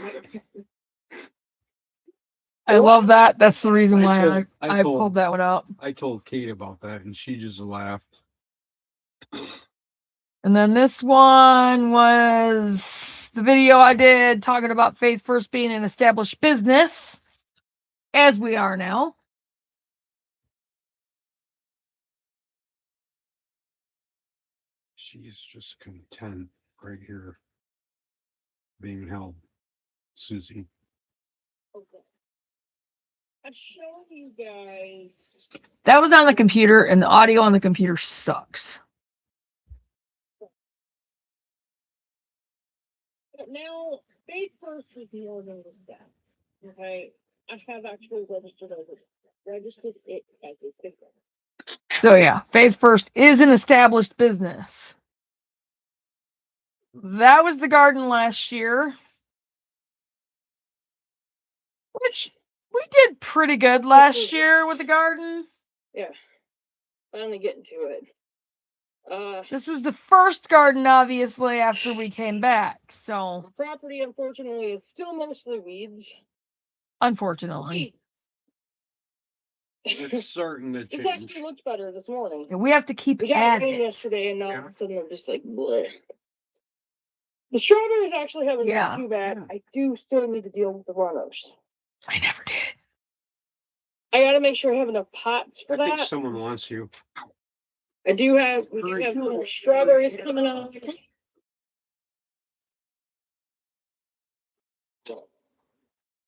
I love that. That's the reason I why told- I I told- pulled that one up. I told Kate about that and she just laughed. And then this one was the video I did talking about Faith First being an established business, as we are now. She is just content right here being held. Susie. Okay. I'm showing you guys. That was on the computer, and the audio on the computer sucks. But now, Faith First is more than the staff. Okay, I have actually registered it as a business. So yeah, Faith First is an established business. That was the garden last year, which we did pretty good last year with the garden. Yeah, finally getting to it. This was the first garden, obviously, after we came back. So, The property, unfortunately, is still mostly weeds. unfortunately, It's certain to This change. actually looked better this morning. we have to keep We got at rain it. yesterday, and now all of a sudden they're just like bleh. The strawberries actually haven't Yeah. been too bad. Yeah. I do still need to deal with the runners. I never did. I gotta make sure I have enough pots for I think that. someone wants you. We do have some strawberries coming out.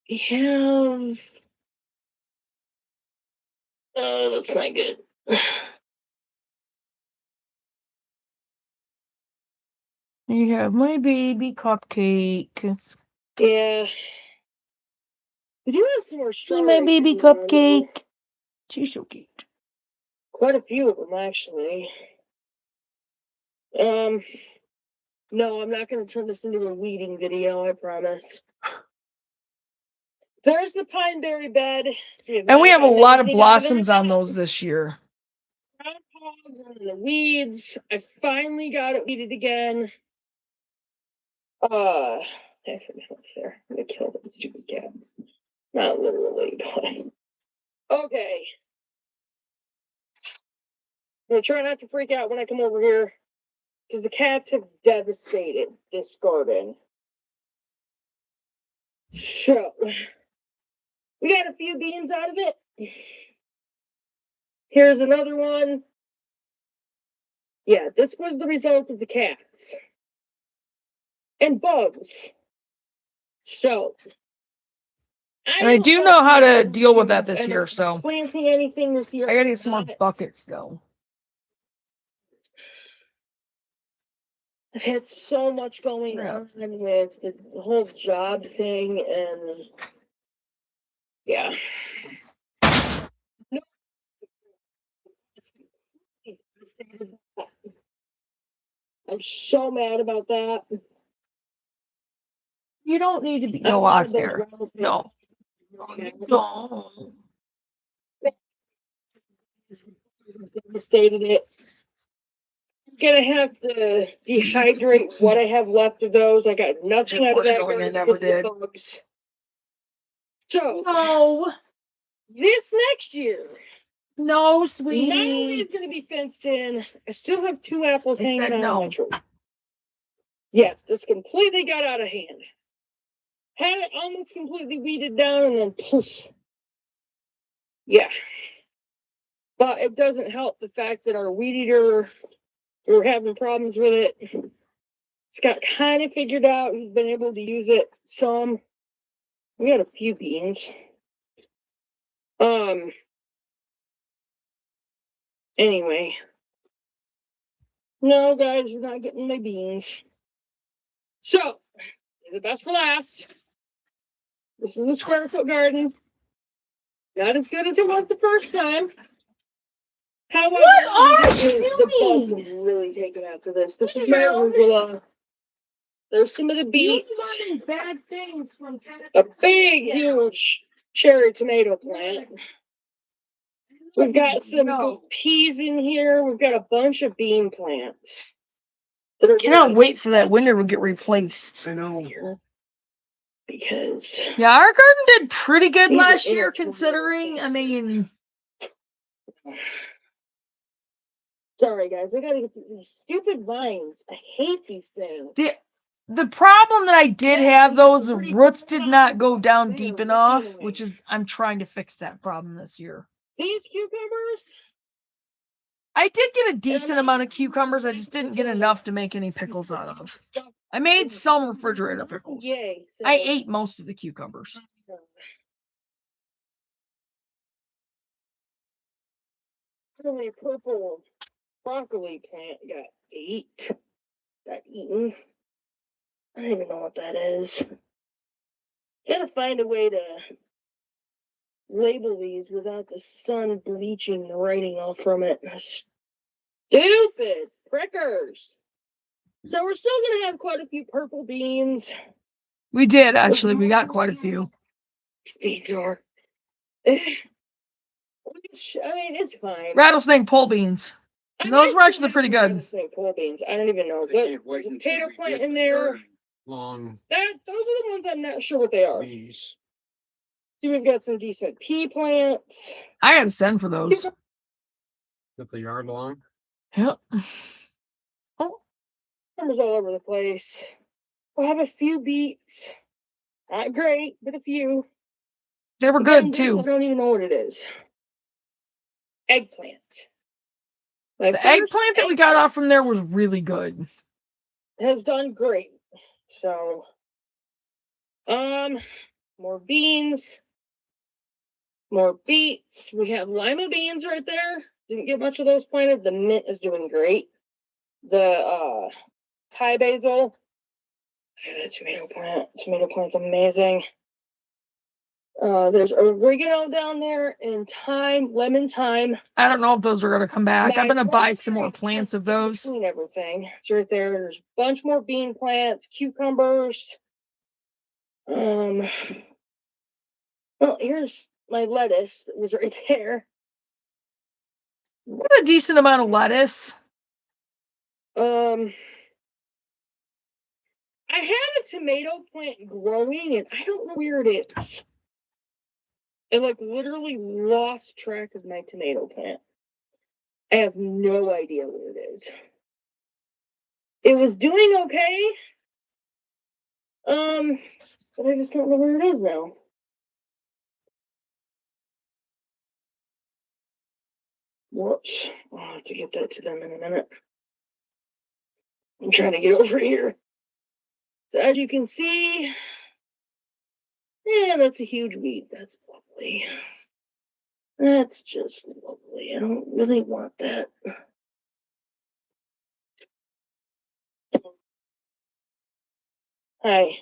We have. That's not good. You have my baby cupcake. Yeah. We do have some more See strawberries. my baby in there, though. cupcake. She's so cute. Quite a few of them, actually. No, I'm not going to turn this into a weeding video, I promise. There's the pineberry bed. And we have a lot of Anything out blossoms it? on those this year. Groundhogs and the weeds. I finally got it weeded again. There. I'm gonna kill those stupid cats. Not literally, but okay. I'm gonna try not to freak out when I come over here, because the cats have devastated this garden. So we got a few beans out of it. Here's another one. Yeah, this was the result of the cats and bugs. So, And I don't do know how to if deal with that I'm this year, so planting anything this year. I gotta get some more but buckets though. I've had so much going Yeah. on with the whole job thing, and yeah. No. I'm so mad about that. You don't need to be I go wanted out those there. rattlesnakes. No. You don't. Devastated it. Gonna have to dehydrate what I have left of those. I got nothing out of that. Unfortunately, I garden never because of the did. bugs. So No. this next year, No, not only sweetie. is gonna be fenced in, I still have 2 apples I hanging said out no. of my tree. Yes, this completely got out of hand. Had it almost completely weeded down and then poof. Yeah. But it doesn't help the fact that our weed eater, we were having problems with it. It's got kind of figured out. He's been able to use it some. We had a few beans. Anyway. No, guys, you're not getting my beans. So, the best for last. This is a square foot garden. Not as good as it was the first time. However, What are you the bugs doing? will really take it after this. This is my arugula. There's some of the beets. You learning bad things from A big, huge cherry tomato plant. We've got some good peas in here. We've got a bunch of bean plants. Cannot wait for that winter to get replaced. I know. Because Yeah, our garden did pretty good These are last year, irritating. considering. I mean, sorry guys, I gotta get these stupid vines. I hate these things. the problem that I did have though is the roots did not go down deep enough, which is I'm trying to fix that problem this year. These cucumbers. I did get a decent amount of cucumbers. I just didn't get enough to make any pickles out of. I made some refrigerator pickles. Yay! So I ate most of the cucumbers. Really purple broccoli plant got eaten. I don't even know what that is. Gotta find a way to label these without the sun bleaching the writing off from it. Stupid prickers. So we're still gonna have quite a few purple beans. We did actually. We got quite a few. Beans are. I mean, it's fine. Rattlesnake pole beans. Those were actually pretty good. Rattlesnake pole beans. I don't even know. I can't wait There's a until potato we plant get in the there. garden long Those are the ones I'm not sure what they are. leaves. See, we've got some decent pea plants. I gotta send for those. If the yard long. Yep. Numbers all over the place. We'll have a few beets. Not great, but a few. They were Again, good this, I too. don't even know what it is. Eggplant. My The first eggplant that we got off from there was really good. has done great. So, more beans, more beets. We have lima beans right there. Didn't get much of those planted. The mint is doing great. The Thai basil Look at that tomato plant. Tomato plant's amazing. There's oregano down there and thyme, lemon thyme. I don't know if those are gonna come back. I'm My gonna buy some more rosemary plants of plant's those. between everything. It's right there. There's a bunch more bean plants, cucumbers. Well, here's my lettuce that was right there. Got a decent amount of lettuce. I had a tomato plant growing and I don't know where it is. I like literally lost track of my tomato plant. I have no idea where it is. It was doing okay. But I just don't know where it is now. Whoops. I'll have to get that to them in a minute. I'm trying to get over here. So as you can see, yeah, that's a huge weed. That's lovely. That's just lovely. I don't really want that. Hi.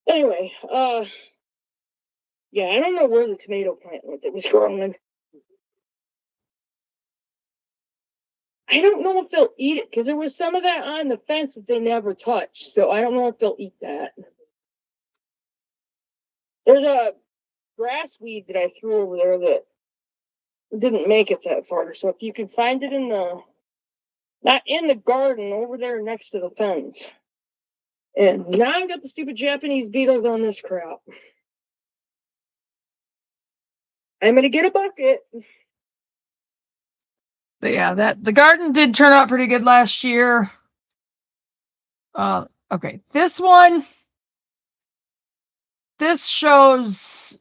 Anyway, yeah, I don't know where the tomato plant went that was growing. I don't know if they'll eat it because there was some of that on the fence that they never touched. So I don't know if they'll eat that. There's a grass weed that I threw over there that didn't make it that far. So if you can find it in the, not in the garden, over there next to the fence. And now I've got the stupid Japanese beetles on this crap. I'm gonna get a bucket. But yeah, that the garden did turn out pretty good last year. Okay, this one. This shows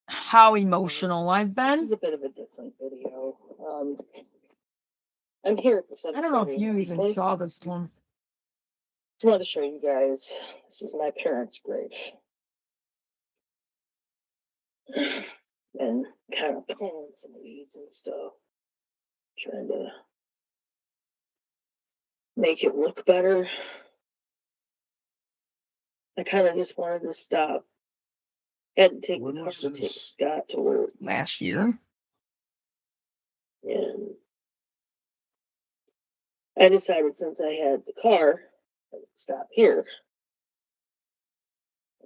how emotional I've This is been. a bit of a different video. I'm here at the cemetery. I don't know if you even actually. saw this one. Just wanted to show you guys. This is my parents' grave. And kind of pulling some weeds and stuff. Trying to make it look better. I kind of just wanted to stop. Had to take When the car was to take this? Scott to work. Last year. And I decided since I had the car, I would stop here.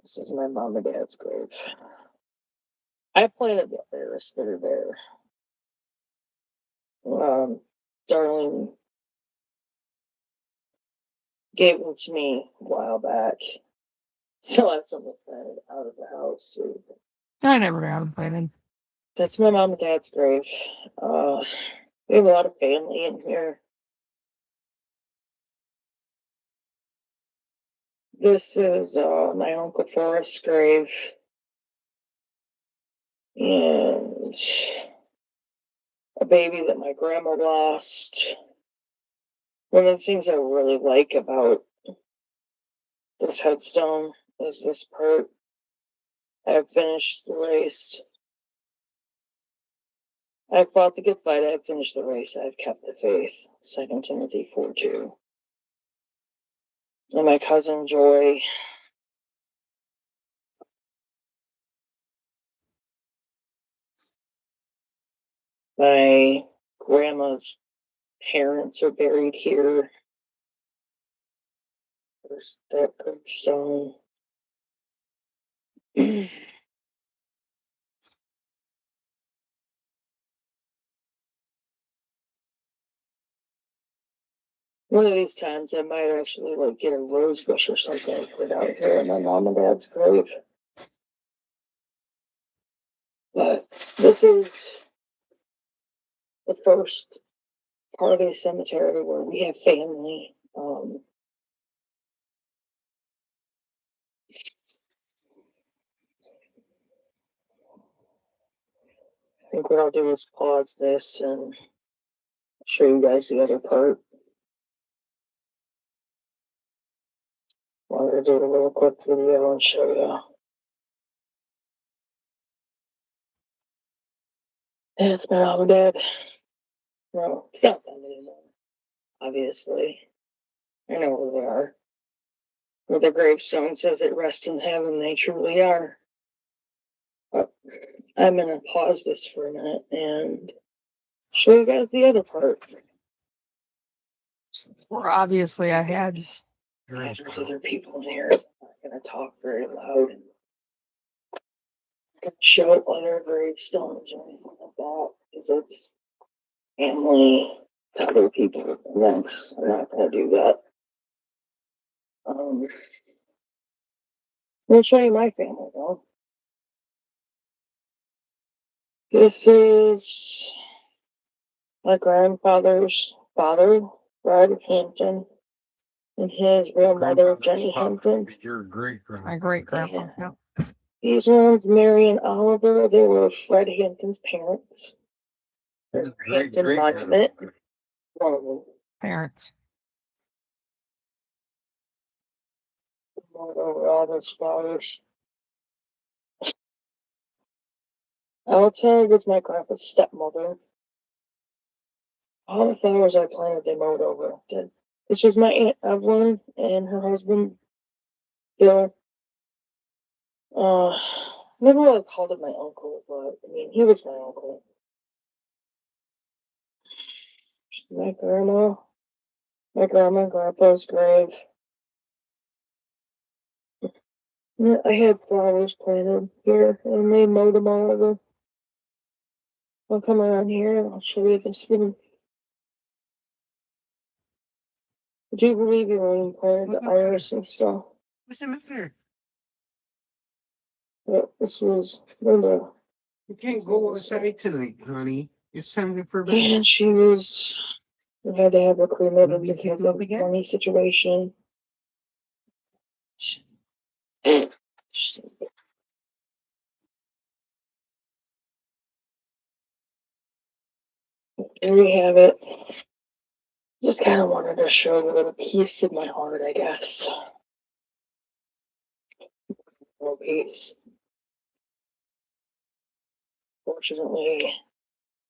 This is my mom and dad's grave. I planted the iris that are there. Darlene gave them to me a while back. So I have something planted out of the house too. I never got them planted. That's my mom and dad's grave. We have a lot of family in here. This is my Uncle Forrest's grave. And a baby that my grandma lost. One of the things I really like about this headstone is this part. I have finished the race. I fought the good fight. I have finished the race. I have kept the faith. 2 Timothy 4:2. And my cousin Joy. My grandma's parents are buried here. There's that gravestone. One of these times I might actually like get a rose bush or something and put out here in my mom and dad's grave. But this is the first part of the cemetery where we have family. I think what I'll do is pause this and show you guys the other part. I'm gonna do a little quick video and show you. Yeah, it's my mom and dad. No, it's not them anymore, obviously. I know where they are. Where the gravestone says it rests in heaven, they truly are. But I'm gonna pause this for a minute and show you guys the other part. Or obviously I had. There's other people in here. I'm not gonna talk very loud. Gonna show other gravestones or anything like that because it's family to other people. And that's I'm not gonna do that. I'm gonna show you my family though. This is my grandfather's father, Fred Hampton, and his real mother, Jenny Hampton. Your great My grandma. great grandpa. Yep. These ones, Mary and Oliver, they were Fred Hampton's parents. There's Hampton Monument. One of them. Parents. Over all those flowers. Alta was my grandpa's stepmother. All the flowers I planted, they mowed over. This was my Aunt Evelyn and her husband, Bill. Never really called him my uncle, but I mean, he was my uncle. My grandma and grandpa's grave. Yeah, I had flowers planted here, and they mowed them all over. I'll come around here and I'll show you this one. Would you believe you only planted the iris and stuff? What's the matter? But this was Linda. You can't go outside tonight, honey. It's time for bed. And she was, we had to have her cremated Let me because pick of them up the again? money situation. There we have it. Just kind of wanted to show a little piece of my heart, I guess. Little piece. Fortunately,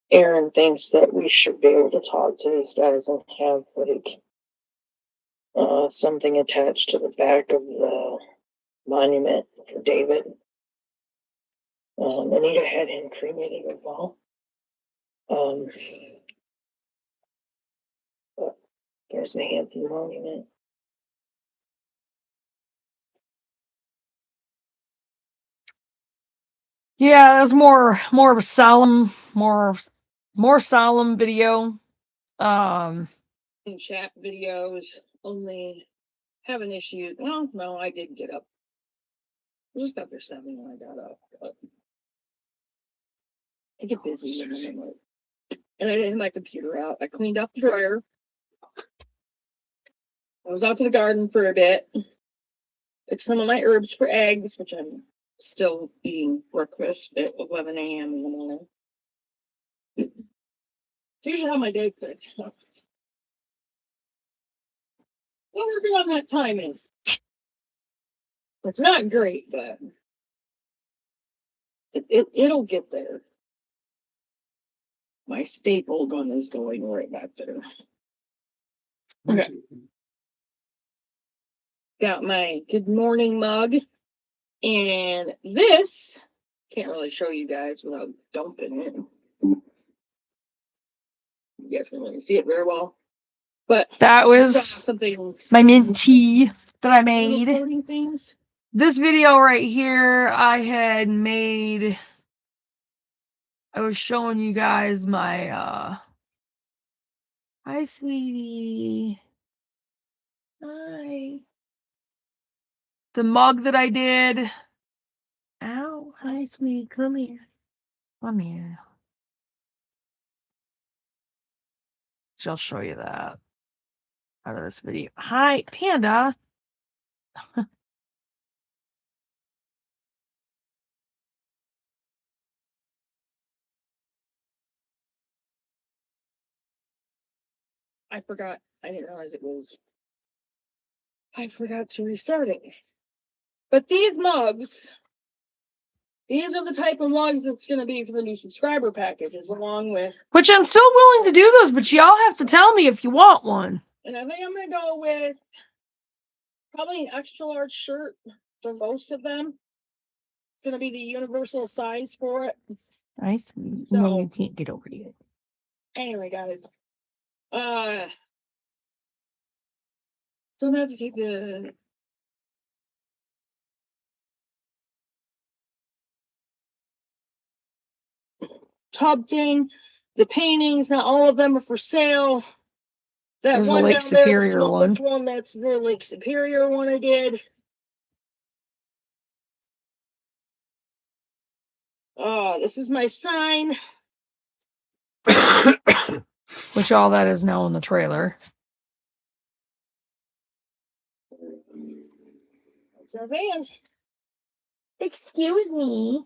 Aaron thinks that we should be able to talk to these guys and have like something attached to the back of the monument for David. Anita had him cremated as well. But there's the Hampton Monument. Yeah, that was more of a solemn, more solemn video. In chat videos only have an issue. Well, no, I did get up. I was just after 7 when I got up, but I get busy when I'm at work. And I didn't have my computer out. I cleaned up the dryer. I was out to the garden for a bit. Took some of my herbs for eggs, which I'm still eating breakfast at 11 a.m. in the morning. It's usually how my day fits. Well, we're doing that timing. It's not great, but it'll get there. My staple gun is going right back there. Okay. Got my good morning mug. And this, can't really show you guys without dumping it. You guys can really see it very well. But That was something my mint tea that I made. recording things. This video right here, I had made. I was showing you guys my hi sweetie. Hi. The mug that I did. Ow, hi sweetie, come here. Come here. I'll show you that out of this video. Hi, Panda. I forgot. I didn't realize it was. I forgot to restart it. But these mugs, these are the type of mugs that's going to be for the new subscriber packages, along with. Which I'm still willing to do those, but y'all have to tell me if you want one. And I think I'm gonna go with probably an extra large shirt for most of them. It's gonna be the universal size for it. I see. So- No, you can't get over yet. Anyway, guys. So I'm gonna have to take the tub thing, the paintings, not all of them are for sale. That There's a one Lake down there, the Superior smokeless one. one, that's the Lake Superior one I did. This is my sign. Which all that is now in the trailer. It's our van. Excuse me.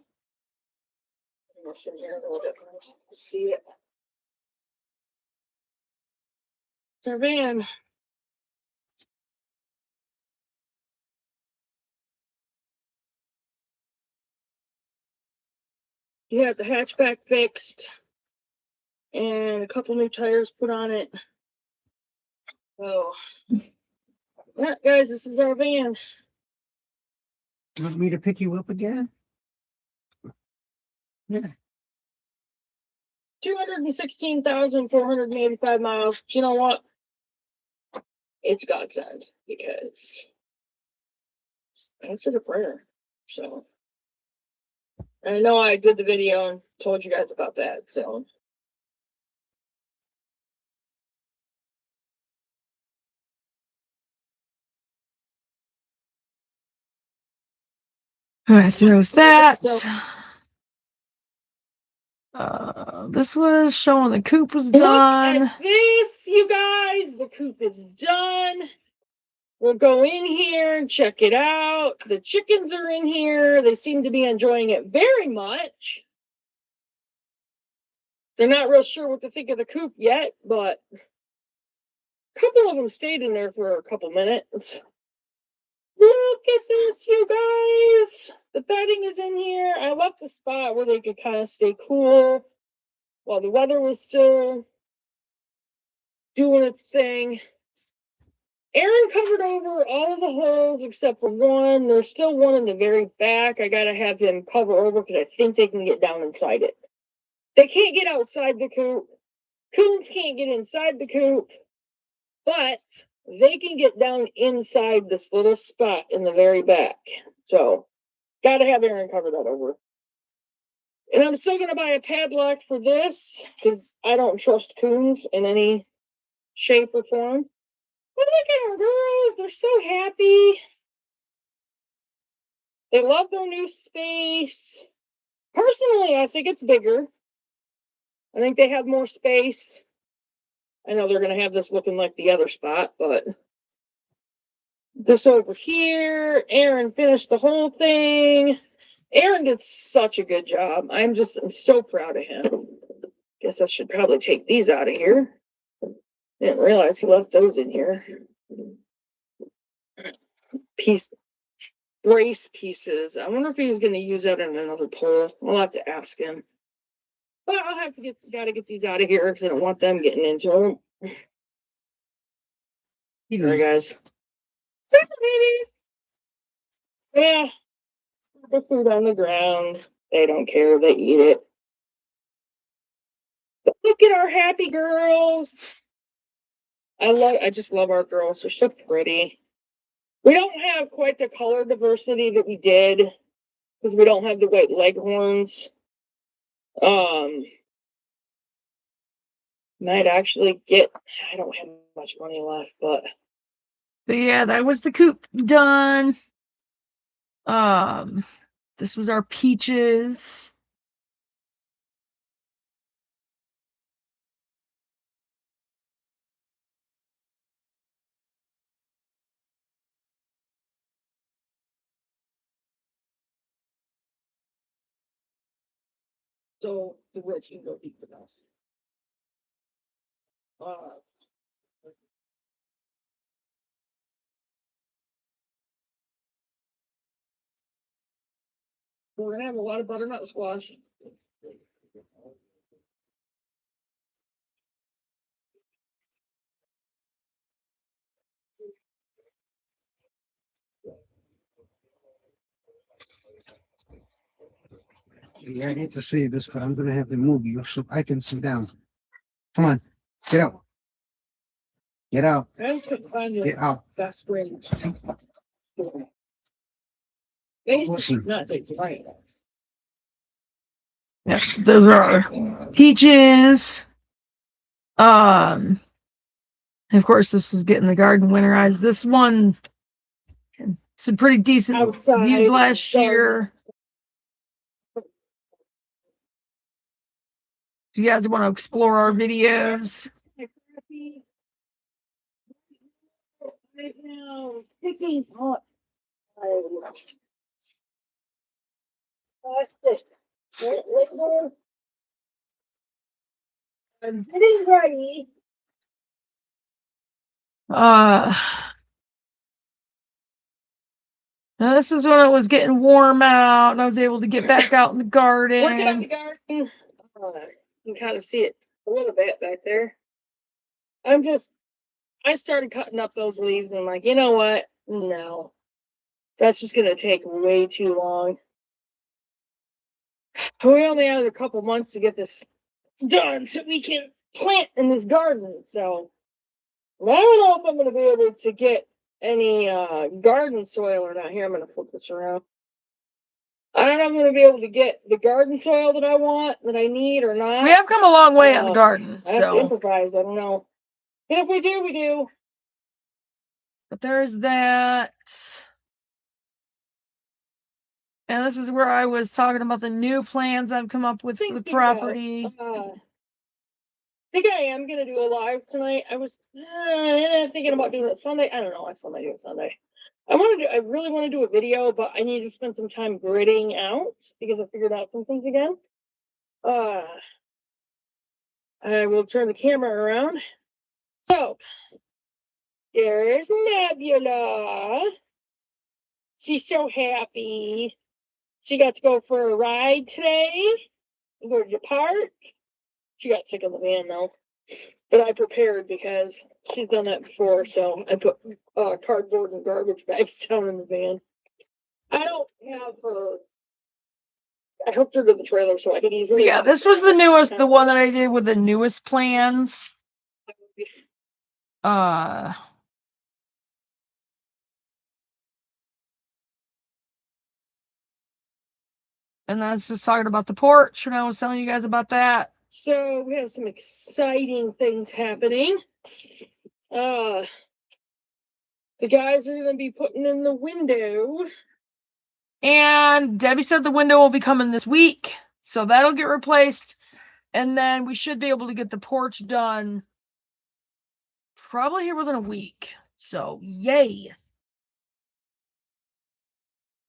Listen here a little bit more so you can see it. It's our van. He has the hatchback fixed and a couple new tires put on it. So, yeah, guys, this is our van. You want me to pick you up again? Yeah. 216,485 miles. But you know what? It's godsend because I answered a prayer. So, and I know I did the video and told you guys about that. So, Alright, so there was that. So- This was showing the coop was look done. at this, you guys. The coop is done. We'll go in here and check it out. The chickens are in here. They seem to be enjoying it very much. They're not real sure what to think of the coop yet, but a couple of them stayed in there for a couple minutes. Look at this, you guys. The bedding is in here. I left the spot where they could kind of stay cool while the weather was still doing its thing. Aaron covered over all of the holes except for one. There's still one in the very back. I gotta have him cover over because I think they can get down inside it. They can't get outside the coop. Coons can't get inside the coop, but they can get down inside this little spot in the very back. So, gotta have Aaron cover that over. And I'm still gonna buy a padlock for this because I don't trust coons in any shape or form. But look at our girls, they're so happy. They love their new space. Personally, I think it's bigger. I think they have more space. I know they're gonna have this looking like the other spot, but this over here, Aaron finished the whole thing. Aaron did such a good job. I'm so proud of him. Guess I should probably take these out of here. Didn't realize he left those in here. Brace pieces. I wonder if he was going to use that in another pole. I'll have to ask him. But I'll have to gotta get these out of here because I don't want them getting into them. Sorry, guys. Super babies. Yeah. The food on the ground. They don't care. They eat it. But look at our happy girls. I just love our girls. They're so pretty. We don't have quite the color diversity that we did because we don't have the white leghorns. Might actually get, I don't have much money left, but Yeah, that was the coop done. This was our peaches. so the rich can go eat with us. We're gonna have a lot of butternut squash. I hate to say this, but I'm gonna have to move you so I can sit down. Come on, get out. Get out, I could find the get out. best way to. Listen. Not take the right. Yeah, those are peaches. And of course, this was getting the garden winterized. This one, some pretty decent Outside views last garden. year. If you guys want to explore our videos, Right now, picking up. Plastic. I'm getting ready. now this is when it was getting warm out, and I was able to get back out in the Working on the garden. garden. You can kind of see it a little bit back there. I started cutting up those leaves and I'm like, you know what? No, that's just gonna take way too long. We only have a couple months to get this done so we can plant in this garden. So I don't know if I'm gonna be able to get any garden soil or not. Here, I'm gonna flip this around. I don't know if I'm gonna be able to get the garden soil that I want, that I need or not. We have come a long way in the garden, I have to so. improvise. I don't know. And if we do, we do. But there's that. And this is where I was talking about the new plans I've come up with for the Thinking property. I think I am gonna do a live tonight. I was thinking about doing it Sunday. I don't know. I still might do it Sunday. I really want to do a video, but I need to spend some time gridding out because I figured out some things again. I will turn the camera around. So there's Nebula. She's so happy. She got to go for a ride today and go to the park. She got sick in the van though. But I prepared because she's done that before, so I put cardboard and garbage bags down in the van. I don't have her. I hooked her to the trailer so I could easily. Yeah, this was the newest, the one that I did with the newest plans. And that's just talking about the porch, and I was telling you guys about that. So we have some exciting things happening. The guys are gonna be putting in the window. And Debbie said the window will be coming this week, so that'll get replaced. And then we should be able to get the porch done probably here within a week. So yay.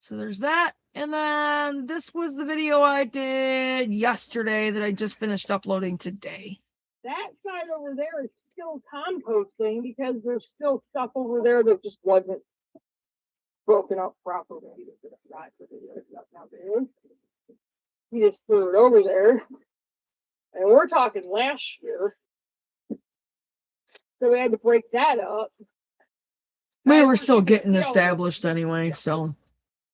So there's that. And then this was the video I did yesterday that I just finished uploading today. That side over there is still composting because there's still stuff over there that just wasn't broken up properly. He just threw it over there. And we're talking last year. So we had to break that up. We were still getting established anyway, so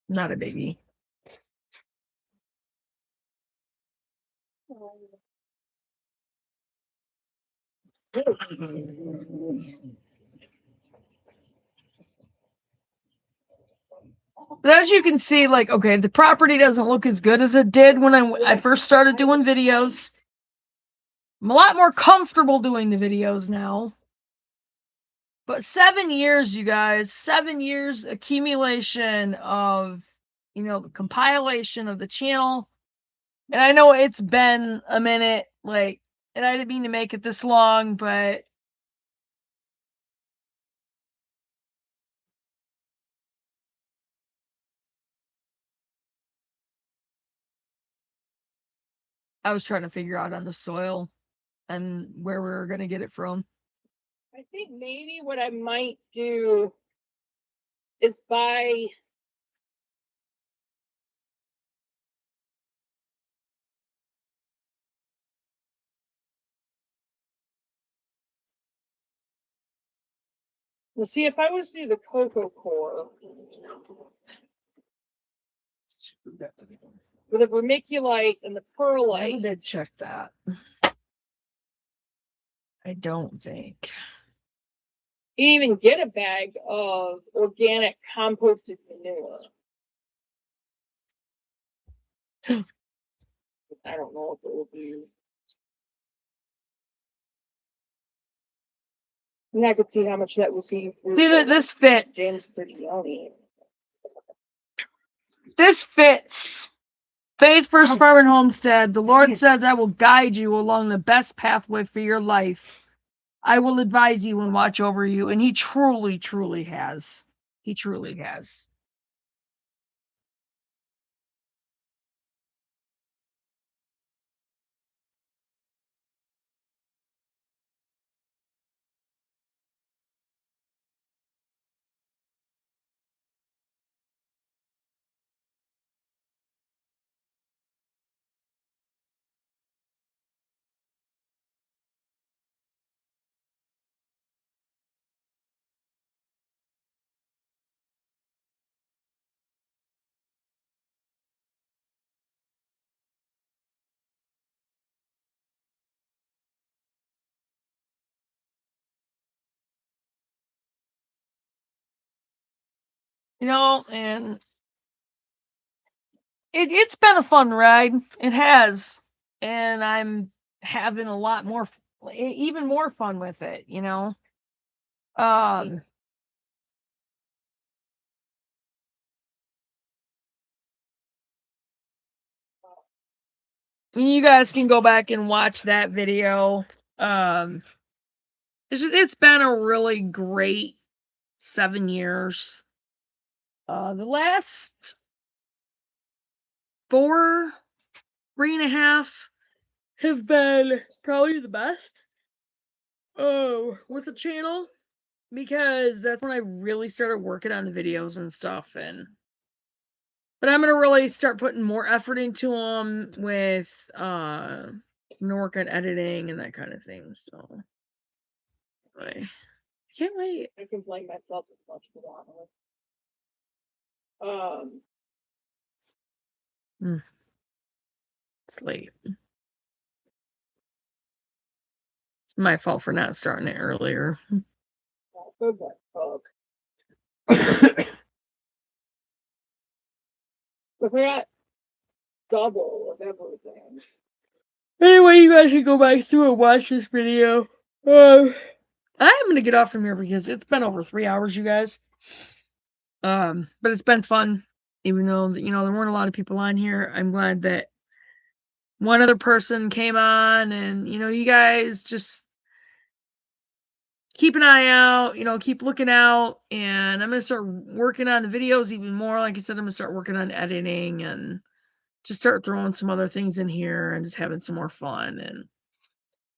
not a biggie. But as you can see, like, okay, the property doesn't look as good as it did when I first started doing videos. I'm a lot more comfortable doing the videos now. But 7 years, you guys, 7 years accumulation of, the compilation of the channel. And I know it's been a minute, and I didn't mean to make it this long, but I was trying to figure out on the soil and where we were going to get it from. I think maybe what I might do is buy We'll see if I was to do the cocoa core. with the vermiculite and the I perlite. did check that. I don't think. You can even get a bag of organic composted manure. I don't know if it will be. And I could see how much that would be. For See that this fits. James Prigioni. This fits. Faith First Farm and Homestead. The Lord says, I will guide you along the best pathway for your life. I will advise you and watch over you. And he truly, truly has. He truly has. You know, and it's been a fun ride. It has. And I'm having a lot more, even more fun with it, you know. You guys can go back and watch that video. It's been a really great 7 years. The last 4, 3.5 have been probably the best. With the channel, because that's when I really started working on the videos and stuff. But I'm gonna really start putting more effort into them with I'm gonna work on editing and that kind of thing. So I can't wait. I can blame myself as much for that. It's late. It's my fault for not starting it earlier. Good luck, dog. But we got double of everything. Anyway, you guys should go back through and watch this video. I am gonna get off from here because it's been over 3 hours, you guys. But it's been fun, even though there weren't a lot of people on here. I'm glad that one other person came on, and you guys just keep an eye out, keep looking out, and I'm gonna start working on the videos even more. Like I said, I'm gonna start working on editing and just start throwing some other things in here and just having some more fun. And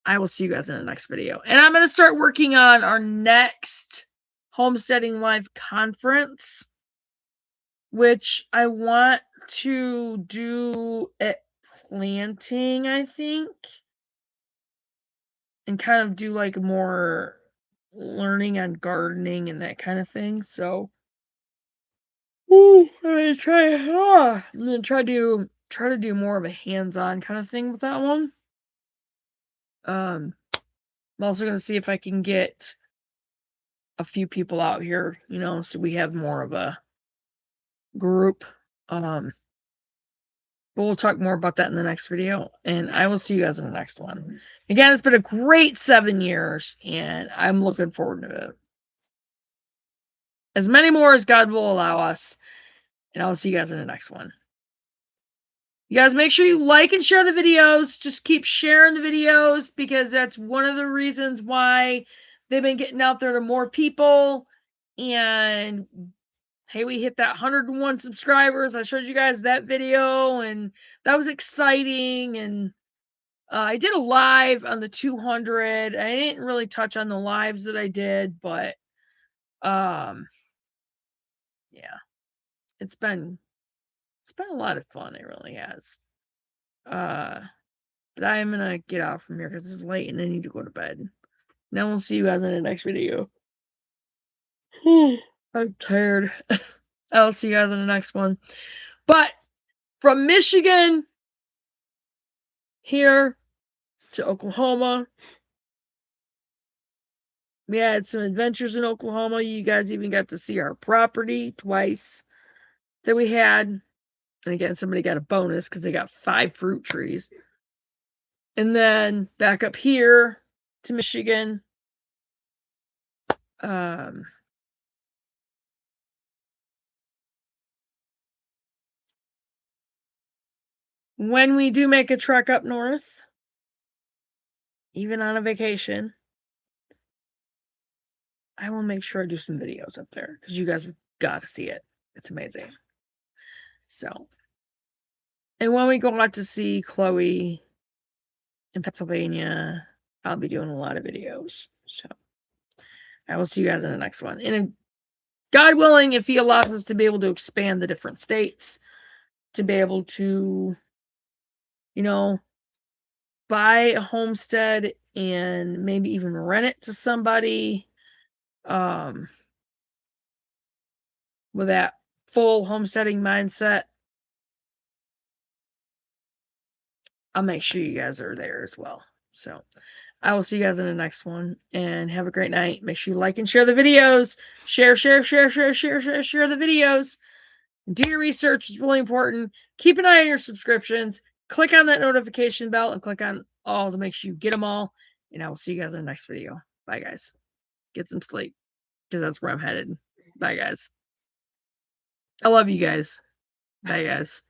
I will see you guys in the next video. And I'm gonna start working on our next Homesteading Live conference, which I want to do at planting, I think, and kind of do like more learning on gardening and that kind of thing. So I'm gonna try to do more of a hands-on kind of thing with that one. I'm also gonna see if I can get a few people out here, so we have more of a group. But we'll talk more about that in the next video, and I will see you guys in the next one. Again, it's been a great 7 years, and I'm looking forward to it. As many more as God will allow us, and I'll see you guys in the next one. You guys make sure you like and share the videos. Just keep sharing the videos, because that's one of the reasons why they've been getting out there to more people. And hey, we hit that 101 subscribers. I showed you guys that video, and that was exciting. And I did a live on the 200. I didn't really touch on the lives that I did, but yeah, it's been a lot of fun. It really has. But I'm gonna get out from here because it's late and I need to go to bed. Now we'll see you guys in the next video. I'm tired. I'll see you guys in the next one. But from Michigan here to Oklahoma. We had some adventures in Oklahoma. You guys even got to see our property twice that we had. And again, somebody got a bonus because they got 5 fruit trees. And then back up here to Michigan. When we do make a trek up north, even on a vacation, I will make sure I do some videos up there because you guys have got to see it. It's amazing. So, and when we go out to see Chloe in Pennsylvania, I'll be doing a lot of videos. So, I will see you guys in the next one. And God willing, if He allows us to be able to expand the different states, to be able to, you know, buy a homestead and maybe even rent it to somebody, with that full homesteading mindset, I'll make sure you guys are there as well. So I will see you guys in the next one and have a great night. Make sure you like and share the videos. Share the videos. Do your research. It's really important. Keep an eye on your subscriptions. Click on that notification bell and click on all to make sure you get them all. And I will see you guys in the next video. Bye, guys. Get some sleep because that's where I'm headed. Bye, guys. I love you guys. Bye, guys.